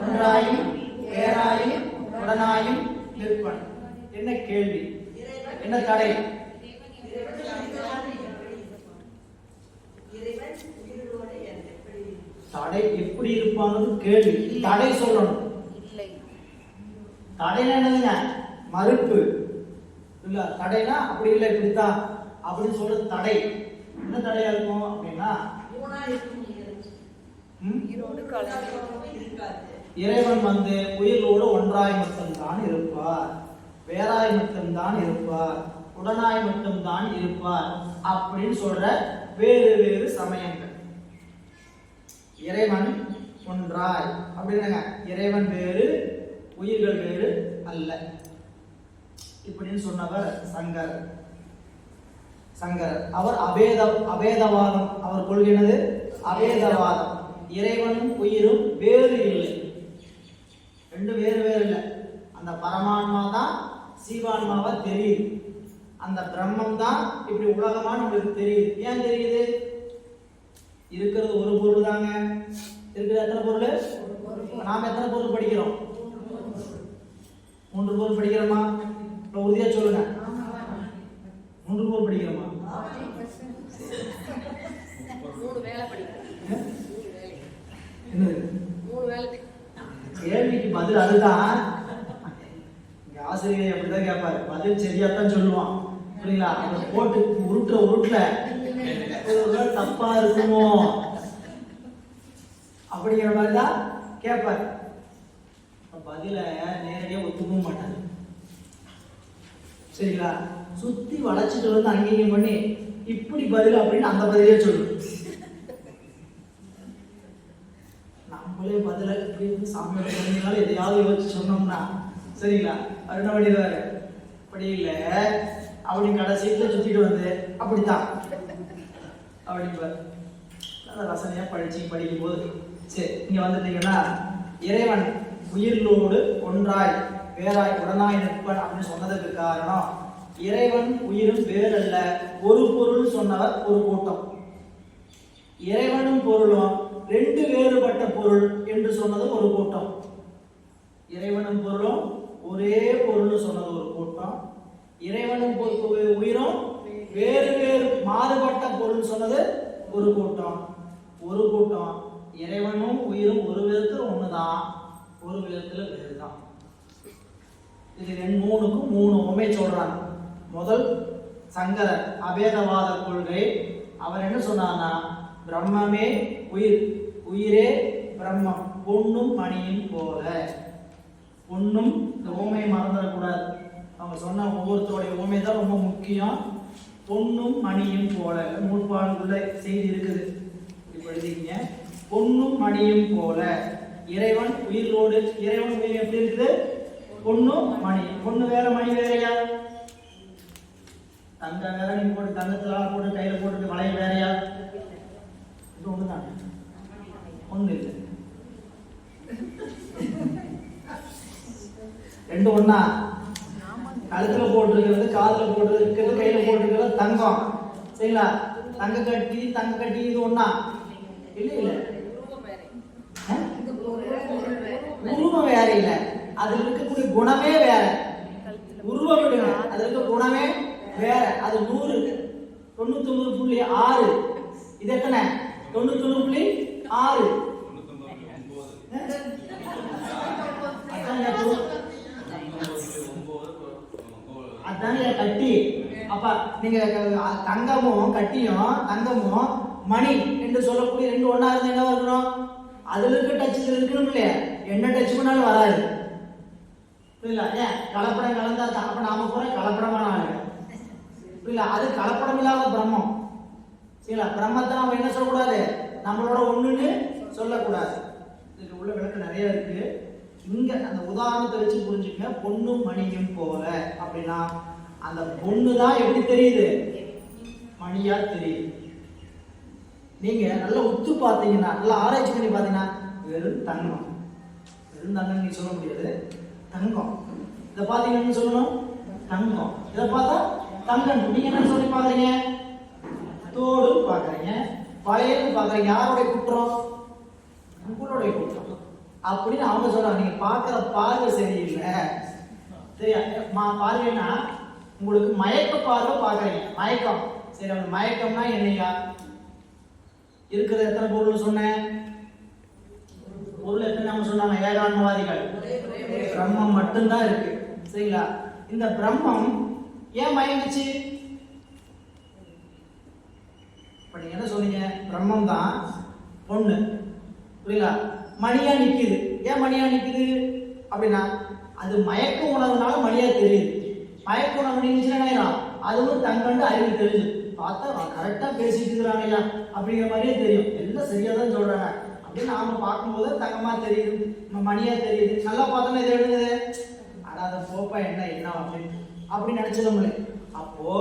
ஒன்றாயும் வேறாயும் உடனாயும் நிற்பன். என்ன கேள்வி? என்ன தடை? தடை எப்படி இருப்பாங்க கேள்வி. தடை சொல்லணும். தடைனா என்னதுங்க? மறுப்பு இல்ல. தடைனா அப்படி இல்லை இப்படித்தான் அப்படின்னு சொல்றது தடை. என்ன தடையா இருக்கும் அப்படின்னா இறைவன் வந்து உயிரோடு ஒன்றாய் மட்டும்தான் இருப்பார், வேறாய் மட்டும்தான் இருப்பார், உடனாய் மட்டும்தான் இருப்பார் அப்படின்னு சொல்ற வேறு வேறு சமயங்கள். இறைவன் ஒன்றாய் அப்படின்னாங்க, இறைவன் வேறு உயிர்கள் வேறு அல்ல இப்படின்னு சொன்னவர் சங்கரர். அவர் அபேதவாதம். அவர் கொள்கிறது அபேதவாதம். இறைவனும் உயிரும் வேறு இல்லை, ரெண்டு வேறு வேறு இல்லை. அந்த பரமான்மா தான் சீவான்மாவா தெரியுது, அந்த பிரம்மம் தான் இப்படி உலகமா நம்மளுக்கு தெரியுது. ஏன் தெரியுது? இருக்கிறது ஒரு பொருள் தாங்க. இருக்கிறது எத்தனை பொருள்? நாம எத்தனை பொருள் படிக்கிறோம்? 3 பொருள் படிக்கிறோமா? இப்ப உறுதியா சொல்லுங்க. 3 பொருள் படிக்கிறோமா? 3 வேளை படிக்கிறோம். என்னது? 3 வேளை. கேள்விக்கு பதில் அதுதான். ஆசிரியர் அப்படிதான் கேட்பாரு, பதில் சரியாத்தான் சொல்லுவான். புரியுங்களா? அதை போட்டு உருட்டுல தப்பா இருக்குமோ அப்படிங்கிற மாதிரிதான் கேட்பாரு. பதில நேரடியா ஒத்துக்கவும் மாட்டாரு. சரிங்களா? சுத்தி வளைச்சிட்டு வந்து அங்கீகம் பண்ணி இப்படி பதில் அப்படின்னு அந்த பதிலே சொல்லு. நம்மளே பதில இப்படி சாமியோட குழந்தைங்களால எதையாவது யோசிச்சு சொன்னோம்னா சரிங்களா? அவர் என்ன பண்ணிடுவாரு? அப்படி இல்லை அப்படின்னு கடைசியில சுத்திட்டு வந்து அப்படித்தான் அப்படின்பார். நல்ல ரசனையா படிக்கும் போது சரி இங்க வந்துட்டீங்கன்னா இறைவன் உயிர்களோடு ஒன்றாய் வேறாய் உடனாய் நிற்பன் அப்படின்னு சொன்னதுக்கு காரணம் இறைவன் உயிரும் வேறல்ல, ஒரு பொருள் சொன்னவர் ஒரு கூட்டம். இறைவனும் பொருளும் 2 வேறுபட்ட பொருள் என்று சொன்னது ஒரு கூட்டம். இறைவனும் பொருளும் ஒரே பொருள் சொன்னது ஒரு கூட்டம். இறைவனும் உயிரும் வேறு வேறு மாறுபட்ட பொருள் சொன்னது ஒரு கூட்டம். இறைவனும் உயிரும் ஒரு விதத்துல ஒண்ணுதான், ஒரு விதத்துல வேறுதான். இது 3க்கும் 3 உண்மை சொல்றாங்க. முதல் சங்கரர் அபேதவாத கொள்கை. அவர் என்ன சொன்னார்னா பிரம்மமே உயிர், உயிரே பிரம்மம், பொன்னும் மணியும் போல. பொன்னும், இந்த ஓமையை மறந்துடக்கூடாது. அவங்க சொன்ன ஒவ்வொருத்தருடைய ஓமை தான் ரொம்ப முக்கியம். பொன்னும் மணியும் போல நூற்பாடுக்குள்ள செய்தி இருக்குது. இப்படி எழுதிக்கீங்க. பொன்னும் மணியும் போல இறைவன் உயிரோடு. இறைவன் உயிர் எப்படி இருக்குது? பொன்னும் மணி. பொண்ணு வேற, மணி வேறையா? தங்க வேற, நீங்க போட்டு தங்கத்துல போட்டு கையில போட்டு வளையல் வேறையா? இது ஒண்ணுதான். ஒண்ணு இல்லை, 2 ஒண்ணா? கழுத்துல போட்டிருக்கிறது, காதுல போட்டிருக்கிறது, கையில போட்டிருக்கிறது தங்கம். சரிங்களா? தங்க கட்டி இது ஒண்ணா? இல்ல இல்ல, உருவம் வேற இல்ல, அதுல இருக்கக்கூடிய குணமே வேற. உருவம் விடுங்க, அதுல இருக்க குணமே வேற. அது 100 99.6. இது எத்தனை? 99.6. அதாங்க கட்டி. அப்ப நீங்க தங்கமும் கட்டியும் தங்கமும் மணி என்று சொல்லக்கூடிய 2 ஒண்ணா இருந்தா என்ன இருக்கணும்? அதுல இருக்க டச் இருக்கணும் இல்லையா? என்ன டச் பண்ணாலும் வராது. புரியல? ஏன் கலப்படம் கலந்தா அப்ப நாம போற கலப்படமான ஆளு. புரியல? அது கலப்படம் இல்லாத பிரம்மம். சரிங்களா? பிரம்மத்தை நாம என்ன சொல்லக்கூடாது, நம்மளோட ஒண்ணுன்னு சொல்லக்கூடாது. இதுக்கு உள்ள விளக்கம் நிறைய இருக்கு. இங்க அந்த உதாரணத்தை வச்சு புரிஞ்சுக்க. பொண்ணும் மணியும் போல அப்படின்னா அந்த பொண்ணு தான் எப்படி தெரியுது, மணியா தெரியுது. நீங்க நல்லா உத்து பார்த்தீங்கன்னா, நல்லா ஆராய்ச்சி பண்ணி பார்த்தீங்கன்னா வெறும் தங்கம். வெறும் தங்கம் நீ சொல்ல முடியாது, தங்கம். இதை பார்த்தீங்கன்னு சொல்லணும் தங்கம். இதை பார்த்தா தங்கம். நீங்க என்ன சொல்லி பாக்குறீங்க, தோடு பாக்குறீங்க, பழையது பாக்குறீங்க. யாருடைய குற்றம், உங்களுடைய குற்றம் அப்படின்னு அவங்க சொல்றாங்க. நீங்க பாக்குற பார்வை சரியில்லை. சரியா? பார்வைன்னா உங்களுக்கு மயக்க பார்வை பாக்குறீங்க, மயக்கம். சரி, அந்த மயக்கம்னா என்னையா? இருக்கிற எத்தனை பொருள் சொன்னேன், பொருள் எத்தனை நம்ம சொன்னாங்க, ஏகான்மவாதிகள். பிரம்மம் மட்டும்தான் இருக்கு. சரிங்களா? இந்த பிரம்மம் ஏன் மயங்குச்சு? இப்ப நீங்க என்ன சொன்னீங்க, பிரம்மம் தான் பொண்ணு, புரியல? மணியா நிக்குது. ஏன் மணியா நிக்குது அப்படின்னா அது மயக்க உணர்வுனால மணியா தெரியுது. மயக்க உணர்வு நீச்சுன்னா அதுவும் தங்கண்டு அறிவு தெரியுது. பார்த்தா கரெக்டா பேசிட்டு இருக்கிறாங்க ஐயா அப்படிங்கிற மாதிரியே தெரியும். எல்லாம் சரியா தான் சொல்றாங்க அப்படின்னு நாம பார்க்கும்போது தங்கமா தெரியுது, மணியா தெரியுது. நல்லா பார்த்தோன்னா இது எழுதுது, அடாத போப்பா என்ன என்ன அப்படின்னு நினைச்சதும். அப்போ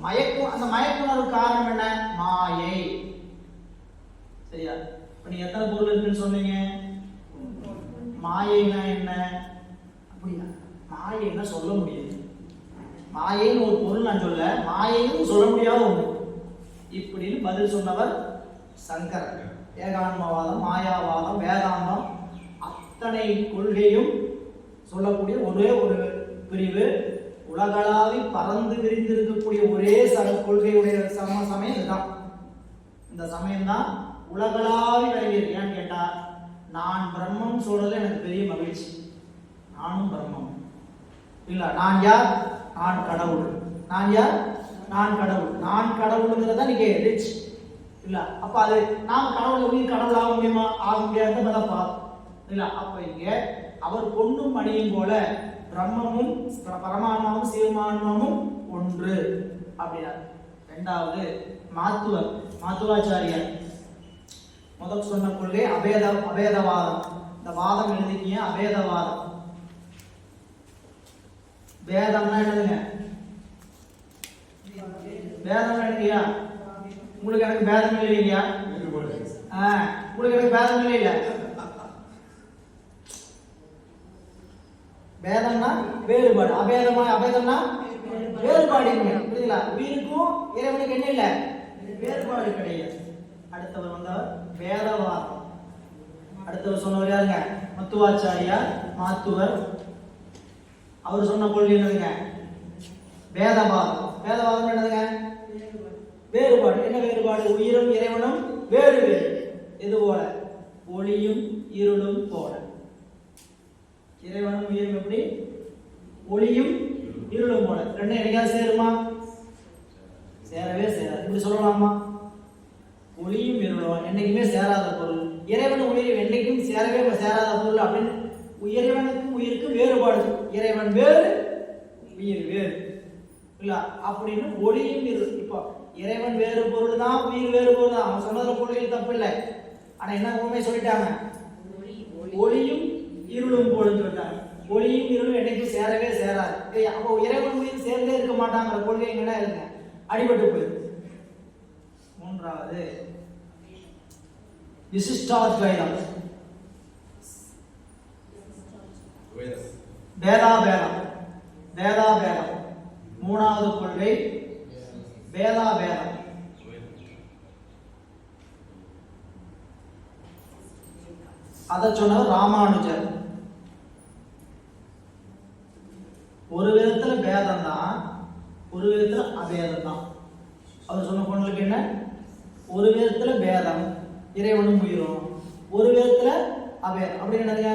மயக்கம், அந்த மயக்குணர்வு காரணம் என்ன, மாயை. சரியா? இப்ப நீங்க எத்தனை பொருள் இருக்குன்னு சொன்னீங்க, மாயைனா என்ன அப்படின்னா மாயைன்னா சொல்ல முடியாது. மாயைன்னு ஒரு பொருள் நான் சொல்ல, மாயைன்னு சொல்ல முடியாத ஒண்ணு இப்படின்னு பதில் சொன்னவர் சங்கரர். ஏகான்மவாதம், மாயாவாதம், வேதாந்தம் அத்தனை கொள்கையும் சொல்லக்கூடிய ஒரே ஒரு பிரிவு. உலகளாவி பறந்து விரிந்திருக்கக்கூடிய ஒரே கொள்கையுடைய சமயம் இதுதான். இந்த சமயம் தான் உலகளாவி விளங்கியது. ஏன்னு கேட்டா நான் பிரம்மம் சொல்றது எனக்கு பெரிய மகிழ்ச்சி. நானும் பிரம்மம் இல்ல, நான் யார், நான் கடவுள். நான் யார், நான் கடவுள். நான் கடவுளுங்கிறத நீங்க ரிச் இல்ல. அப்ப அது நாம் கடவுள் கடவுள் ஆக முடியுமா, ஆக முடியாதுன்றத இல்ல. அப்ப இங்க அவர் பொண்ணும் மணியும் போல பிரம்மமும் பரமாத்மாவும் சிவமாத்மாவும் ஒன்று அப்படின்னார். இரண்டாவது மாத்துவாச்சாரியார் முதல் சொன்ன கொள்கை அபேதவாதம். இந்த வாதம் எழுதிக்கிய அபேதவாதம். வேதம்னா என்னதுங்க, வேதம் எழுதியா? உங்களுக்கு எனக்கு பேதம் இல்லையா? உங்களுக்கு எனக்கு பேதம் இல்லை. வேதம்னா வேறுபாடு, அபேதம்னா வேறுபாடு. புரியுதுங்களா? உயிருக்கும் இறைவனுக்கு என்ன இல்லை, வேறுபாடு கிடையாது. அடுத்தவர் வந்தவர் வேதவாதம். அடுத்தவர் சொன்னவர் யாருங்க, மத்துவாச்சாரியார் மாத்துவர். அவர் சொன்ன கொள்கை என்னதுங்க, வேதவாதம். வேதவாதம் என்னதுங்க, வேறுபாடு. என்ன வேறுபாடு, உயிரும் இறைவனும் வேறு வேறு. இது போல ஒளியும் இருளும் போல. இறைவனும் உயிரும் எப்படி, ஒளியும் இருளும் போல. ரெண்டும் என்னைக்காவது சேருமா, சேரவே சேராது. இப்படி சொல்லலாமா? ஒளியும் இருளும் என்னைக்குமே சேராத பொருள். இறைவனும் உயிரும் என்னைக்கும் சேரவே சேராத பொருள் அப்படின்னு இறைவனுக்கும் உயிருக்கும் வேறுபாடு. இறைவன் வேறு, உயிர் வேறு இல்ல அப்படின்னு ஒளியும் இருள். இப்போ இறைவன் வேறு பொருள் தான், உயிர் வேறு பொருள் தான். அவன் சொன்னதுல பொருளில் தப்பு இல்லை. ஆனா என்ன உண்மை சொல்லிட்டாங்க, ஒளியும் இருளும் போலன்னு சொல்லிட்டாங்க. ஒளியும் இருளும் என்னைக்கும் சேரவே சேராது. அப்போ இறைவன் உயிர் சேர்ந்தே இருக்க மாட்டாங்கிற கொள்கை என்ன இருக்குங்க, அடிபட்டு போயிருக்கு. மூன்றாவது விசிஷ்டாத்வைதம், வேதாபேதம். வேதாபேதம் மூணாவது கொள்கை வேதாபேதம். அதை சொன்னவர் ராமானுஜர். ஒரு விதத்துல பேதம் தான், ஒரு விதத்துல அபேதம் தான். அவர் சொன்ன பொண்ணுக்கு என்ன, ஒரு விதத்துல பேதம் இறைவனும் உயிரும், ஒரு விதத்துல அபேதம். அப்படி என்னதுங்க,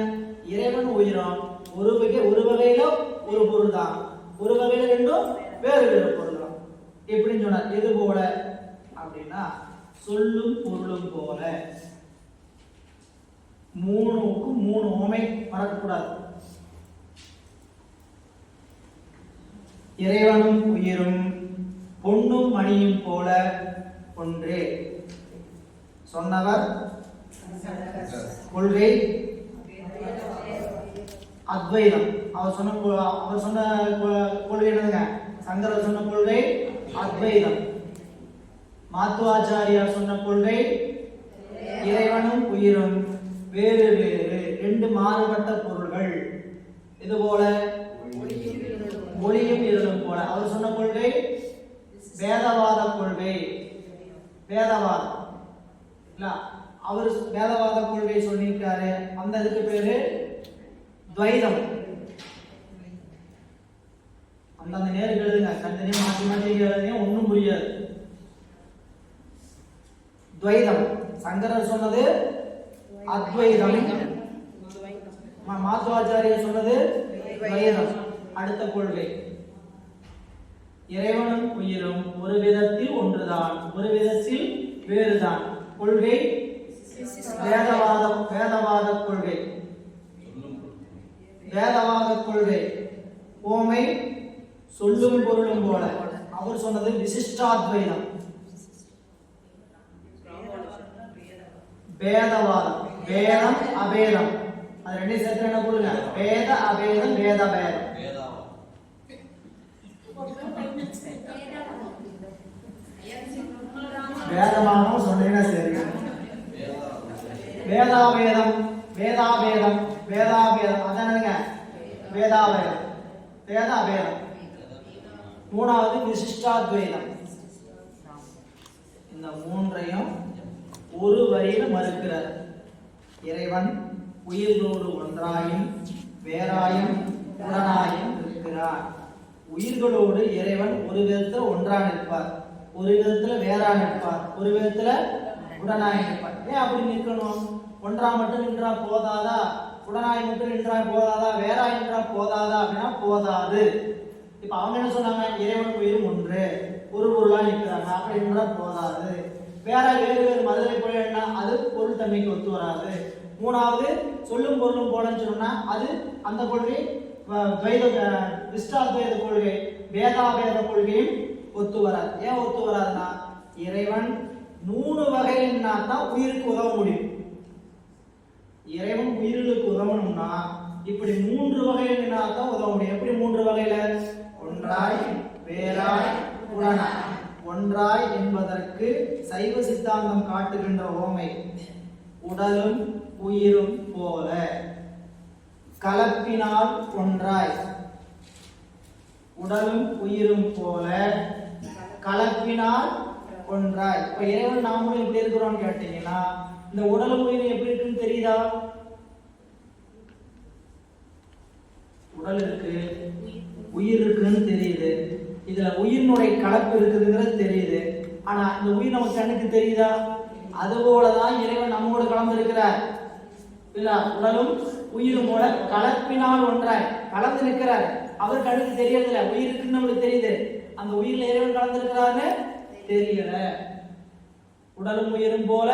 இறைவன் உயிரும் ஒரு வகையில ஒரு பொருள் தான், ஒரு வகையில ரெண்டும் வேறு வேறு பொருள் தான். எப்படின்னு சொன்னார். எது போல அப்படின்னா சொல்லும் பொருளும் போல. மூணுக்கும் மூணு உமை மறக்கக்கூடாது. இறைவனும் உயிரும் பொன்னும் மணியும் போல ஒன்றே. சொன்னவர் கொள்கை அத்வைதம். அவர் சொன்ன கொள்கை என்னதுங்க? சங்கரர் சொன்ன கொள்கை அத்வைதம். மாத்துவாச்சாரியார் சொன்ன கொள்கை இறைவனும் உயிரும் வேறு வேறு, ரெண்டு மாறுபட்ட பொருள்கள். இது போல ஒளியும் இருளும் போல. அவர் சொன்ன கொள்கை வேதவாத கொள்கை. வேதவாதம் இல்ல, அவர் வேதவாத கொள்கை சொல்லியிருக்காரு. அந்த இதுக்கு பேரு துவைதம். அந்தந்த நேருக்கு எழுதுங்க, தனித்தனியா மாற்றி மாற்றி எழுதுங்க, ஒன்றும் புரியாது. துவைதம். சங்கரர் சொன்னது அத்வைதம், மாத்துவாச்சாரியர் சொன்னது துவைதம். அடுத்த கொள்கை இறைவனும் உயிரும் ஒரு விதத்தில் ஒன்றுதான், ஒரு விதத்தில் வேறுதான். கொள்கை வேதவாத கொள்கை. வேதவாத கொள்கை ஓமை சொல்லும் பொருளும் போல. அவர் சொன்னது விசிஷ்டாத்வைதம். வேதவாதம் வேதம் அபேதம், அது ரெண்டையும் சேர்த்து என்ன போடுங்க? வேத அபேதம் வேத பேதம். வேதமானம் சொன்னீங்கன்னா சரி. வேதாவேதம் வேதாவேதம் வேதாவேதம், அதானுங்க வேதாவேதம் வேத அபேதம். மூணாவது விசிஷ்டாத்வைதம். இந்த மூன்றையும் ஒரு வரியில மறுக்கிறார். இறைவன் உயிர்களோடு ஒன்றாயும் வேறாயும் உடனாயும் இருக்கிறார். உயிர்களோடு இறைவன் ஒரு விதத்துல ஒன்றா நிற்பார், ஒரு விதத்துல வேறா நிற்பார், ஒரு விதத்துல உடனாய் நிற்பார். ஏன் அப்படி நிற்கணும்? ஒன்றா மட்டும் நின்றா போதாதா? உடனாய் மட்டும் நின்றா போதாதா? வேறாய் நின்றா போதாதா? அப்படின்னா போதாது. இப்ப அவங்க என்ன சொன்னாங்க? இறைவன் உயிரும் ஒன்று, ஒரு பொருளா நிற்கிறாங்க, அப்படி நின்றா போதாது. வேற வேறு வேறு மதுரை பொருள்னா அது பொருள் தன்மைக்கு ஒத்து வராது. மூணாவது சொல்லும் பொருளும் போலன்னு சொன்னா அது அந்த கொள்கை விசிஷ்டாத்வைத கொள்கை வேதாபேத கொள்கையும் ஒத்து வராது. ஏன் ஒத்து வராதுன்னா இறைவன் 3 வகைன்னா தான் உயிருக்கு உதவ முடியும். இறைவன் உயிர்களுக்கு உதவணும்னா இப்படி 3 வகையினா தான் உதவ முடியும். எப்படி 3 வகையில? ஒன்றாய் வேறாய் உடனாய். ஒன்றாய் என்பதற்கு சைவ சித்தாந்தம் காட்டுகின்ற ஓமை உடலும் உயிரும் போல. கலப்பினால் ஒன்றாய், உடலும் உயிரும் போல கலப்பினால் ஒன்றாய். இப்ப இறைவன் நாமளும் எப்படி இருக்கிறோம்னு கேட்டீங்கன்னா இந்த உடலும் உயிரும் எப்படி இருக்குன்னு தெரியுதா? உடல் இருக்கு, உயிர் இருக்குன்னு தெரியுது. இதுல உயிரினுடைய கலப்பு இருக்குதுங்கிறது தெரியுது. ஆனா இந்த உயிர் நமக்கு கண்ணுக்கு தெரியுதா? அதுபோலதான் இறைவன் நம்மோடு கலந்து இருக்கிறார். இல்ல, உடலும் உயிரும் போல கலப்பினால் ஒன்றாய் கலந்து நிற்கிறார். அவர் கண்ணுக்கு தெரியறதில்ல, உயிர் இருக்குன்னு நம்மளுக்கு தெரியுது. அந்த உயிரில் இறைவன் கலந்துருக்கிறான்னு தெரியல. உடலும் உயிரும் போல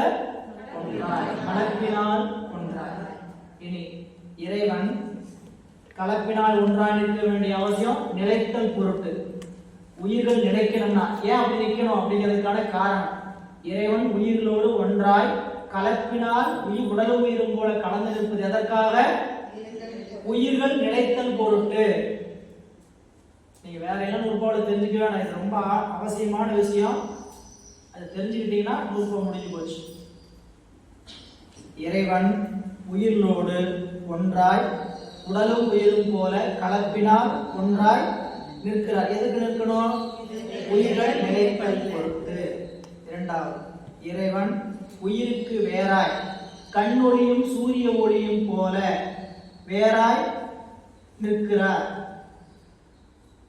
ஒன்றாய் கலப்பினால் ஒன்றாய். இனி இறைவன் கலப்பினால் ஒன்றாய் நிற்க வேண்டிய அவசியம் நிலைத்தல் பொருட்டு. உயிர்கள் நிலைக்கணும்னா ஏன் அப்படி நிற்கணும் அப்படிங்கிறதுக்கான காரணம், இறைவன் உயிர்களோடு ஒன்றாய் கலப்பினால் உடலும் உயிரும் போல கலந்து நிற்பது எதற்காக? உயிர்கள் நிலைத்தல் பொருட்டு. நீங்க வேற என்ன நூற்பாவோட தெரிஞ்சுக்க வேணாம், இது ரொம்ப அவசியமான விஷயம். அதை தெரிஞ்சுக்கிட்டீங்கன்னா நூற்பா முடிஞ்சு போச்சு. இறைவன் உயிர்களோடு ஒன்றாய் உடலும் உயிரும் போல கலப்பினால் ஒன்றாய் நிற்கிறார். எதுக்கு நிற்கணும்? உயிர்கள் நிலைத்தல் பொருட்டு. இரண்டாவது, இறைவன் உயிருக்கு வேறாய் கண்ணொளியும் சூரிய ஒளியும் போல வேறாய் நிற்கிறார்.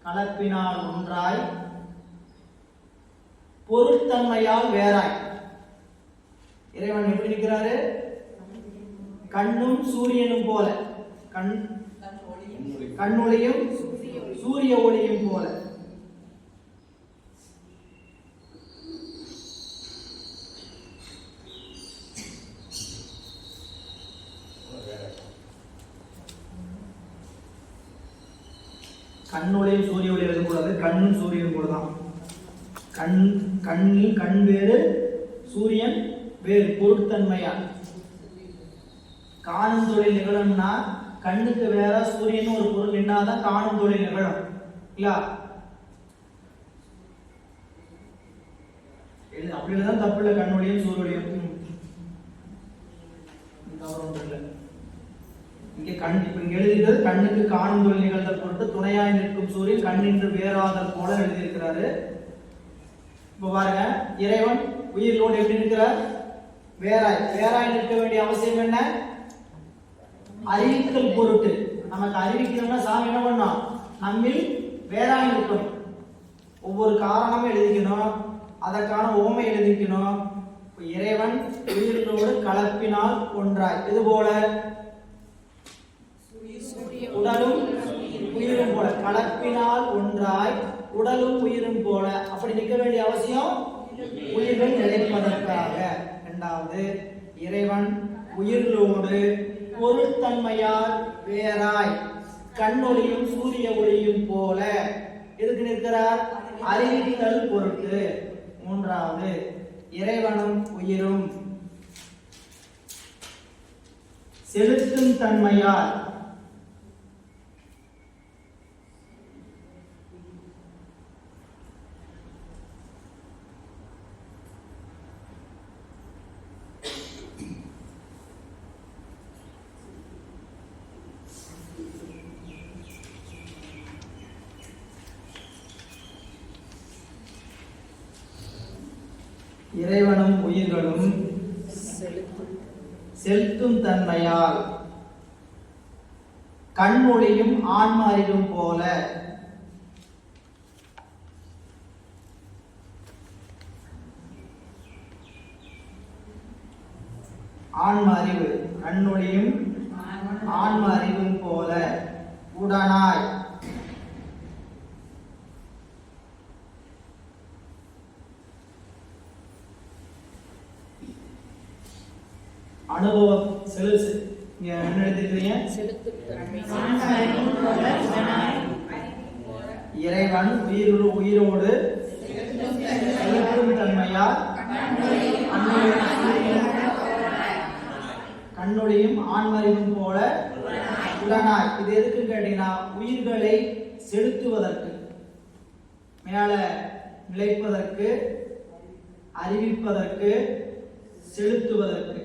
கலப்பினால் ஒன்றாய் பொருட்தன்மையால் வேறாய். இறைவன் எப்படி நிற்கிறாரு? கண்ணும் சூரியனும் போல, கண்ணொளியும் சூரிய ஒளியும் போல. கண்ணொளியும் சூரிய ஒளி எழுதக்கூடாது, கண்ணும் சூரியனும் போலதான். கண் வேறு சூரியன் வேறு பொருட்தன்மையா. காணும் தொழில் நிகழும்னா கண்ணுக்கு வேற சூரியன் ஒரு பொருள் நின்னாதான் காணும் தொழில் நிகழும் இல்ல. அப்படிதான் தப்பு இல்லை. கண்ணொழியும் சூரியொழியும் இங்கே இப்ப இங்க எழுதிக்கிறது கண்ணுக்கு காணும் தொழில் நிகழ்தல் பொருட்டு துணையாய் நிற்கும் சூரியன் கண்ணின்று வேறாதல் போல எழுதியிருக்கிறாரு. இப்ப பாருங்க, இறைவன் உயிரோடு எப்படி இருக்கிறார்? வேறாய் நிற்க வேண்டிய அவசியம் என்ன? அறிவித்தல் பொருட்டு. நமக்கு அறிவிக்கணும்னா சாமி என்ன பண்ணோம்? நம்மில் வேறாய் நிற்கணும். ஒவ்வொரு காரணமும் எழுதிக்கணும், அதற்கான உவமை எழுதிக்கணும். இறைவன் உயிரோடு கலப்பினால் ஒன்றாய். இது போல உடலும் உயிரும் போல கலப்பினால் ஒன்றாய் உடலும் உயிரும் போல. அப்படி நிற்க வேண்டிய அவசியம் உயிர்கள் நிலைப்பதற்காக. இரண்டாவது, இறைவன் உயிர்களோடு பொருட்தன்மையால் வேறாய் கண்ணொளியும் சூரிய ஒளியும் போல எதுக்கு நிற்கிறார்? அறிவித்தல் பொருட்டு. மூன்றாவது, இறைவனும் உயிரும் செலுத்தும் தன்மையால் இறைவனும் உயிர்களும் செலுத்தும் தன்மையால் கண்ணொளியும் ஆன்ம அறிவும் போல ஆன்ம அறிவு கண்ணொளியும் ஆன்ம அறிவும் போல உடனாய் அனுபவம் என்ன எடுத்துக்கிறீங்க? இறைவன் உயிரோடு செலுத்தும் தன்மையால் கண்ணொளியும் ஆன்மறிவும் போல உடனாய். இது எதுக்கு கேட்டீங்கன்னா உயிர்களை செலுத்துவதற்கு, மேல நிலைப்பதற்கு, அறிவிப்பதற்கு, செலுத்துவதற்கு.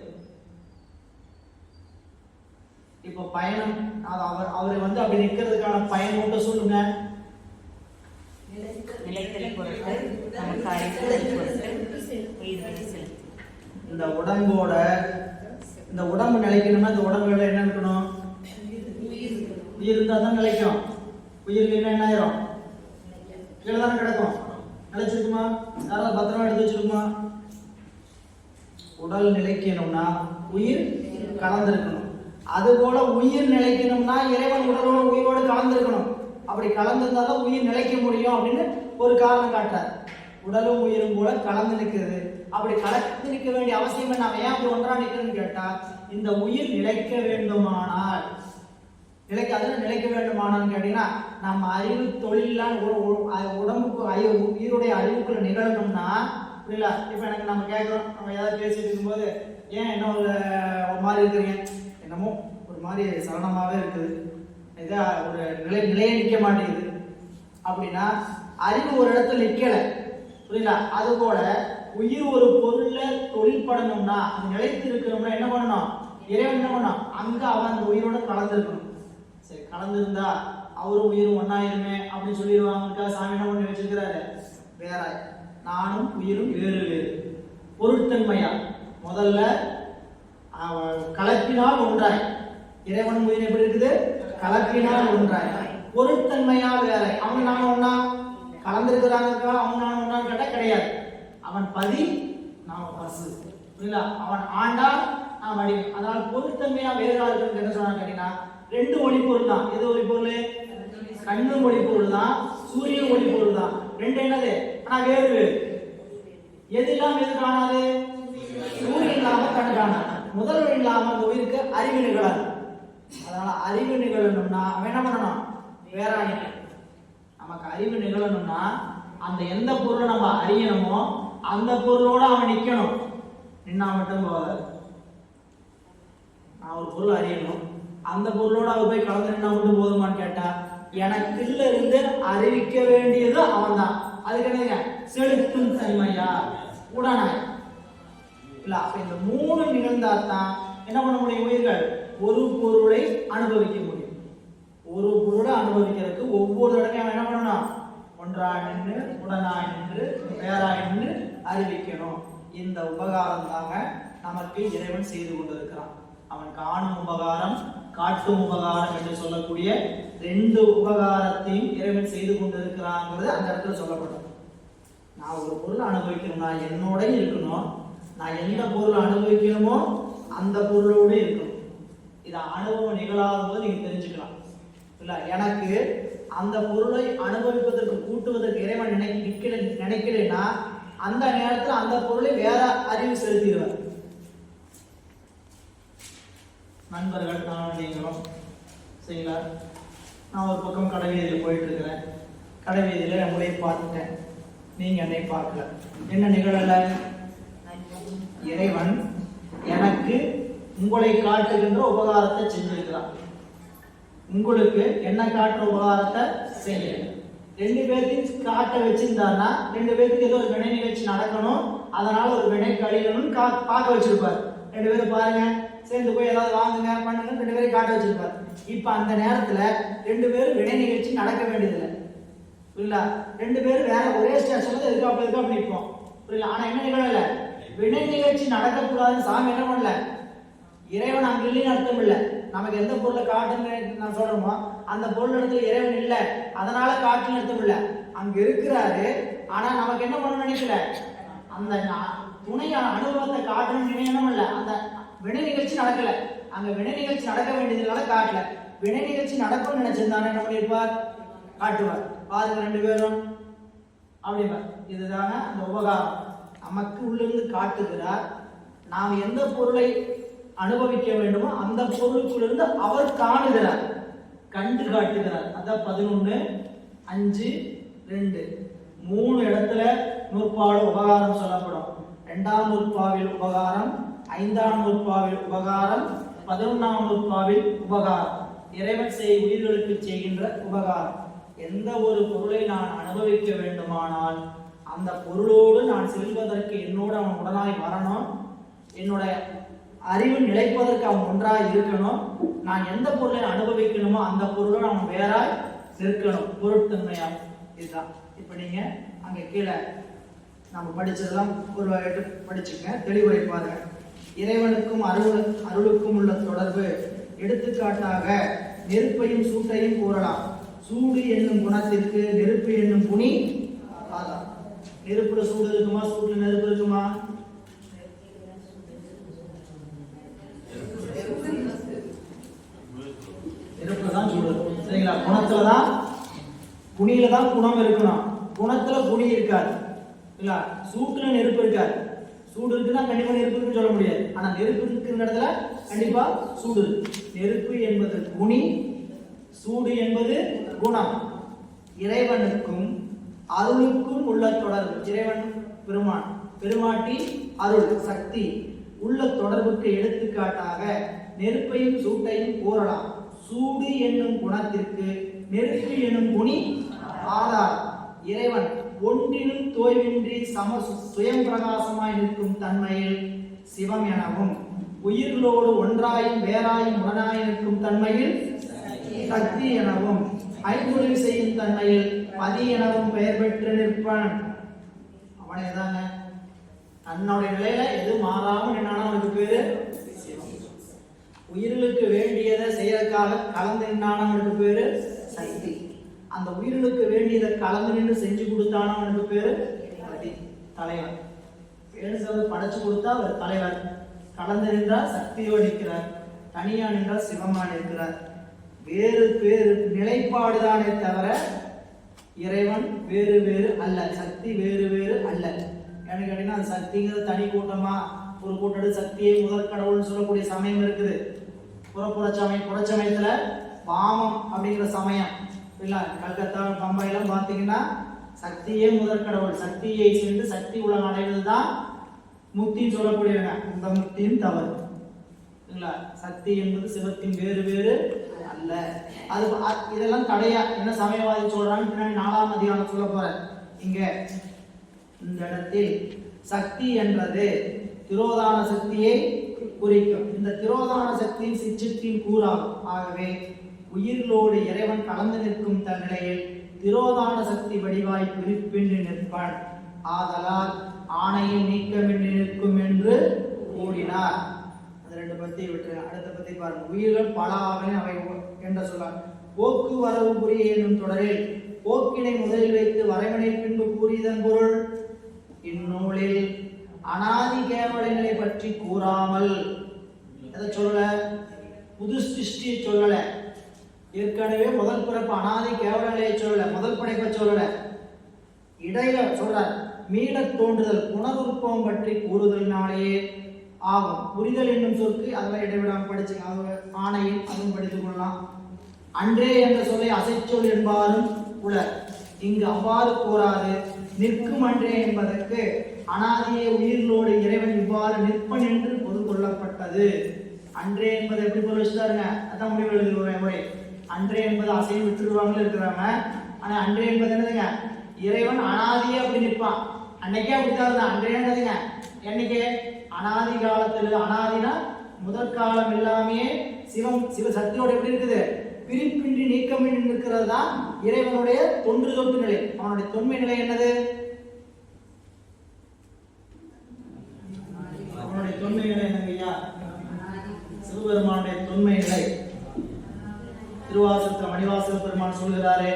இப்போ பயணம் அவரை அப்படி நிற்கிறதுக்கான பயன் மட்டும் சொல்லுங்க. இந்த உடம்போட இந்த உடம்பு நிலைக்கணும்னா இந்த உடம்புல என்ன இருக்கணும்? உயிர் இருந்தா தான் நிலைக்கும். உயிருக்கு என்ன ஆயிரும்? கீழே தானே கிடக்கும். நிலைச்சிருக்குமா? யாராவது பத்திரமா எடுத்து வச்சிருக்குமா? உடல் நிலைக்கணும்னா உயிர் கலந்திருக்கணும். அதுபோல உயிர் நிலைக்கணும்னா இறைவன் உடலோட உயிரோடு கலந்திருக்கணும். அப்படி கலந்திருந்தாலும் உயிர் நிலைக்க முடியும் அப்படின்னு ஒரு காரணம் காட்டுறார். உடலும் உயிரும் போல கலந்து நிற்கிறது. அப்படி கலந்து நிற்க வேண்டிய அவசியம் நாம ஏன் அப்படி ஒன்றா நிற்கிறதுன்னு கேட்டா, இந்த உயிர் நிலைக்க வேண்டுமானால் நிலைக்க வேண்டுமானான்னு கேட்டீங்கன்னா நம்ம அறிவு தொழிலால் உடம்புக்கு உயிருடைய அறிவுக்குள்ள நிகழணும்னா புரியல. இப்ப எனக்கு நம்ம கேட்கிறோம், நம்ம ஏதாவது பேசிட்டு இருக்கும்போது ஏன் என்ன ஒரு மாதிரி இருக்கிறீங்க, என்னமோ ஒரு மாதிரி சலனமாவே இருக்குது, இதை ஒரு நிலையே நிற்க மாட்டேங்குது அப்படின்னா அறிவு ஒரு இடத்துல நிற்கல புரியல. அது போல உயிர் ஒரு பொருள்ல தொழில்படணும்னா அது நிலைத்து இருக்கணும்னா என்ன பண்ணணும்? இறைவன் என்ன பண்ணணும்? அங்க அவன் அந்த உயிரோட கலந்துருக்கணும். சரி, கலந்துருந்தா அவரும் உயிரும் ஒன்னாயிருமே அப்படின்னு சொல்லிடுவாங்க. சாமி என்ன பண்ணி வச்சிருக்கிறாரு? வேற நானும் உயிரும் வேறு வேறு பொருட்தன்மையா. முதல்ல கலப்பினால் ஒன்றாய். இறைவனும் உயிர் எப்படி இருக்குது? கலப்பினால் ஒன்றாய். பொருட்தன்மையால் வேற. அவங்க நாம ஒன்னா கலந்துருக்கிறாங்க, அவங்க நாம ஒன்னா கேட்டா கிடையாது. அவன் பதி, நாம பசு. அவன் ஆண்டா, நாம் அடி. அதனால பொருட்தன்மையா வேறா இருக்குன்னு என்ன சொன்னா கேட்டீங்கன்னா ரெண்டு ஒளி பொருள் தான். எது ஒளி பொருள்? கண்ணு ஒளி பொருள் தான், சூரிய ஒளி பொருள் தான். ரெண்டு என்னது? ஆனா வேறு வேறு. எது இல்லாம எது காணாது? சூரியன் இல்லாம கண்ணு காணாது. முதல் இல்லாம அந்த உயிருக்கு அறிவு நிகழாது. அதனால அறிவு நிகழணும்னா அவன் என்ன பண்ணணும்? வேற நமக்கு அறிவு நிகழணும்னா அந்த எந்த பொருளை நம்ம அறியணுமோ அந்த பொருளோட அவன் நிக்கணும். நின்னா மட்டும் போகாது. நான் ஒரு பொருள் அறியணும், அந்த பொருளோட அவ போய் கலந்து நின்னா மட்டும் போதுமான்னு கேட்டா, எனக்குள்ள இருந்து அறிவிக்க வேண்டியது அவன் தான். அதுக்கு என்னங்க செலுத்தும் தன்மையா உடனாய் இல்ல. அப்ப இந்த மூணு நிகழ்ந்தாதான் என்ன பண்ண முடியும்? உயிர்கள் ஒரு பொருளை அனுபவிக்க முடியும். ஒரு பொருளை அனுபவிக்கிறதுக்கு ஒவ்வொரு தடவையும் என்ன பண்ணணும்? ஒன்றாய் நின்று, உடனாய் நின்று, வேறாய் நின்று அறிவிக்கணும். இந்த உபகாரம் தாங்க நமக்கு இறைவன் செய்து கொண்டிருக்கிறான். அவன் காணும் உபகாரம், காட்டும் உபகாரம் என்று சொல்லக்கூடிய ரெண்டு உபகாரத்தையும் இறைவன் செய்து கொண்டிருக்கிறாங்கிறது அந்த இடத்துல சொல்லப்படும். நான் ஒரு பொருளை அனுபவிக்கணும், நான் என்னோட இருக்கணும். நான் எந்த பொருளை அனுபவிக்கணுமோ அந்த பொருளோட இருக்கணும். இதை அனுபவம் நிகழாத போது நீங்க தெரிஞ்சுக்கலாம் இல்ல. எனக்கு அந்த பொருளை அனுபவிப்பதற்கு கூட்டுவதற்கு இறைவன் நினைக்கிறேன்னா அந்த நேரத்தில் அந்த பொருளை வேற அறிவு செலுத்திடுவார். நண்பர்கள் நானும் நீங்களும் சரிங்களா? நான் ஒரு பக்கம் கடை வீதியில் போயிட்டு இருக்கிறேன். கடை வீதியில் உங்களையே பார்த்துட்டேன், நீங்க என்னை பார்க்கல. என்ன நிகழல? இறைவன் எனக்கு உங்களை காட்டுகின்ற உபகாரத்தை செஞ்சிருக்கிறான். உங்களுக்கு என்ன காட்டுற உபகாரத்தை செய்ய ரெண்டு பேர்த்தையும் காட்ட வச்சிருந்தாருன்னா ரெண்டு பேருக்கு ஏதோ ஒரு வினை நிகழ்ச்சி நடக்கணும், அதனால ஒரு வினை கழியணும்னு பார்க்க வச்சிருப்பாரு. ரெண்டு பேரும் பாருங்க, சேர்ந்து போய் ஏதாவது வாங்குங்க பண்ணுங்க, ரெண்டு பேரும் காட்ட வச்சிருப்பாரு. இப்ப அந்த நேரத்துல ரெண்டு பேரும் வினை நிகழ்ச்சி நடக்க வேண்டியதில்லை புரியல. ரெண்டு பேரும் வேற ஒரே ஸ்டேஷன்ல இருக்காப்ல நிற்போம் புரியல. ஆனா என்ன நிகழல? வினை நிகழ்ச்சி நடக்கக்கூடாதுன்னு சாமி என்ன பண்ணல? இறைவன் அங்க இல்லைன்னு அர்த்தம் இல்லை. நமக்கு எந்த பொருளை காட்டுன்னு நான் சொல்றோமோ அந்த பொருள் இடத்துல இறைவன் இல்லை, அதனால காட்டுன்னு அர்த்தம் இல்லை. அங்க இருக்கிறாரு, ஆனா நமக்கு என்ன பண்ண நினைக்கல? அந்த துணை அனுபவத்தை காட்டணும்னு நினைக்கணும் இல்லை. அந்த வினை நிகழ்ச்சி நடக்கல, அங்க வினை நிகழ்ச்சி நடக்க வேண்டியதுனால காட்டல. வினை நிகழ்ச்சி நடக்கும்னு நினைச்சிருந்தானே என்ன பண்ணிருப்பார்? காட்டுவார். பாருங்க ரெண்டு பேரும் அப்படிப்பார். இதுதாங்க அந்த உபகாரம். நமக்கு உள்ளிருந்து காட்டுகிறார். நாம் எந்த பொருளை அனுபவிக்க வேண்டுமோ அந்த பொருளுக்குள்ளிருந்து அவர் காணுகிறார், கண்டு காட்டுகிறார். அதான் 11:5:2 மூணு இடத்துல நூற்பாடு உபகாரம் சொல்லப்படும். 2ஆம் நூற்பாவில் உபகாரம், 5ஆம் நூற்பாவில் உபகாரம், 11ஆம் நூற்பாவில் உபகாரம். இறைவன் உயிர்களுக்கு செய்கின்ற உபகாரம். எந்த ஒரு பொருளை நான் அனுபவிக்க வேண்டுமானால் அந்த பொருளோடு நான் செல்வதற்கு என்னோடு அவன் உடனாய் வரணும். என்னோட அறிவு நிலைப்பதற்கு அவன் ஒன்றாய் இருக்கணும். நான் எந்த பொருளை அனுபவிக்கணுமோ அந்த பொருளோடு அவன் வேறாய் இருக்கணும், பொருட்தன்மையா. இதுதான். இப்ப நீங்க அங்க கீழே நம்ம படிச்சதெல்லாம் ஒரு வகையிட்டு படிச்சுங்க, தெளிவுரை பாருங்க. இறைவனுக்கும் அருளுக்கும் உள்ள தொடர்பு. எடுத்துக்காட்டாக நெருப்பையும் சூட்டையும் கூறலாம். சூடு என்னும் குணத்திற்கு நெருப்பு என்னும் புனி ஆதாரம். நெருப்புல சூடு இருக்குமா? சூடுல நெருப்பு இருக்குமா? நெருப்புலதான் சூடு இருக்கும் சரிங்களா? குணத்துலதான் புனியிலதான் குணம் இருக்கணும். குணத்துல புனி இருக்காது இல்ல. சூட்டுல நெருப்பு இருக்காது. சூடு இருக்குன்னா கண்டிப்பா நெருப்பு இருக்குன்னு சொல்ல முடியாது. ஆனா நெருப்பு இருக்கிற இடத்துல கண்டிப்பா சூடு இருக்கு. நெருப்பு என்பது புனி, சூடு என்பது குணம். இறைவனுக்கும் அருளுக்கும் உள்ள தொடர்பு. இறைவன் பெருமான், பெருமாட்டி அருள் சக்தி உள்ள தொடர்புக்கு எடுத்துக்காட்டாக நெருப்பையும் சூட்டையும் கூறலாம். சூடு என்னும் குணத்திற்கு நெருப்பு என்னும் குணி ஆதாரம். இறைவன் ஒன்றினும் தோய்வின்றி சுயம் பிரகாசமாய் நிற்கும் தன்மையில் சிவம் எனவும், உயிர்களோடு ஒன்றாயும் வேறாயும் உடனாய் நிற்கும் தன்மையில் சக்தி எனவும், ஐந்துதவி செய்யும் தன்மையில் பதி எனவும் பெயர் பெற்று நிற்பன். அவனே தாங்க தன்னுடைய நிலையில எது மாறாம நின்னாலும் அவனுக்கு பேரு உயிர்களுக்கு வேண்டியதை செய்யறதுக்காக கலந்து நின்னாலும் அவனுக்கு பேரு சக்தி. அந்த உயிர்களுக்கு வேண்டியதை கலந்து நின்று செஞ்சு கொடுத்தாலும் அவனுக்கு பேரு பதி, தலைவர். படைச்சு கொடுத்தா அவர் தலைவர். கலந்து நின்றால் சக்தியோடு நிற்கிறார், தனியா நின்றால் சிவமா நிற்கிறார். வேறு வேறு நிலைப்பாடுதானே தவிர இறைவன் வேறு வேறு அல்ல, சக்தி வேறு வேறு அல்ல. எனக்கு கேட்டீங்கன்னா அது சக்திங்கிறது தனி கூட்டமா? ஒரு கூட்டோட சக்தியை முதற் கடவுள்னு சொல்லக்கூடிய சமயம் இருக்குது. புறச்சமயத்துல வாமம் அப்படிங்கிற சமயம் இல்ல. கல்கத்தா பம்பாயெல்லாம் பார்த்தீங்கன்னா சக்தியே முதற் கடவுள். சக்தியை சென்று சக்தி உலகம் அடைவதுதான் முக்தின்னு சொல்லக்கூடியவங்க. இந்த முக்தியும் தவறு. சக்தி என்பது சிவத்தின் வேறு வேறு அல்ல. அது இதெல்லாம் தடையா என்ன சமயவாதி சொல்றாங்க பின்னாடி 4ஆம் அதிகாரம் சொல்ல போற. இங்க இந்த இடத்தில் சக்தி என்றது திரோதான சக்தியை குறிக்கும். இந்த திரோதான சக்தியின் சிற்றத்தின் கூறாகும். ஆகவே உயிர்களோடு இறைவன் கலந்து நிற்கும் தன்னிலையில் திரோதான சக்தி வடிவாய் பிரிப்பின்றி நிற்பான். ஆதலால் ஆணையில் நீக்கமின்றி நிற்கும் என்று கூறினார். அது 2 பத்தி விட்டுருங்க. அடுத்த பத்தி பாருங்க. உயிர்கள் பல ஆகவே அவை என்ற சொல்லார். போக்கு வரவு புரிய என்னும் தொடரில் போக்கினை முதலில் வைத்து வரைவனை பின்பு கூறியதன் பொருள் இந்நூலில் அனாதி கேவல நிலை பற்றி கூறாமல் எதை சொல்லல, புது சிருஷ்டி சொல்லல. ஏற்கனவே முதல் பிறப்பு அனாதி கேவல நிலையை சொல்லல, முதல் படைப்பை சொல்லல. இடையில சொல்றார் மீள தோன்றுதல் புனருற்பவம் பற்றி கூறுதலினாலேயே ஆகும். புரிதல் என்னும் சொற்கு அதெல்லாம் இடைவிடாமல் படிச்சுங்க. ஆணையில் அதுவும் படித்துக் கொள்ளலாம். அன்றே என்ற சொல்லை அசைச்சொல் என்பாரும் உலர். இங்கு அவ்வாறு கூறாது. நிற்கும் அன்றே என்பதற்கு அனாதியை உயிர்களோடு இறைவன் இவ்வாறு நிற்பன் என்று பொருள் கொள்ளப்பட்டது. அன்றே என்பதை எப்படி பொருள் வச்சுட்டாருங்க, அதான் முடிவு எழுதுகிற முறை. அன்றே என்பது அசையும் விட்டுருவாங்க இருக்கிறாங்க. ஆனா அன்றே என்பது என்னதுங்க, இறைவன் அனாதியே அப்படி நிற்பான். அன்னைக்கே அப்படித்தான் இருந்தா. அன்றேன்றதுங்க என்னைக்கு, அனாதி காலத்துல. அனாதினா முதற் காலம் எல்லாமே சிவ சக்தியோட எப்படி இருக்குது, பிரிப்பின்றி நீக்கமின்றி இருக்கிறது தான் இறைவனுடைய தொன்று தொட்டு நிலை. அவனுடைய தொன்மை நிலை என்னது, அவனுடைய தொன்மை நிலை என்னங்கய்யா, சிவபெருமானுடைய தொன்மை நிலை. திருவாசகத்துல மணிவாசக பெருமான் சொல்கிறாரே,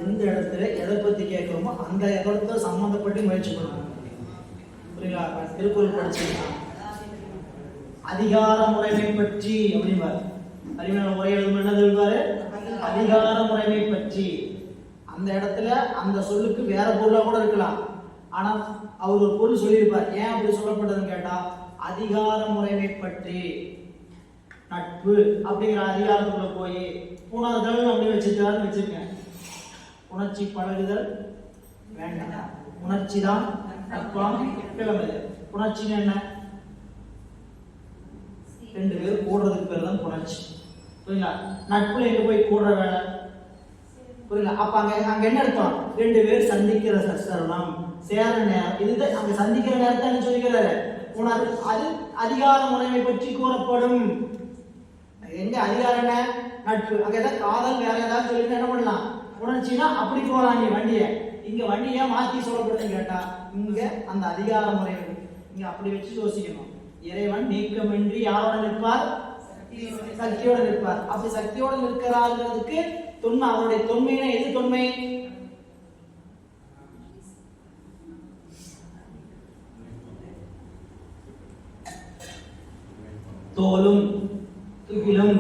எந்த இடத்துல எதை பத்தி கேட்கிறோமோ அந்த இடத்துல சம்பந்தப்பட்டு முயற்சி பண்ணணும். புரியுங்களா? திருக்குறள் படிச்சீங்கன்னா அதிகார முறைமை பற்றி அப்படின்பாரு. அறிவியல் முறை எழுதும் என்ன சொல்வாரு, அதிகார முறைமை பற்றி. அந்த இடத்துல அந்த சொல்லுக்கு வேற பொருளா கூட இருக்கலாம். ஆனா அவர் ஒரு பொருள் சொல்லியிருப்பார். ஏன் அப்படி சொல்லப்பட்டதுன்னு கேட்டா, அதிகார முறைமை பற்றி நட்பு அப்படிங்கிற அதிகாரத்துக்குள்ள போய் புணர்தல் அப்படி வச்சுட்டாருன்னு வச்சிருக்கேன். உணர்ச்சி பழகுதல் வேண்டாம். உணர்ச்சி தான் நட்பாம் கிளம்புது. உணர்ச்சின்னு என்ன, 2 பேர் கூடுறதுக்கு பேர் தான் புணர்ச்சி. புரியுங்களா? நட்புல எங்க போய் கூடுற வேலை, புரியல? அப்ப அங்க என்ன அர்த்தம், 2 பேர் சந்திக்கிற தருணம், சேர நேரம். இதுதான் அங்க சந்திக்கிற நேரத்தை என்ன சொல்லிக்கிறாரு, உணர்வு. அது அதிகார முறைமை பற்றி கூறப்படும். எங்க அதிகாரம் என்ன, நட்பு. அங்க ஏதாவது காதல் வேற ஏதாவது சொல்லி என்ன பண்ணலாம், உணர்ச்சினா அப்படி போலாம். நீ வண்டிய இங்க வண்டியா மாத்தி சொல்லப்படுதுன்னு கேட்டா, இங்க அந்த அதிகார முறை இங்க அப்படி வச்சு யோசிக்கணும். இறைவன் நீக்கமின்றி யாரோட நிற்பார், சக்தியோட நிற்பார். அப்படி சக்தியோட நிற்கிறாருங்கிறதுக்கு தொன்மை, அவருடைய தொன்மைனா எது தொன்மை, தோலும் துகிலும்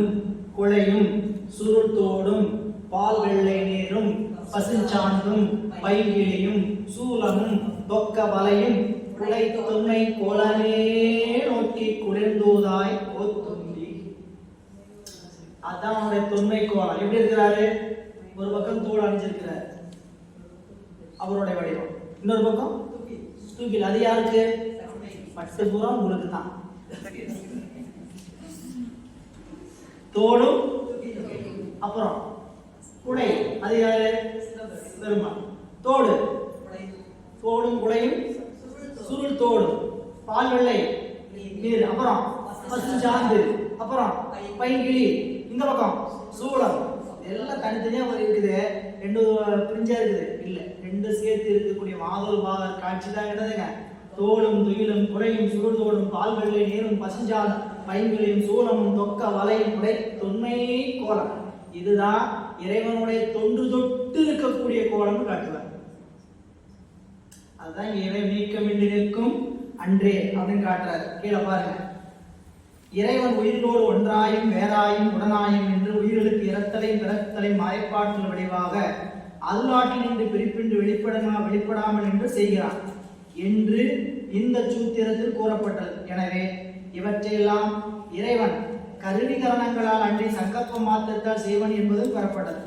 குழையும் சுருத்தோடும் பால் வெள்ளை நீரும் பசுஞ்சாந்தும் பைகிளியும் சூலமும் தொக்க வலையும் குலை தொன்மை கோலனே நோக்கி குளிர்ந்தோதாய் ஓத்தும்பி. அதான் அவருடைய தொன்மை கோலம். எப்படி இருக்கிறாரு, ஒரு பக்கம் தோல் அணிஞ்சிருக்கிறார் அவருடைய வடிவம், இன்னொரு பக்கம் தூக்கில். அது யாருக்கு, பட்டு பூரா உங்களுக்கு தான். தோடும் அப்புறம் குடை, அது யாரு, பெருமாள். தோடு, தோடும் குடையும் சுருள் தோடும் பால் வெள்ளை நீர், அப்புறம் பசுஞ்சாந்து, அப்புறம் பைங்கிளி, இந்த பக்கம் சூளம். எல்லாம் தனித்தனியா இருக்குது, 2 பிரிஞ்சா இருக்குது. இல்ல, 2 சேர்த்து இருக்கக்கூடிய மாதோல் பாகர் காட்சி தான் என்னதுங்க, தோளும் துயிலும் குறையும் சுருள் தோடும் பால் வெள்ளை நீரும் பசுஞ்சாந்து பைங்கிளியும் சூளமும் தொக்க வலையும் உடை தொன்மை கோலம். இதுதான் இறைவனுடைய தொன்று தொட்டு இருக்கக்கூடிய கோலம் காட்டுவார். அதுதான் இறை நீக்கமின்றி நிற்கும் அன்றே அப்படின்னு காட்டுறாரு. கீழே பாருங்க, இறைவன் உயிரோடு ஒன்றாயும் வேறாயும் உடனாயும் என்று உயிர்களுக்கு இறத்தலையும் பிறத்தலையும் மறைப்பாட்டின் விளைவாக அருளாட்டில் நின்று பிரிப்பின்றி வெளிப்படாமல் என்று செய்கிறான் என்று இந்த சூத்திரத்தில் கூறப்பட்டது. எனவே இவற்றையெல்லாம் இறைவன் கருவிகரணங்களால் அன்றி சங்கல்ப மாத்திரத்தால் செய்வன் என்பது பெறப்பட்டது.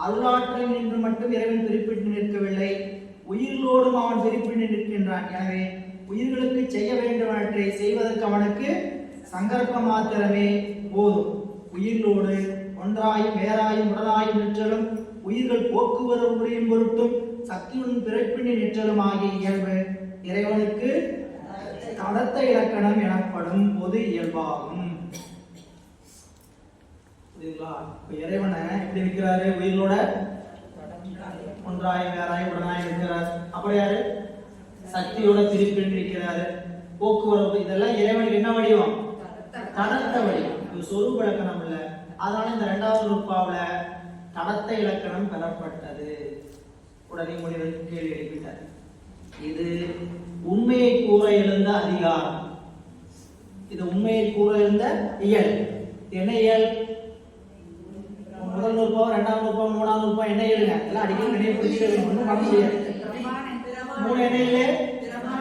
அருளாற்றல் நின்று மட்டும் இறைவன் பிரிப்பிட்டு நிற்கவில்லை, உயிர்களோடும் அவன் பிரிப்பிட்டு நிற்கின்றான். எனவே உயிர்களுக்கு செய்ய வேண்டுவனவற்றை செய்வதற்கு அவனுக்கு சங்கல்ப மாத்திரமே போதும். உயிர்களோடு ஒன்றாயும் வேறாயும் உடனாயும் நிற்றலும் உயிர்கள் போக்குவரவு புரியும் பொருட்டும் சக்தியுடன் பிறப்பினி நிற்றலும் ஆகிய இயல்பு இறைவனுக்கு தடத்த இலக்கணம் எனப்படும் பொது இயல்பாகும். இறைவனை எப்படி இருக்கிறாரு? உயிர்களோட ஒன்றாயும் வேறாயும் உடனாயும் இருக்கிறார். அப்புறம் யாரு? சக்தியோட பிரிப்பின் இருக்கிறாரு. போக்குவரவு இதெல்லாம் இறைவனுக்கு என்ன வடிவம்? தடத்த வடிவம். இது சொரூப இலக்கணம் இல்ல. அதனால இந்த இரண்டாவது நூற்பாவுல தடத்த இலக்கணம் பெறப்பட்டது. உடனே முனிவர் கேள்வி எழுப்பிட்டார். இது உண்மையை கூற எழுந்த அதிகாரம். இது உண்மையை கூற எழுந்த இயல். என்ன இயல்? முதல் நூற்பாவும் இரண்டாம் நூற்பாவும் மூணாம் நூற்பாவும் என்ன இயலுங்க? எல்லாம் அடிக்கடி நினைவு ஒன்றும் பண்ண முடியாது. மூணு என்ன இயலு?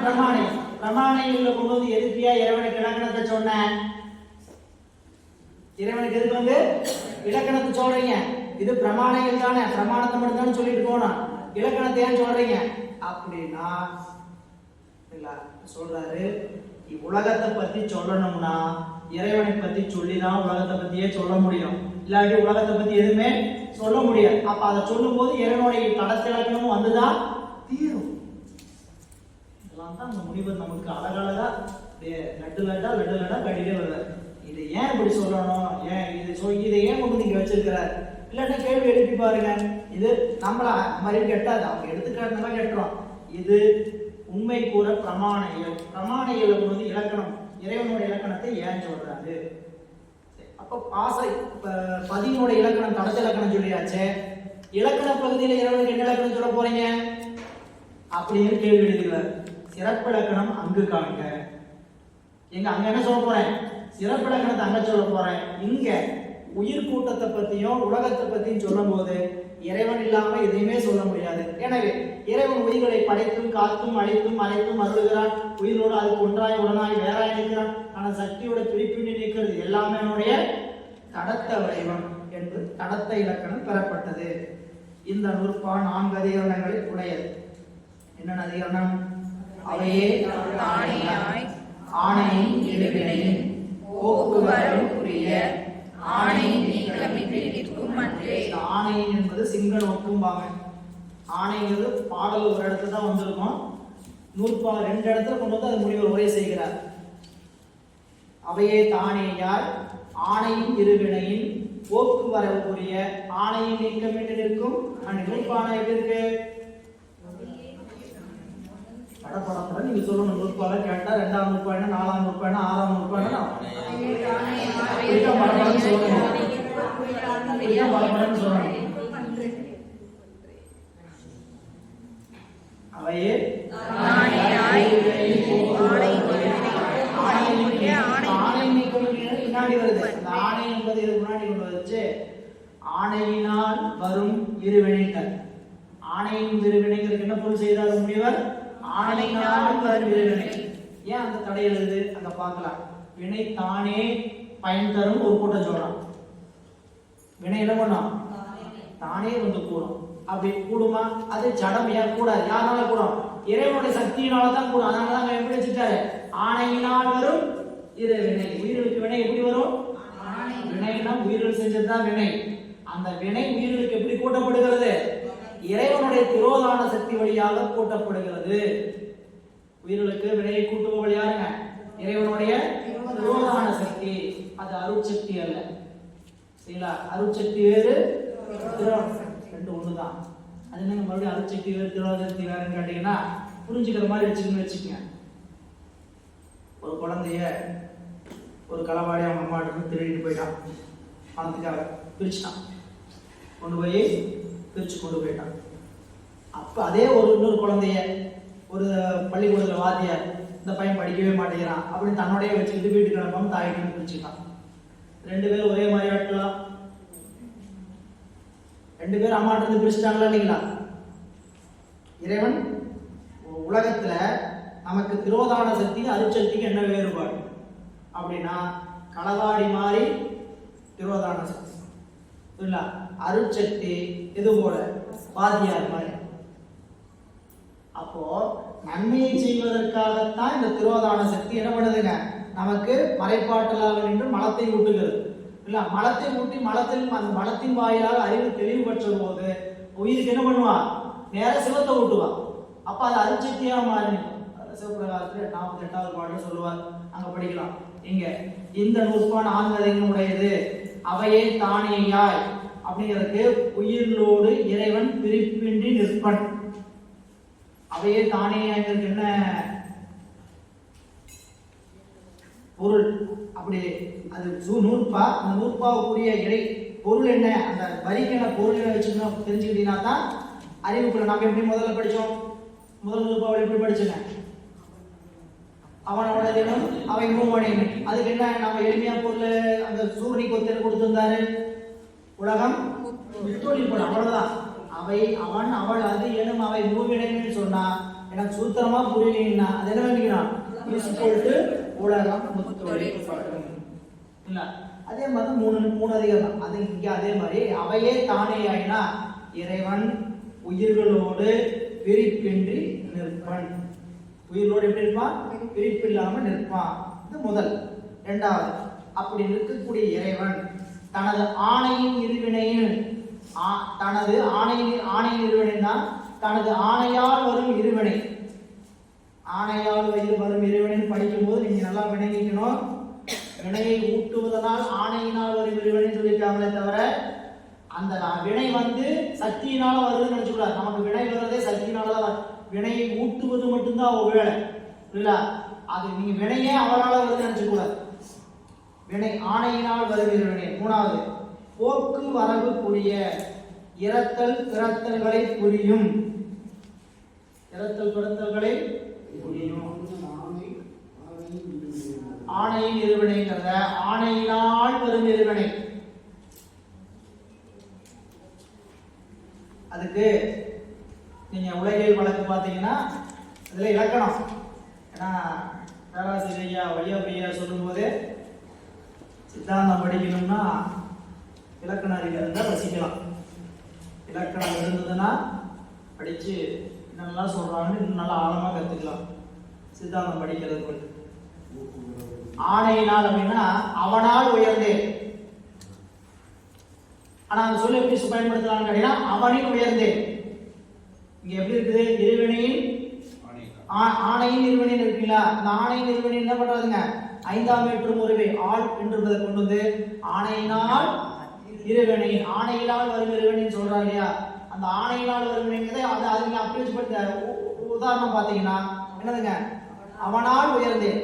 பிரமாண. பிரமாண இயல்ல கொண்டு வந்து எதுக்கியா இறைவனுக்கு இலக்கணத்தை சொன்ன? இறைவனுக்கு எதுக்கு வந்து இலக்கணத்தை சொல்றீங்க? இது பிரமாணங்கள் தானே, பிரமாணத்தை மட்டும் தானே சொல்லிட்டு போனோம், இலக்கணத்தை ஏன் சொல்றீங்க அப்படின்னா சொல்றாரு. உலகத்தை பத்தி சொல்லணும்னா இறைவனை பத்தி சொல்லிதான் உலகத்தை பத்தியே சொல்ல முடியும். இல்லாட்டி உலகத்தை பத்தி எதுவுமே சொல்ல முடியாது. அப்ப அதை சொல்லும் போது இறைவனுடைய தடத்த இலக்கணமும் வந்துதான் தீரும். இதெல்லாம் தான் அந்த முனிவர் நமக்கு அழகழகா லட்டு லட்டா கட்டிட்டே வருவார். இதை ஏன் இப்படி சொல்லணும், ஏன் இதை ஏன் கொண்டு நீங்க வச்சிருக்கிறார்? இல்லாட்டா கேள்வி எழுப்பி பாருங்க. இது நம்மள மாதிரி கெட்டாது, அவங்க எடுத்துக்காட்டுனா கேட்டுறோம். இது உண்மை கூற பிரமாண இயல். பிரமாண இயல் வந்து இலக்கணம், இறைவனுடைய இலக்கணத்தை ஏன் சொல்றாரு? அப்ப ஆசை பதினோட இலக்கணம் தடத்த இலக்கணம் சொல்லியாச்சு. இலக்கண பகுதியில இறைவனுக்கு என்ன இலக்கணம் சொல்ல போறீங்க அப்படின்னு கேள்வி எழுதுகிறார். சிறப்பு இலக்கணம் அங்கு காண்க. எங்க அங்க என்ன சொல்ல போறேன்? சிறப்பு இலக்கணத்தை அங்க சொல்ல போறேன். இங்க உயிர் கூட்டத்தை பத்தியும் உலகத்தை பத்தியும் சொல்லும் போது இறைவன் இல்லாம எதையுமே சொல்ல முடியாது. எனவே இறைவன் உயிர்களை படைத்தும் காத்தும் அழித்தும் மறைத்தும் அருளுகிறான். உயிரோடு அதுக்கு ஒன்றாய் உடனாய் வேறாய் நிற்கிறான். ஆனால் சக்தியோட பிரிப்பினி நிற்கிறது எல்லாமே தடத்த வடிவம் என்று தடத்த இலக்கணம் பெறப்பட்டது. இந்த நூற்பா 4 அதிகரணங்களை உடையது. என்னென்ன அதிகரணம்? அவையே ஆணையின் இடைவினையின் போக்குவரவுக்குரிய ஆணையின் என்பது சிங்க நோக்கும்பாங்க. ஆணைங்கிறது பாடல் ஒரு இடத்துல தான் வந்திருக்கும். நூற்பா 2 இடத்துல கொண்டு வந்து அது முனிவர் உரை செய்கிறார். அவையே தானேயார் ஆணையின் இருவினையின் போக்குவரவுக்குரிய ஆணையின் நீக்கம் என்று இருக்கும். அந்த நூற்பான எப்படி இருக்கு? படப்படப்பட நீங்க சொல்லணும். நூற்பால கேட்டா 2ஆம் நூற்பா என்ன, 4ஆம் நூற்பா என்ன, 6ஆம் நூற்பா என்ன படப்படன்னு சொல்லணும். படப்படன்னு சொல்லணும். அவையே பின்னாடி வருது. அந்த ஆணை என்பது இது முன்னாடி கொண்டு வந்துச்சு. ஆணையினால் வரும் இருவினைகள். ஆணையின் இருவினைகளுக்கு என்ன பொருள் செய்தார் முனிவர்? ஆணையினால் வரும் இருவினை. ஏன் அந்த தடை எழுது அங்க பார்க்கலாம். வினை தானே பயன் தரும் ஒரு கூட்டம் சொல்றான். வினை என்ன பண்ணும்? தானே வந்து கூடும். அப்படி கூடுமா? அது ஜடம் ஏன் கூடாது. யாரால கூடும்? இறைவனுடைய சக்தியினால தான் கூடும். அதனாலதான் எப்படி வச்சுட்டாரு? ஆணையினால் வரும் இரு வினை. உயிர்களுக்கு வினை எப்படி வரும்? வினைனா உயிர்கள் செஞ்சதுதான் வினை. அந்த வினை உயிர்களுக்கு எப்படி கூட்டப்படுகிறது? இறைவனுடைய திரோதான சக்தி வழியாக கூட்டப்படுகிறது. உயிர்களுக்கு வினையை கூட்டுபவள் யாருங்க? இறைவனுடைய திரோதான சக்தி. அது அருட்சக்தி அல்ல. சரிங்களா? அருட்சக்தி வேறு, ரெண்டு ஒண்ணுதான். அது என்னங்க மறுபடியும் அருட்சக்தி வேறு திரோதான சக்தி வேறுன்னு கேட்டீங்கன்னா புரிஞ்சுக்கிற மாதிரி வச்சுக்கோங்க. ஒரு குழந்தைய ஒரு களவாடி அவங்க அம்மாட்டு திருடிட்டு போயிட்டான். பணத்துக்காக பிரிச்சுட்டான். கொண்டு போய் பிரிச்சு கொண்டு போயிட்டான். அப்ப அதே இன்னொரு குழந்தைய ஒரு பள்ளிக்கூடத்துல வாத்தியார், இந்த பையன் படிக்கவே மாட்டேங்கிறான் அப்படின்னு தன்னோடைய வச்சுக்கிட்டு வீட்டுக்கு அனுப்பாம தாயிட்டு பிரிச்சுட்டான். 2 பேரும் ஒரே மாதிரி ஆட்கலாம். 2 பேரும் அம்மாட்ட இருந்து பிரிச்சுட்டாங்களா இல்லைங்களா? இறைவன் உலகத்துல நமக்கு திரோதான சக்தி அருட்சக்திக்கு என்ன வேறுபாடு அப்படின்னா, களவாடி மாறி திரோதான சக்தி. இல்ல அருட்சக்தி இது போல வாத்தியார் மாதிரி. அப்போ நன்மையை செய்வதற்காகத்தான் இந்த திரோதான சக்தி என்ன பண்ணுதுங்க, நமக்கு மறைப்பாட்டலாக நின்று மலத்தை ஊட்டுகிறது. இல்ல மலத்தை ஊட்டி மலத்தில் அந்த மலத்தின் வாயிலாக அறிவு தெளிவு பெற்ற போது உயிருக்கு என்ன பண்ணுவா, நேர சிவத்தை ஊட்டுவா. அப்ப அது அருட்சக்தியா மாறி சிவபிரகாரத்துல 48வது பாடல சொல்லுவார், அங்க படிக்கலாம். இங்க இந்த நூற்பான் ஆண்மதையினுடையது அவையே தானேயாய் அப்படிங்கிறதுக்கு உயிரோடு இறைவன் பிரிப்பின்றி நிற்பன். அவையே தானேயாங்கிறது என்ன பொருள்? அப்படி அது நூற்பா, அந்த நூற்பாவுக்குரிய இறை பொருள் என்ன, அந்த வரிக்கான பொருள் என்ன வச்சுக்கணும் தெரிஞ்சுக்கிட்டீங்கன்னா தான் அறிவுக்குள்ள. நம்ம எப்படி முதல்ல படிச்சோம், முதல் நூற்பாவை எப்படி படிச்சுங்க, அவனோட தினம் அவை மூவனையும். அதுக்கு என்ன நம்ம எளிமையா பொருள், அந்த சூரியனுக்கு ஒருத்தர் கொடுத்திருந்தாரு, உலகம் தொழில் போட, அவ்வளவுதான். அவை அவன் அவள் அது எனும் அவை மூவினைன்னு சொன்னா எனக்கு சூத்திரமா புரியலீங்கன்னா அது என்ன பண்ணிக்கிறான், உலகம் முத்தொழில் இல்ல. அதே மாதிரி மூணு அதிகாரம் அது இங்க. அதே மாதிரி அவையே தானே ஆயினா இறைவன் உயிர்களோடு பிரிப்பின்றி நிற்பான். உயிரோடு எப்படி இருப்பான், பிரிப்பு இல்லாம நிற்பான். இது முதல். இரண்டாவது, அப்படி இருக்கக்கூடிய இறைவன் தனது ஆணையின் இருவினையில், தனது ஆணையின் இருவினை தான் தனது ஆணையால் வரும் இருவினை. ஆணையால் வரும் இருவினை படிக்கும் போது நீங்க நல்லா வினைக்கணும். வினையை ஊட்டுவதனால் ஆணையினால் வரும் இருவினை சொல்லியிருக்காங்களே தவிர அந்த வினை வந்து சக்தியினால வருதுன்னு நினைச்சுக்கூடாது. நமக்கு வினை வர்றதே சக்தியினாலதான். வினையை ஊட்டுவது மட்டும்தான் ஒரு வேலை இல்ல, அது நீங்க வினையே அவரால் வருதுன்னு நினைச்சுக்கூடாது. வினை ஆணையினால் வரும் வினை. மூணாவது, போக்கு வரவு புரிய இரத்தல் பிறத்தல்களை புரியும். இரத்தல் பிறத்தல்களை புரியும். ஆணையின் இருவினைங்கிறத ஆணையினால் வரும் இருவினை. அதுக்கு நீங்க உலகியல் வழக்கு பார்த்தீங்கன்னா இதுல இலக்கணம். ஏன்னா பேராசிரியர் வையா சொல்லும் போதே சித்தாந்தம் படிக்கணும்னா இலக்கண அறிவு இருந்தால் ரசிக்கலாம். இலக்கணம் இருந்ததுன்னா படிச்சு என்னெல்லாம் சொல்றாங்கன்னு இன்னும் நல்லா ஆழமா கத்துக்கலாம். சித்தாந்தம் படிக்கிறது ஆணையினால் அப்படின்னா அவனால் உயர்ந்தேன். ஆனா அந்த சொல்லி எப்படி பயன்படுத்தலாம் அப்படின்னா அவனின் உயர்ந்தேன். இங்க எப்படி இருக்குது, இருவினையின் ஆணையின் இருவினை இருக்குங்களா, அந்த ஆணையின் இருவினை என்ன பண்றாதுங்க, 5ஆம் வேற்றும் உருவை ஆள் என்றதை கொண்டு வந்து ஆணையினால் இருவினையின் ஆணையினால் வரும் இருவினைன்னு சொல்றாங்க இல்லையா. அந்த ஆணையினால் வரும் இருவினை அதை அதுங்க அப்படி வச்சு படுத்த உதாரணம் பார்த்தீங்கன்னா என்னதுங்க, அவனால் உயர்ந்தேன்,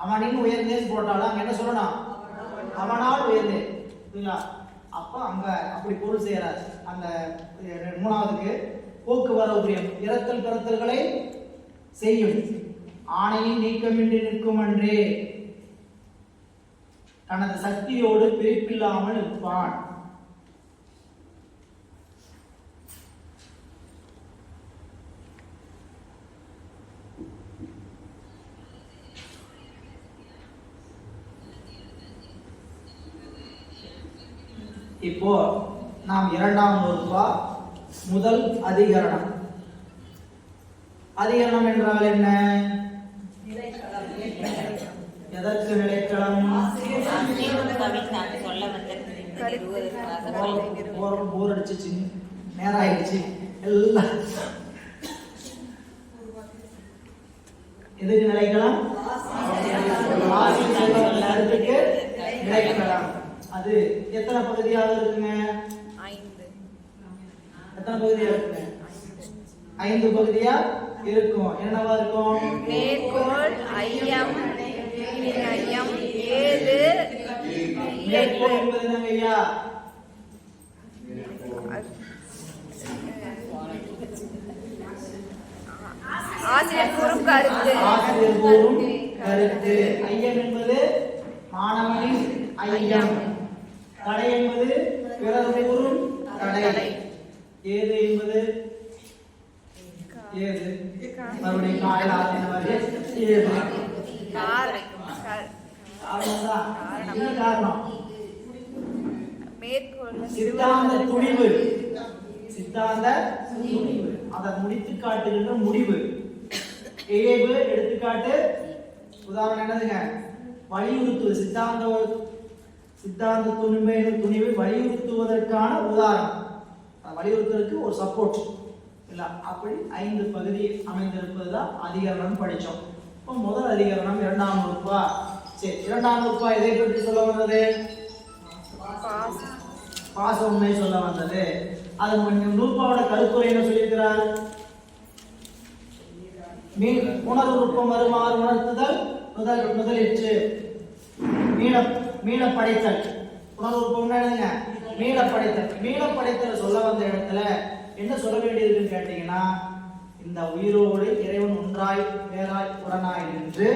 அவனின் உயர்ந்தேன்னு போட்டாலும் அங்க என்ன சொல்லணும், அவனால் உயர்ந்தேன் சரிங்களா. அப்ப அங்க அப்படி பொருள் செய்யறாரு. அந்த மூணாவதுக்கு போக்குவரவு புரியும் இரத்தல் பிறத்தல்களை செய்யும். ஆணையின் நீக்கமின்றி நிற்கும் அன்றே தனது சக்தியோடு பிரிப்பில்லாமல் இருப்பான். இப்போ நாம் 2ஆம் வகுப்பா முதல் அதிகரணம். அதிகரணம் என்றால் என்ன, எதற்கு நிலைக்களம், போர் அடிச்சிச்சு, நேரம் ஆயிடுச்சு, எல்லாம் எதுக்கு நிலைக்களம், நிலைக்களம். அது எத்தனை பகுதியாக இருக்குங்க, எத்தனை பகுதியா இருக்குங்க, 5 பகுதியா இருக்கும். என்னவா இருக்கும், மேற்கோள், ஐயம், ஐயம், ஏது, மேற்கோள் என்பது என்னங்க ஐயா, ஆசிரியர் கூறும் கருத்து, ஆசிரியர் கூறும் கருத்து. ஐயம் என்பது மாணவனின் ஐயம், தடை என்பது பிறர் கூறும் தடை, ஏது என்பது ஏது மறுபடியும் காலையில் ஏது காரணம் தான். என்ன காரணம்? மேற்கோள் சித்தாந்த துணிவு. சித்தாந்த துணிவு. அதை முடித்து காட்டுகின்ற முடிவு. ஏவு எடுத்துக்காட்டு உதாரணம் என்னதுங்க? வலியுறுத்துவது. சித்தாந்த துணிவை வலியுறுத்துவதற்கான உதாரணம். வலியுறுத்துவதற்கு ஒரு சப்போர்ட் இல்ல. அப்படி 5 பகுதி அமைந்திருப்பதுதான் அதிகரணம் படிச்சோம். இப்போ முதல் அதிகரணம் 2ஆம் வகுப்பா? சரி, 2ஆம் வகுப்பா எதை பற்றி சொல்ல வந்தது? பாச உண்மை சொல்ல வந்தது. அது நூற்பாவோட கருத்துரை என்ன சொல்லியிருக்கிறார்? உணர்வுறுப்பம் வருமாறு உணர்த்துதல் முதலிற்று மீள படைத்தல். உணர்வுறுப்பம் என்னங்க? மீள படைத்தல் சொல்ல வந்த இடத்துல என்ன சொல்ல வேண்டியதுன்னு கேட்டீங்கன்னா, இந்த உயிரோடு இறைவன் ஒன்றாய் வேறாய் உடனாய் நின்று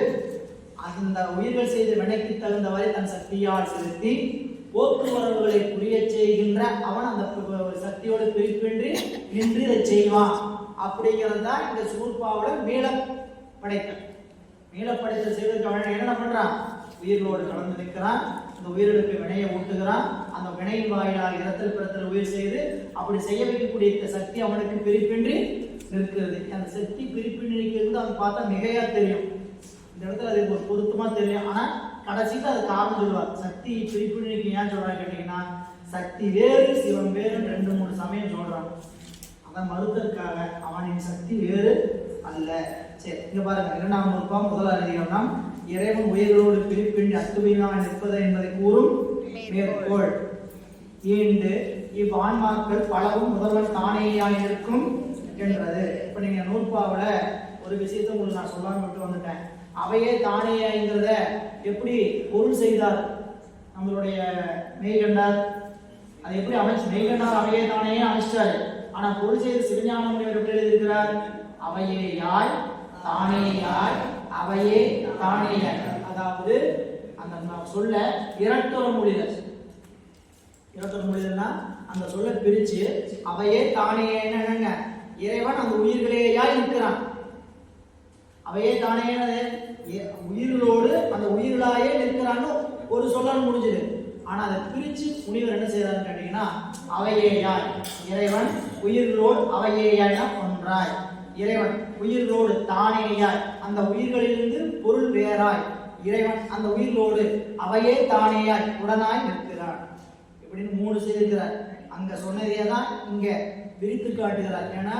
அந்த உயிர்கள் செய்த வினைக்கு தகுந்தவரை தன் சக்தியால் செலுத்தி போக்குவரவுகளை புரிய செய்கின்ற அவன் அந்த சக்தியோடு பிரிப்பின்றி நின்று இதை செய்வான். அப்படிங்கிறது தான் இந்த சூர்பாவோட மீள படைத்தல் செய்வதற்கு அவன் என்ன பண்றான்? உயிர்களோடு கலந்து நிற்கிறான். அந்த உயிர்களுக்கு வினையை ஊட்டுகிறான். அந்த வினையின் வாயிலாக இரத்தல் பிறத்தல் உயிர் செய்து அப்படி செய்ய வைக்கக்கூடிய சக்தி அவனுக்கு பிரிப்பின்றி நிற்கிறது. அந்த சக்தி பிரிப்பின்றி நிற்கிறது அவன் பார்த்தா மிகையா தெரியும். இந்த இடத்துல அது ஒரு பொருத்தமா தெரியும். ஆனா கடைசிக்கு அது காரணம் சொல்லுவார். சக்தி பிரிப்பின்றி ஏன் சொல்றாங்க கேட்டீங்கன்னா, சக்தி வேறு சிவன் வேறு 2-3 சமயம் சொல்றான். அதை மறுத்தற்காக அவனின் சக்தி வேறு அல்ல. சரி, இங்க பாருங்க, 2ஆம் வகுப்பா முதல் அதிகரணம் இறைவன் உயிர்களோடு பிரிப்பின்றி அத்துவினாய் நிற்பது என்பதை கூறும் மேற்கோள். இவ்வான்மாக்கள் பலவும் முதல்வன் தானேயாய் நிற்கும் என்றது. இப்ப நீங்க நூற்பாவுல ஒரு விஷயத்தை உங்களுக்கு நான் சொல்லாம விட்டு வந்துட்டேன். அவையே தானேயாய்ங்கிறத எப்படி பொருள் செய்தார் நம்மளுடைய மெய்கண்டார்? அது எப்படி அமைச்சு? மெய்கண்டார் அவையே தானேயே அமைச்சாரு. ஆனா பொருள் செய்த சிவஞான முனிவர் எப்படி எழுதியிருக்கிறார்? அவையே யாய் தானேயாய் அவையே தானேயாய். அதாவது அந்த சொல்ல இரட்டொரு மொழிதல்னா அந்த சொல்ல பிரிச்சு அவையே தானேயே என்னங்க? இறைவன் அந்த உயிர்களேயாய் நிற்கிறான். அவையே தானே உயிர்களோடு அந்த உயிர்களாயே நிற்கிறான்னு ஒரு சொல்ல முடிஞ்சது. ஆனா அதை பிரிச்சு முனிவர் என்ன செய்யறாருன்னு கேட்டீங்கன்னா, அவையேயாய் இறைவன் உயிர்களோடு அவையேயாய்னா ஒன்றாய். இறைவன் உயிர்களோடு தானேயாய் அந்த உயிர்களிலிருந்து பொருள் வேறாய் இறைவன் அந்த உயிர்களோடு அவையே தானேயாய் உடனாய் நிற்கிறான். இப்படின்னு 3 செய்திருக்கிறார். அங்க சொன்னதே தான் இங்க விரித்து காட்டுகிறார். ஏன்னா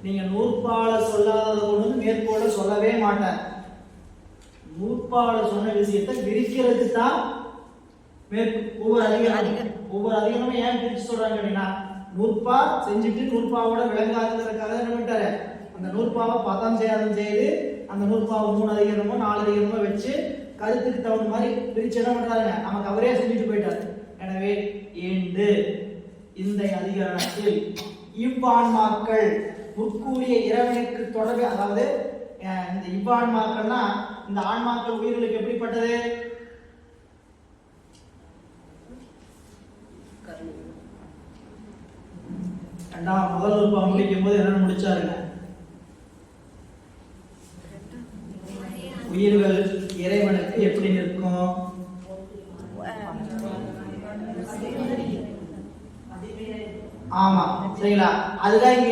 நீங்க நூற்பால சொல்லாத ஒன்று மேற்கோள சொல்லவே மாட்டார். நூற்பால சொன்ன விஷயத்தை விரிக்கிறதுக்கு தான் ஒவ்வொரு அதிகாரமும் ஏன் பிரிச்சு சொல்றாங்க அப்படின்னா, நூற்பா செஞ்சுட்டு நூற்பாவோட விளங்காதுங்கிறதுக்காக என்ன பண்ணிட்டாரு? அந்த நூற்பாவை 10ஆம் சேதம் செய்து அந்த நூற்பாவை 3 அதிகாரமோ 4 அதிகாரமோ வச்சு கருத்துக்கு தகுந்த மாதிரி பிரிச்சு என்ன பண்றாங்க? நமக்கு அவரே செஞ்சுட்டு போயிட்டாரு. எனவே இந்த அதிகாரத்தில் இவ்வான்மாக்கள் முற்கூறிய இறைவனுக்கு தொடர்பு, அதாவது இந்த இவ்வான்மாக்கள்னா இந்த ஆன்மாக்கள் உயிர்களுக்கு எப்படிப்பட்டது? முதல் உறுப்பா முடிக்கும் போது என்ன முடிச்சாருங்க? உயிர்கள் இறைவனுக்கு எப்படி நிற்கும்? ஆமா, சரிங்களா? அதுதான் இங்க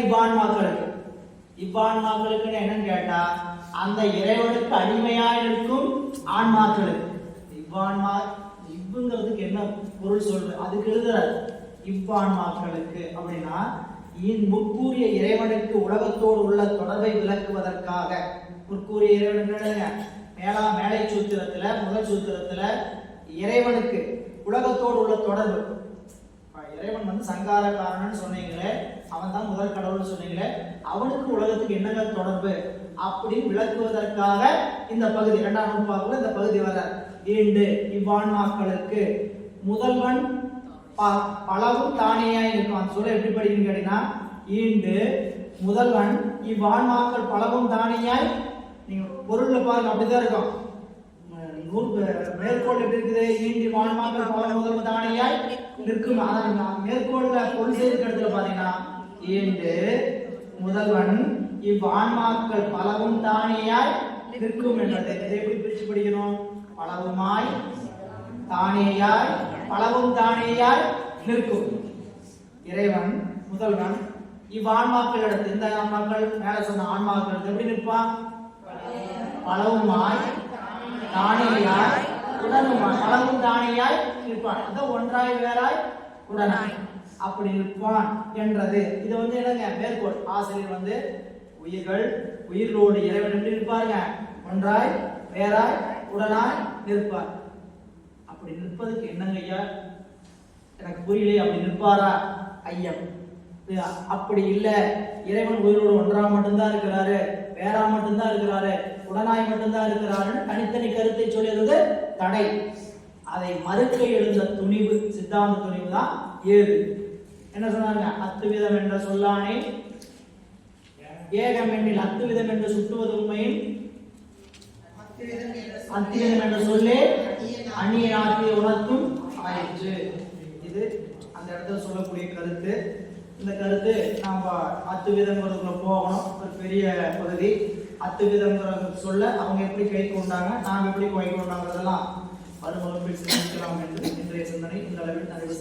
இவ்வான்மாக்களுக்கு என்னன்னு கேட்டா, அந்த இறைவனுக்கு அடிமையாய் இருக்கும் ஆன்மாக்களுக்கு. இவ்வுங்கிறதுக்கு என்ன பொருள் சொல்றது? அதுக்கு எழுதுறாரு இவ்வான்மாக்களுக்கு அப்படின்னா, முற்கூறிய இறைவனுக்கு உலகத்தோடு உள்ள தொடர்பை விளக்குவதற்காக. முற்கூறிய இறைவனுக்கு மேலை சூத்திரத்துல முதல் சூத்திரத்துல இறைவனுக்கு உலகத்தோடு உள்ள தொடர்பு, இறைவன் சங்கார காரணன்னு சொன்னீங்களே, அவன் தான் முதல் கடவுள்னு சொன்னீங்களே, அவனுக்கு உலகத்துக்கு என்னங்க தொடர்பு அப்படின்னு விளக்குவதற்காக இந்த பகுதி 2ஆம் நூற்பாக்குள்ள இந்த பகுதி வர. இவ்வான்மாக்களுக்கு முதல்வன் பலவும் தானேயாய் இருக்கும். அந்த சொல்ல எப்படி படிக்கணும்னு கேட்டீங்கன்னா, முதல்வன் இவ்வான்மாக்கள் பலவும் தானேயாய். நீங்க பொருள்ல பாருங்க, அப்படிதான் இருக்கும். மேற்கோள் எப்படி இருக்குது? வாழ்மாக்கள் பல முதல்வன் தானேயாய் நிற்கும். மேற்கோள்ல பொருள் செய்து இடத்துல பாத்தீங்கன்னா, முதல்வன் இவ்வான்மாக்கள் பலவும் தானேயாய் நிற்கும் என்றது. இதை எப்படி பிரிச்சு படிக்கணும்? பலவுமாய் தானேயாய் பலவும் தானேயாய் நிற்கும். இறைவன் முதல்வன் இவ்வான்மாக்களிடத்து இந்த ஆன்மாக்கள் மேல சொன்ன ஆன்மாக்கள் எப்படி நிற்பான்? பலவுமாய் தானேயாய் உடனுமாய் பலவும் தானேயாய் நிற்பான். அதான் ஒன்றாய் வேறாய் உடனாய் அப்படி நிற்பான் என்றது. இது வந்து என்னங்க மேற்கோள். ஆசிரியர் உயிர்கள் உயிர்களோடு இறைவன் எப்படி நிற்பாருங்க? ஒன்றாய் வேறாய் உடனாய் நிற்பார். அப்படி நிற்பதுக்கு என்னங்க ஐயா எனக்கு புரியலையே. அப்படி நிற்பாரா? ஐயம். அப்படி இல்ல, இறைவன் உயிரோடு ஒன்றா மட்டும்தான் இருக்கிறாரு, வேறா மட்டும்தான் இருக்கிறாரு, உடனாய் மட்டும்தான் இருக்கிறாரு தனித்தனி கருத்தை சொல்லியது தடை. அதை மறுக்க எழுந்த துணிவு, சித்தாந்த துணிவு தான் ஏது. என்ன சொன்னாங்க? அத்துவிதம் என்ற சொல்லானே ஏகம் எண்ணில் அத்துவிதம் என்று சுட்டுவது உண்மையின் அத்திவிதம் என்ற சொல்லே அந்நிய ஆட்சியை உணர்த்தும் ஆயிற்று. இது அந்த இடத்துல சொல்லக்கூடிய கருத்து. இந்த கருத்து நாம அத்துவிதங்கிறதுக்குள்ள போகணும். ஒரு பெரிய பகுதி. அத்துவிதங்கிற சொல்ல அவங்க எப்படி கை கொண்டாங்க, நாம் எப்படி கை கொண்டாங்கிறதெல்லாம் மறுமலர்ச்சி சிந்திக்கலாம் என்று இன்றைய சிந்தனை இந்த அளவில் நிறைவு